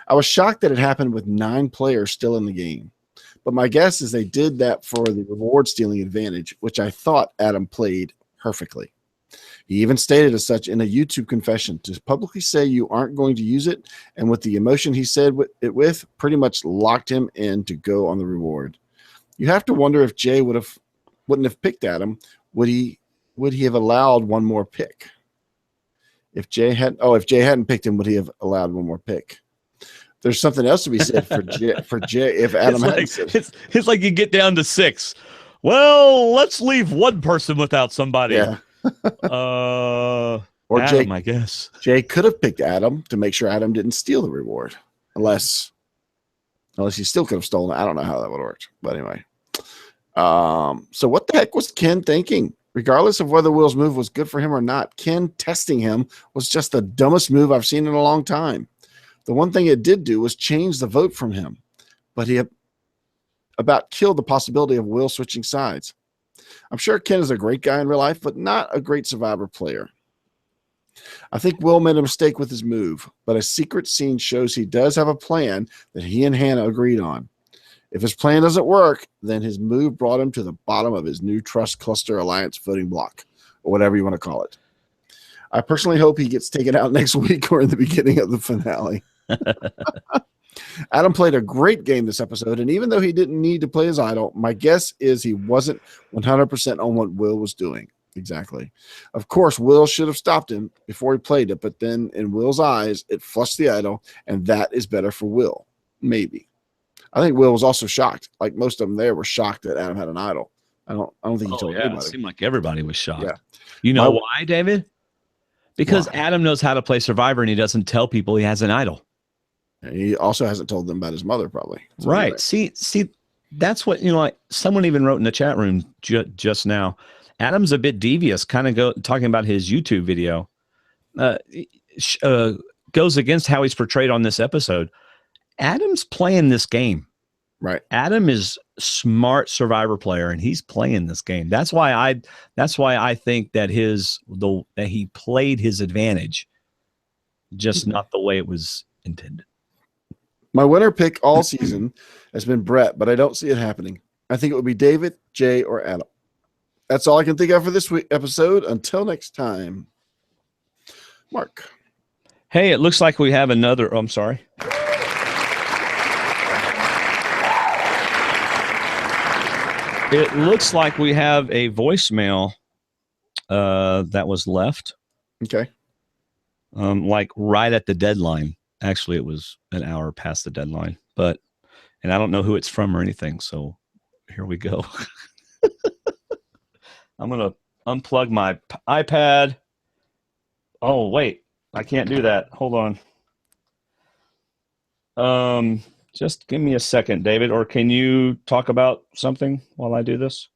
I was shocked that it happened with 9 players still in the game. But my guess is they did that for the reward stealing advantage, which I thought Adam played perfectly. He even stated as such in a YouTube confession. To publicly say you aren't going to use it, and with the emotion he said it with, pretty much locked him in to go on the reward. You have to wonder if Jay wouldn't have picked Adam. Would he have allowed one more pick? If Jay hadn't picked him, would he have allowed one more pick? There's something else to be said for Jay if Adam hadn't said it. It's like you get down to 6. Well, let's leave one person without somebody. Yeah. Or Adam, Jay, I guess. Jay could have picked Adam to make sure Adam didn't steal the reward. Unless he still could have stolen it. I don't know how that would have worked. But anyway. So what the heck was Ken thinking? Regardless of whether Will's move was good for him or not, Ken testing him was just the dumbest move I've seen in a long time. The one thing it did do was change the vote from him, but he about killed the possibility of Will switching sides. I'm sure Ken is a great guy in real life, but not a great Survivor player. I think Will made a mistake with his move, but a secret scene shows he does have a plan that he and Hannah agreed on. If his plan doesn't work, then his move brought him to the bottom of his new Trust Cluster Alliance voting block, or whatever you want to call it. I personally hope he gets taken out next week or in the beginning of the finale. Adam played a great game this episode, and even though he didn't need to play his idol, my guess is he wasn't 100% on what Will was doing. Exactly. Of course, Will should have stopped him before he played it, but then in Will's eyes, it flushed the idol, and that is better for Will. Maybe. I think Will was also shocked. Like most of them there were shocked that Adam had an idol. I don't think he told anybody. It seemed like everybody was shocked. Yeah. You know why, David? Because Adam knows how to play Survivor, and he doesn't tell people he has an idol. He also hasn't told them about his mother, probably. So right. Anyway. See, that's what, like someone even wrote in the chat room just now. Adam's a bit devious, kind of talking about his YouTube video. Goes against how he's portrayed on this episode. Adam's playing this game. Right. Adam is smart Survivor player, and he's playing this game. That's why I think that that he played his advantage, just not the way it was intended. My winner pick all season has been Brett, but I don't see it happening. I think it would be David, Jay, or Adam. That's all I can think of for this week episode. Until next time, Mark. Hey, it looks like we have another. Oh, I'm sorry. It looks like we have a voicemail that was left. Okay. Like right at the deadline. Actually, it was an hour past the deadline, and I don't know who it's from or anything. So here we go. I'm going to unplug my iPad. Oh, wait, I can't do that. Hold on. Just give me a second, David, or can you talk about something while I do this?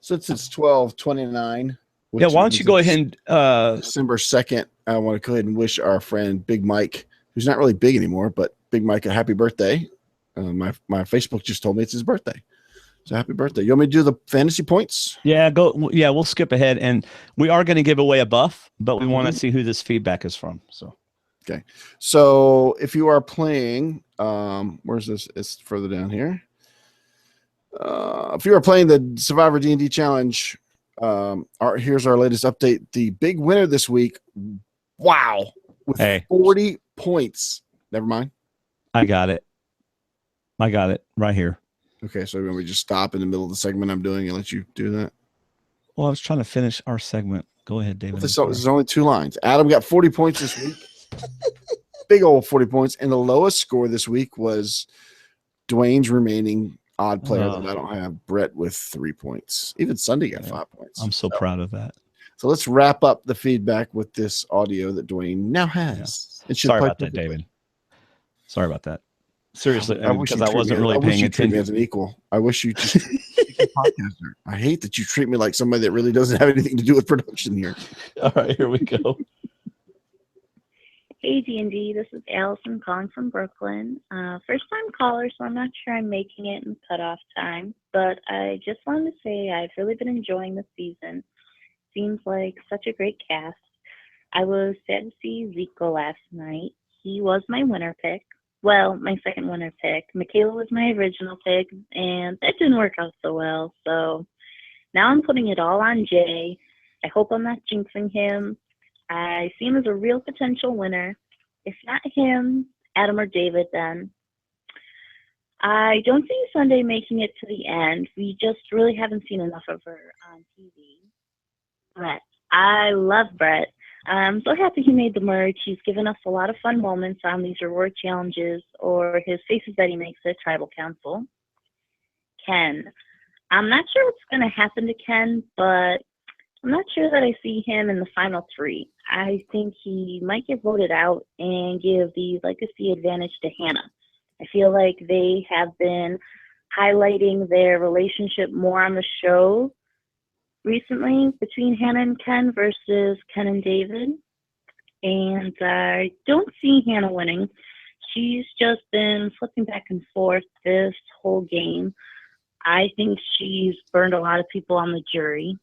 Since it's 12/29. Yeah, why don't you go ahead and December 2nd, I want to go ahead and wish our friend Big Mike, who's not really big anymore, but Big Mike, a happy birthday. My Facebook just told me it's his birthday. So happy birthday. You want me to do the fantasy points? Yeah, go. Yeah, we'll skip ahead. And we are going to give away a buff, but we want to see who this feedback is from. So, okay. So if you are playing, where's this? It's further down here. If you are playing the Survivor D&D Challenge, here's our latest update. The big winner this week, wow, with 40 points. Never mind. I got it right here. Okay, so we just stop in the middle of the segment I'm doing and let you do that? Well, I was trying to finish our segment. Go ahead, David. This is only 2 lines. Adam got 40 points this week. Big old 40 points. And the lowest score this week was Dwayne's remaining odd player that I don't have, Brett, with 3 points. Even Sunday got 5 points. I'm so proud of that. So let's wrap up the feedback with this audio that Dwaine now has. Yeah. Sorry about that, David. Sorry about that. Seriously, because I wasn't really paying attention. As an equal. I wish you just podcaster. I hate that you treat me like somebody that really doesn't have anything to do with production here. All right, here we go. Hey, D&D, this is Allison calling from Brooklyn. First-time caller, so I'm not sure I'm making it in cutoff time, but I just wanted to say I've really been enjoying the season. Seems like such a great cast. I was sad to see Zeke go last night. He was my winner pick. Well, my second winner pick. Michaela was my original pick, and that didn't work out so well. So now I'm putting it all on Jay. I hope I'm not jinxing him. I see him as a real potential winner. If not him, Adam or David then. I don't see Sunday making it to the end. We just really haven't seen enough of her on TV. Brett. I love Brett. I'm so happy he made the merge. He's given us a lot of fun moments on these reward challenges or his faces that he makes at Tribal Council. Ken. I'm not sure what's going to happen to Ken, but I'm not sure that I see him in the final 3. I think he might get voted out and give the legacy advantage to Hannah. I feel like they have been highlighting their relationship more on the show recently between Hannah and Ken versus Ken and David. And I don't see Hannah winning. She's just been flipping back and forth this whole game. I think she's burned a lot of people on the jury.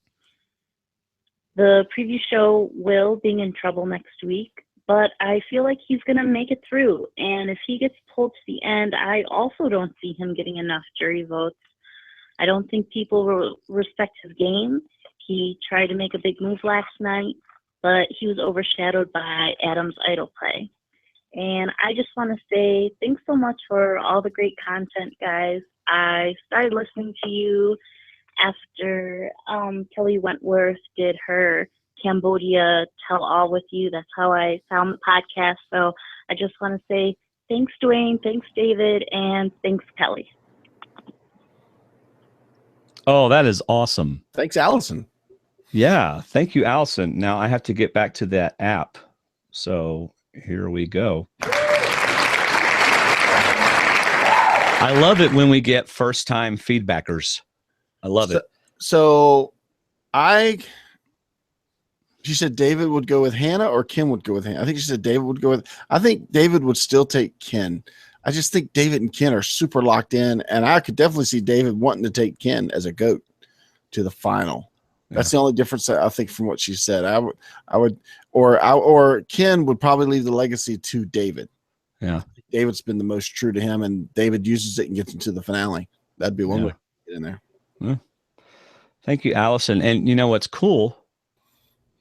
The preview show Will being in trouble next week, but I feel like he's going to make it through. And if he gets pulled to the end, I also don't see him getting enough jury votes. I don't think people respect his game. He tried to make a big move last night, but he was overshadowed by Adam's idol play. And I just want to say thanks so much for all the great content, guys. I started listening to you after Kelly Wentworth did her Cambodia tell-all with you. That's how I found the podcast. So I just want to say thanks, Dwaine, thanks, David, and thanks, Kelly. Oh, that is awesome. Thanks, Allison. Yeah, thank you, Allison. Now I have to get back to that app. So here we go. I love it when we get first-time feedbackers. I love it. So she said David would go with Hannah or Ken would go with Hannah. I think she said David would go with, I think David would still take Ken. I just think David and Ken are super locked in, and I could definitely see David wanting to take Ken as a GOAT to the final. That's the only difference I think from what she said. Or Ken would probably leave the legacy to David. Yeah. David's been the most true to him, and David uses it and gets into the finale. That'd be one way to get in there. Yeah. Thank you, Allison. And you know what's cool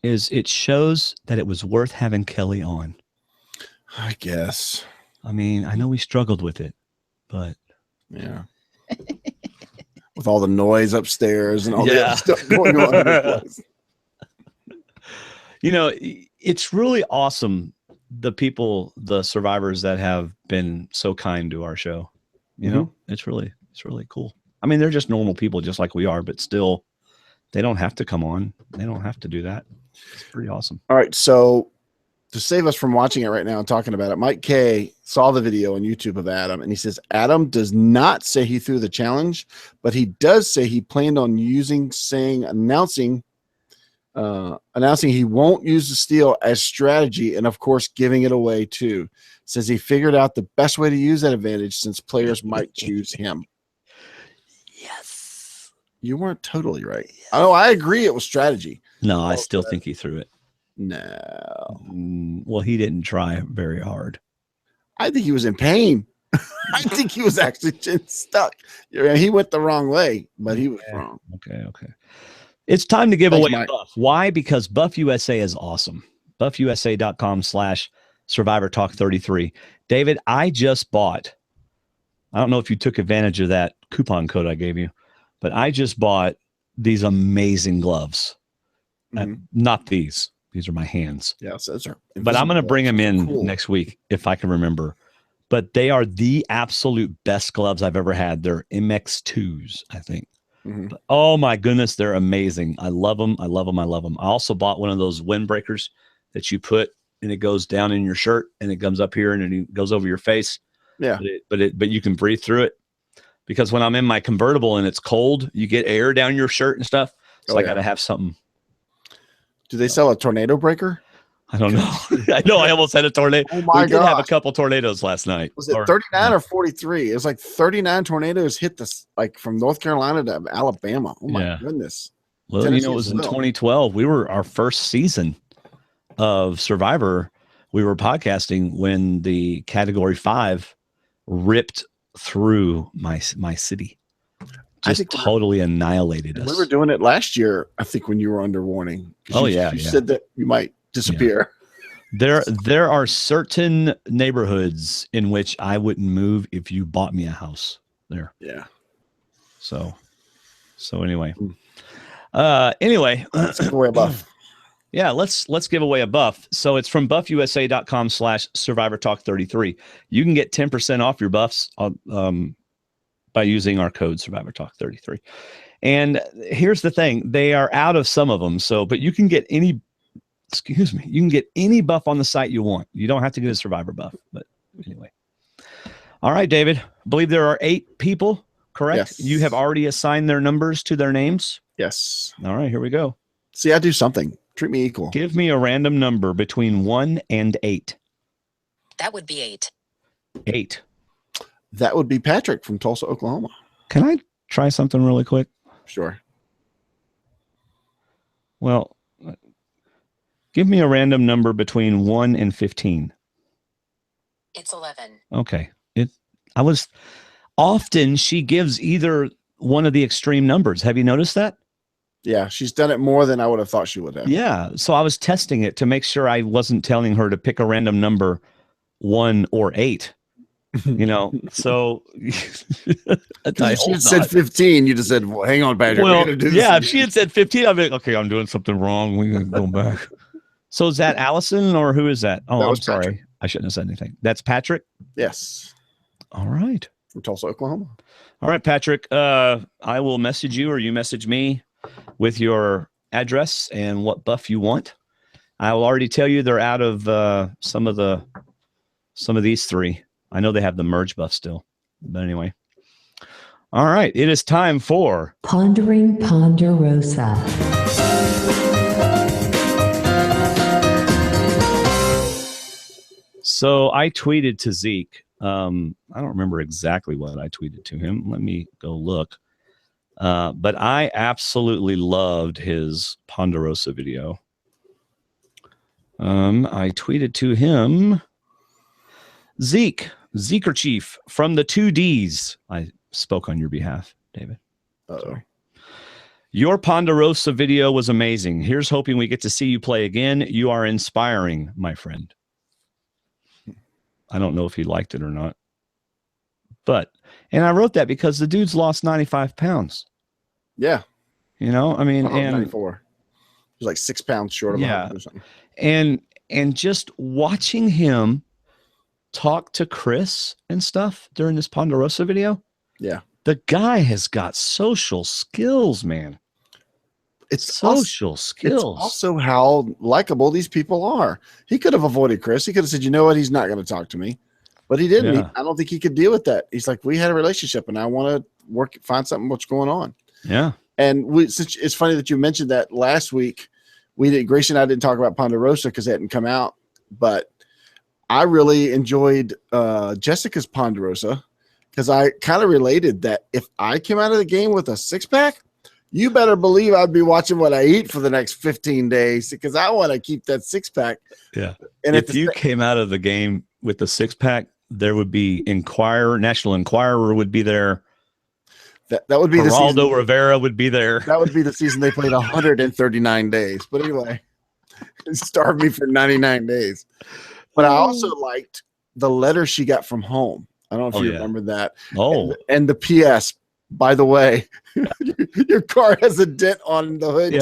is it shows that it was worth having Kelly on. I guess. I mean, I know we struggled with it, but yeah. With all the noise upstairs and all the other stuff going on in the place. You know, it's really awesome, the people, the survivors that have been so kind to our show. You know, it's really cool. I mean, they're just normal people just like we are, but still they don't have to come on. They don't have to do that. It's pretty awesome. All right. So to save us from watching it right now and talking about it, Mike K saw the video on YouTube of Adam, and he says Adam does not say he threw the challenge, but he does say he planned on announcing he won't use the steal as strategy, and of course giving it away too. Says he figured out the best way to use that advantage since players might choose him. Yes. You weren't totally right. Yes. Oh, I agree it was strategy. No, I still think he threw it. No. Well, he didn't try very hard. I think he was in pain. I think he was actually stuck. He went the wrong way, but he was wrong. Okay. It's time to give away a buff. Why? Because Buff USA is awesome. BuffUSA.com/Survivor Talk 33. David, I just bought, I don't know if you took advantage of that coupon code I gave you, but I just bought these amazing gloves. Mm-hmm. Not these. These are my hands. Yeah, so those are but I'm going to bring them in cool. next week if I can remember. But they are the absolute best gloves I've ever had. They're MX2s, I think. Mm-hmm. But, oh my goodness, they're amazing. I love them. I love them. I love them. I also bought one of those windbreakers that you put and it goes down in your shirt and it comes up here and it goes over your face. Yeah. But you can breathe through it. Because when I'm in my convertible and it's cold, you get air down your shirt and stuff. So I got to have something. Do they sell a tornado breaker? I don't know. I know I almost had a tornado. Oh my God. We did have a couple tornadoes last night. Was it 39 or 43? It was like 39 tornadoes hit this, like from North Carolina to Alabama. Oh my goodness. Well, Tennessee, it was in 2012. We were our first season of Survivor. We were podcasting when the Category 5 ripped through my city. Just totally annihilated us. We were doing it last year, I think, when you were under warning. You said that you might disappear. Yeah. There are certain neighborhoods in which I wouldn't move if you bought me a house there. Yeah. So anyway. Let's give away a buff. Yeah, let's give away a buff. So it's from buffusa.com/SurvivorTalk33. You can get 10% off your buffs by using our code SurvivorTalk33. And here's the thing. They are out of some of them. But you can get any buff on the site you want. You don't have to get a Survivor buff. But anyway. All right, David. I believe there are 8 people, correct? Yes. You have already assigned their numbers to their names? Yes. All right, here we go. See, I do something. Treat me equal. Give me a random number between 1 and 8. That would be 8. 8. That would be Patrick from Tulsa, Oklahoma. Can I try something really quick? Sure. Well, give me a random number between 1 and 15. It's 11. Okay. Often she gives either one of the extreme numbers. Have you noticed that? Yeah, she's done it more than I would have thought she would have. Yeah. So I was testing it to make sure I wasn't telling her to pick a random number 1 or 8. So if she had said 15, you just said, well, hang on, Patrick. Well, if she had said 15, I'd be like, okay, I'm doing something wrong. We can go back. So is that Allison or who is that? Oh, I'm sorry. Patrick. I shouldn't have said anything. That's Patrick? Yes. All right. From Tulsa, Oklahoma. All right, Patrick. I will message you or you message me with your address and what buff you want. I will already tell you they're out of some of these 3. I know they have the merge buff still, but anyway. All right, it is time for Pondering Ponderosa. So I tweeted to Zeke. I don't remember exactly what I tweeted to him. Let me go look. But I absolutely loved his Ponderosa video. I tweeted to him, Zeker Chief from the 2Ds. I spoke on your behalf, David. Sorry. Your Ponderosa video was amazing. Here's hoping we get to see you play again. You are inspiring, my friend. I don't know if he liked it or not. And I wrote that because the dude's lost 95 pounds. Yeah. I mean, and 94. He was like 6 pounds short of 100 or something. And just watching him talk to Chris and stuff during this Ponderosa video. Yeah. The guy has got social skills, man. It's social skills. It's also how likable these people are. He could have avoided Chris. He could have said, you know what? He's not going to talk to me. But he didn't. Yeah. I don't think he could deal with that. He's like, we had a relationship and I want to find something what's going on. Yeah. And it's funny that you mentioned that last week. Gracie and I didn't talk about Ponderosa because it hadn't come out, but I really enjoyed Jessica's Ponderosa because I kind of related that if I came out of the game with a 6-pack, you better believe I'd be watching what I eat for the next 15 days because I want to keep that 6-pack. Yeah. And if you came out of the game with the 6-pack, there would be National Enquirer would be there. That would be the season. Geraldo Rivera would be there. That would be the season they played 139 days. But anyway, it starved me for 99 days. But I also liked the letter she got from home. I don't know if you remember that. Oh. And the PS, by the way, your car has a dent on the hood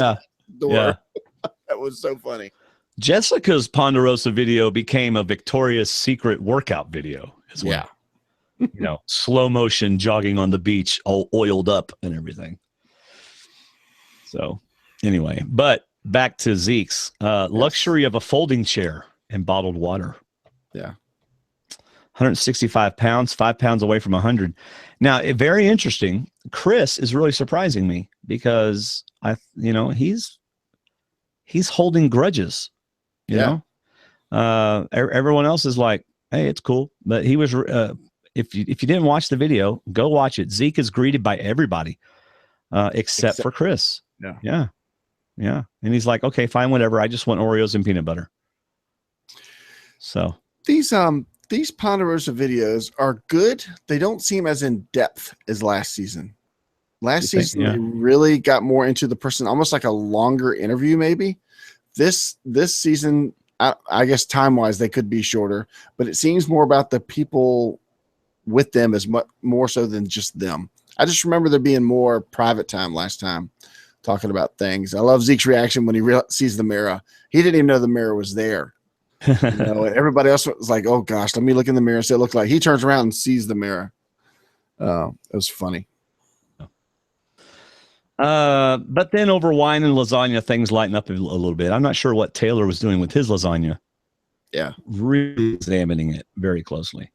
door. Yeah. That was so funny. Jessica's Ponderosa video became a Victoria's Secret workout video as well. Yeah. Slow motion jogging on the beach, all oiled up and everything. So anyway, but back to Zeke's luxury of a folding chair and bottled water. Yeah. 165 pounds, 5 pounds away from 100. Now, very interesting. Chris is really surprising me because he's holding grudges. You know, everyone else is like, hey, it's cool. But he was, if you didn't watch the video, go watch it. Zeke is greeted by everybody except for Chris. Yeah. And he's like, okay, fine, whatever. I just want Oreos and peanut butter. So these Ponderosa videos are good. They don't seem as in depth as last season. Last season, they really got more into the person, almost like a longer interview, maybe. This season, I guess time-wise, they could be shorter, but it seems more about the people with them as much more so than just them. I just remember there being more private time last time talking about things. I love Zeke's reaction when he sees the mirror. He didn't even know the mirror was there. And everybody else was like, oh gosh, let me look in the mirror and see what it looks like. He turns around and sees the mirror. It was funny. But then over wine and lasagna, things lighten up a little bit. I'm not sure what Taylor was doing with his lasagna. Yeah. Really examining it very closely.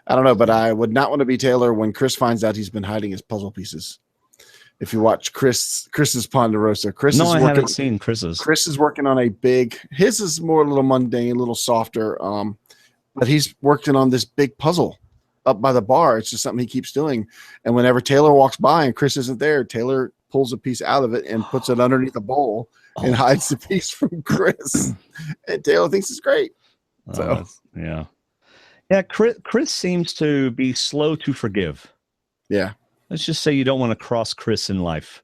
I don't know, but I would not want to be Taylor when Chris finds out he's been hiding his puzzle pieces. If you watch Chris's Ponderosa, I haven't seen Chris's. Chris is working on his is more a little mundane, a little softer. But he's working on this big puzzle up by the bar. It's just something he keeps doing. And whenever Taylor walks by and Chris isn't there, Taylor pulls a piece out of it and puts it underneath a bowl and hides the piece from Chris. And Taylor thinks it's great. So yeah. Chris seems to be slow to forgive. Yeah. Let's just say you don't want to cross Chris in life.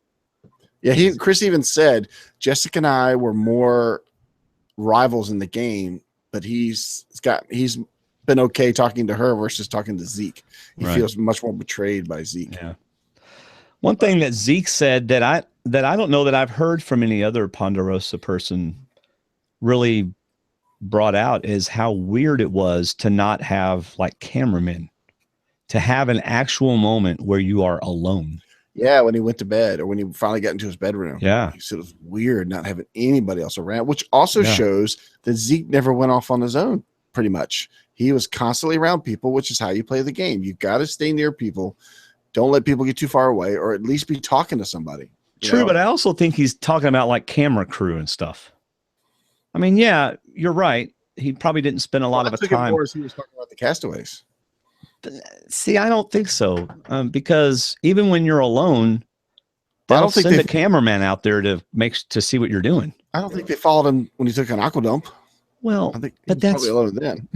Yeah, Chris even said Jessica and I were more rivals in the game, but he's been okay talking to her versus talking to Zeke. He feels much more betrayed by Zeke. Yeah. One thing that Zeke said that I don't know that I've heard from any other Ponderosa person really brought out is how weird it was to not have like cameramen, to have an actual moment where you are alone. Yeah, when he went to bed or when he finally got into his bedroom. Yeah. He said it was weird not having anybody else around, which also shows that Zeke never went off on his own, pretty much. He was constantly around people, which is how you play the game. You got to stay near people. Don't let people get too far away, or at least be talking to somebody. True, but I also think he's talking about like camera crew and stuff. I mean, yeah, you're right. He probably didn't spend a lot of time. He was talking about the castaways. See, I don't think so, because even when you're alone, I don't think send a cameraman out there to see what you're doing. I don't think they followed him when he took an aqua dump. Well, I think but that's probably alone then.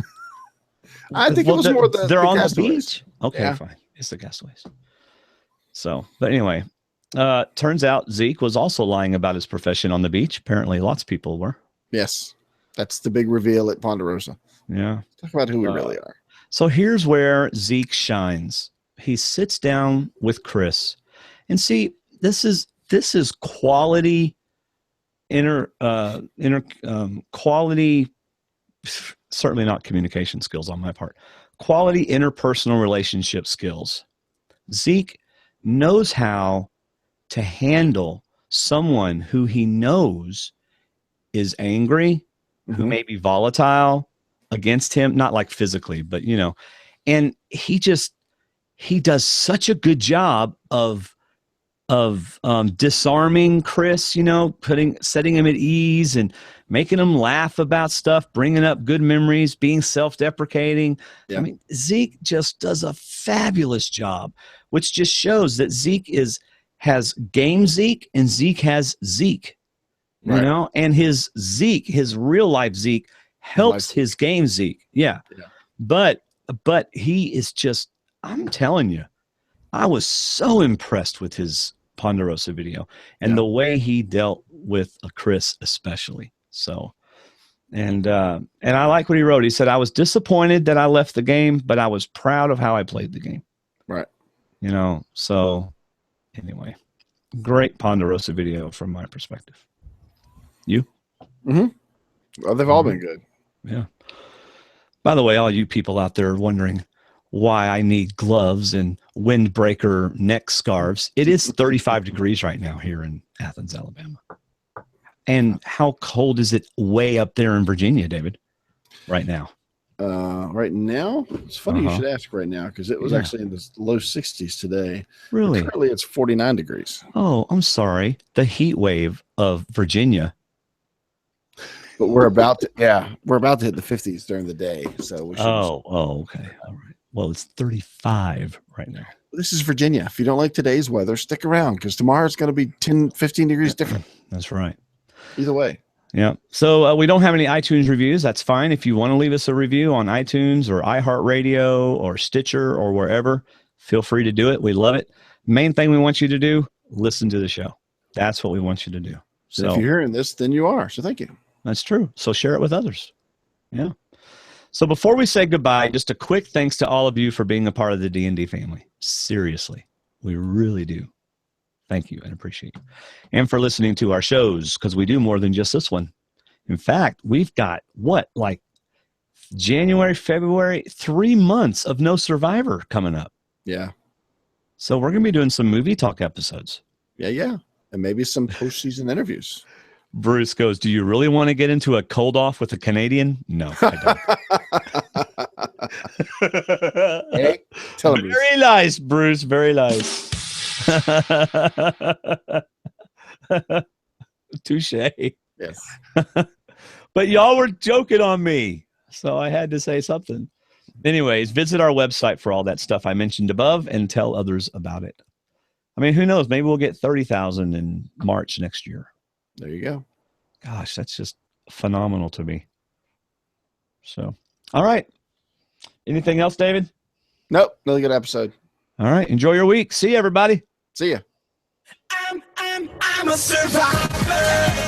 I think it was more they're on castaways. The beach. Okay, fine. It's the castaways. So, but anyway, turns out Zeke was also lying about his profession on the beach. Apparently, lots of people were. Yes, that's the big reveal at Ponderosa. Yeah, talk about who we really are. So here's where Zeke shines. He sits down with Chris, and see, this is quality quality, certainly not communication skills on my part. Quality interpersonal relationship skills. Zeke knows how to handle someone who he knows is angry, who may be volatile against him, not like physically, but and he does such a good job of disarming Chris, setting him at ease and making him laugh about stuff, bringing up good memories, being self-deprecating. Yeah. I mean, Zeke just does a fabulous job, which just shows that Zeke has game Zeke and Zeke has Zeke, and his real life Zeke helps his game Zeke. Yeah. But he is just, I'm telling you, I was so impressed with his Ponderosa video and the way he dealt with Chris especially. So, and I like what he wrote. He said, I was disappointed that I left the game, but I was proud of how I played the game. Right. You know, so anyway, great Ponderosa video from my perspective. You? Mm-hmm. Well, they've all been good. Yeah. By the way, all you people out there wondering why I need gloves and windbreaker neck scarves, it is 35 degrees right now here in Athens, Alabama. And how cold is it way up there in Virginia, David, right now? Right now, it's funny you should ask right now because it was actually in the low 60s today. Really? But currently, it's 49 degrees. Oh, I'm sorry. The heat wave of Virginia. But we're about to hit the 50s during the day. So we should. Okay. All right. Well, it's 35 right now. This is Virginia. If you don't like today's weather, stick around because tomorrow's going to be 10, 15 degrees different. That's right. Either way. Yeah. So we don't have any iTunes reviews. That's fine. If you want to leave us a review on iTunes or iHeartRadio or Stitcher or wherever, feel free to do it. We love it. Main thing we want you to do, listen to the show. That's what we want you to do. So if you're hearing this, then you are. So thank you. That's true. So share it with others. Yeah. So before we say goodbye, just a quick thanks to all of you for being a part of the D&D family. Seriously, we really do. Thank you and appreciate you. And for listening to our shows, because we do more than just this one. In fact, we've got like January, February, 3 months of No Survivor coming up. Yeah. So we're going to be doing some movie talk episodes. Yeah. And maybe some postseason interviews. Bruce goes, do you really want to get into a cold off with a Canadian? No, I don't. Hey, tell him. Very nice, Bruce. Very nice. Touche. Yes. But y'all were joking on me, so I had to say something. Anyways, visit our website for all that stuff I mentioned above and tell others about it. I mean, who knows? Maybe we'll get 30,000 in March next year. There you go. Gosh, that's just phenomenal to me. So, all right. Anything else, David? Nope. Another good episode. All right. Enjoy your week. See you, everybody. See ya. I'm a survivor.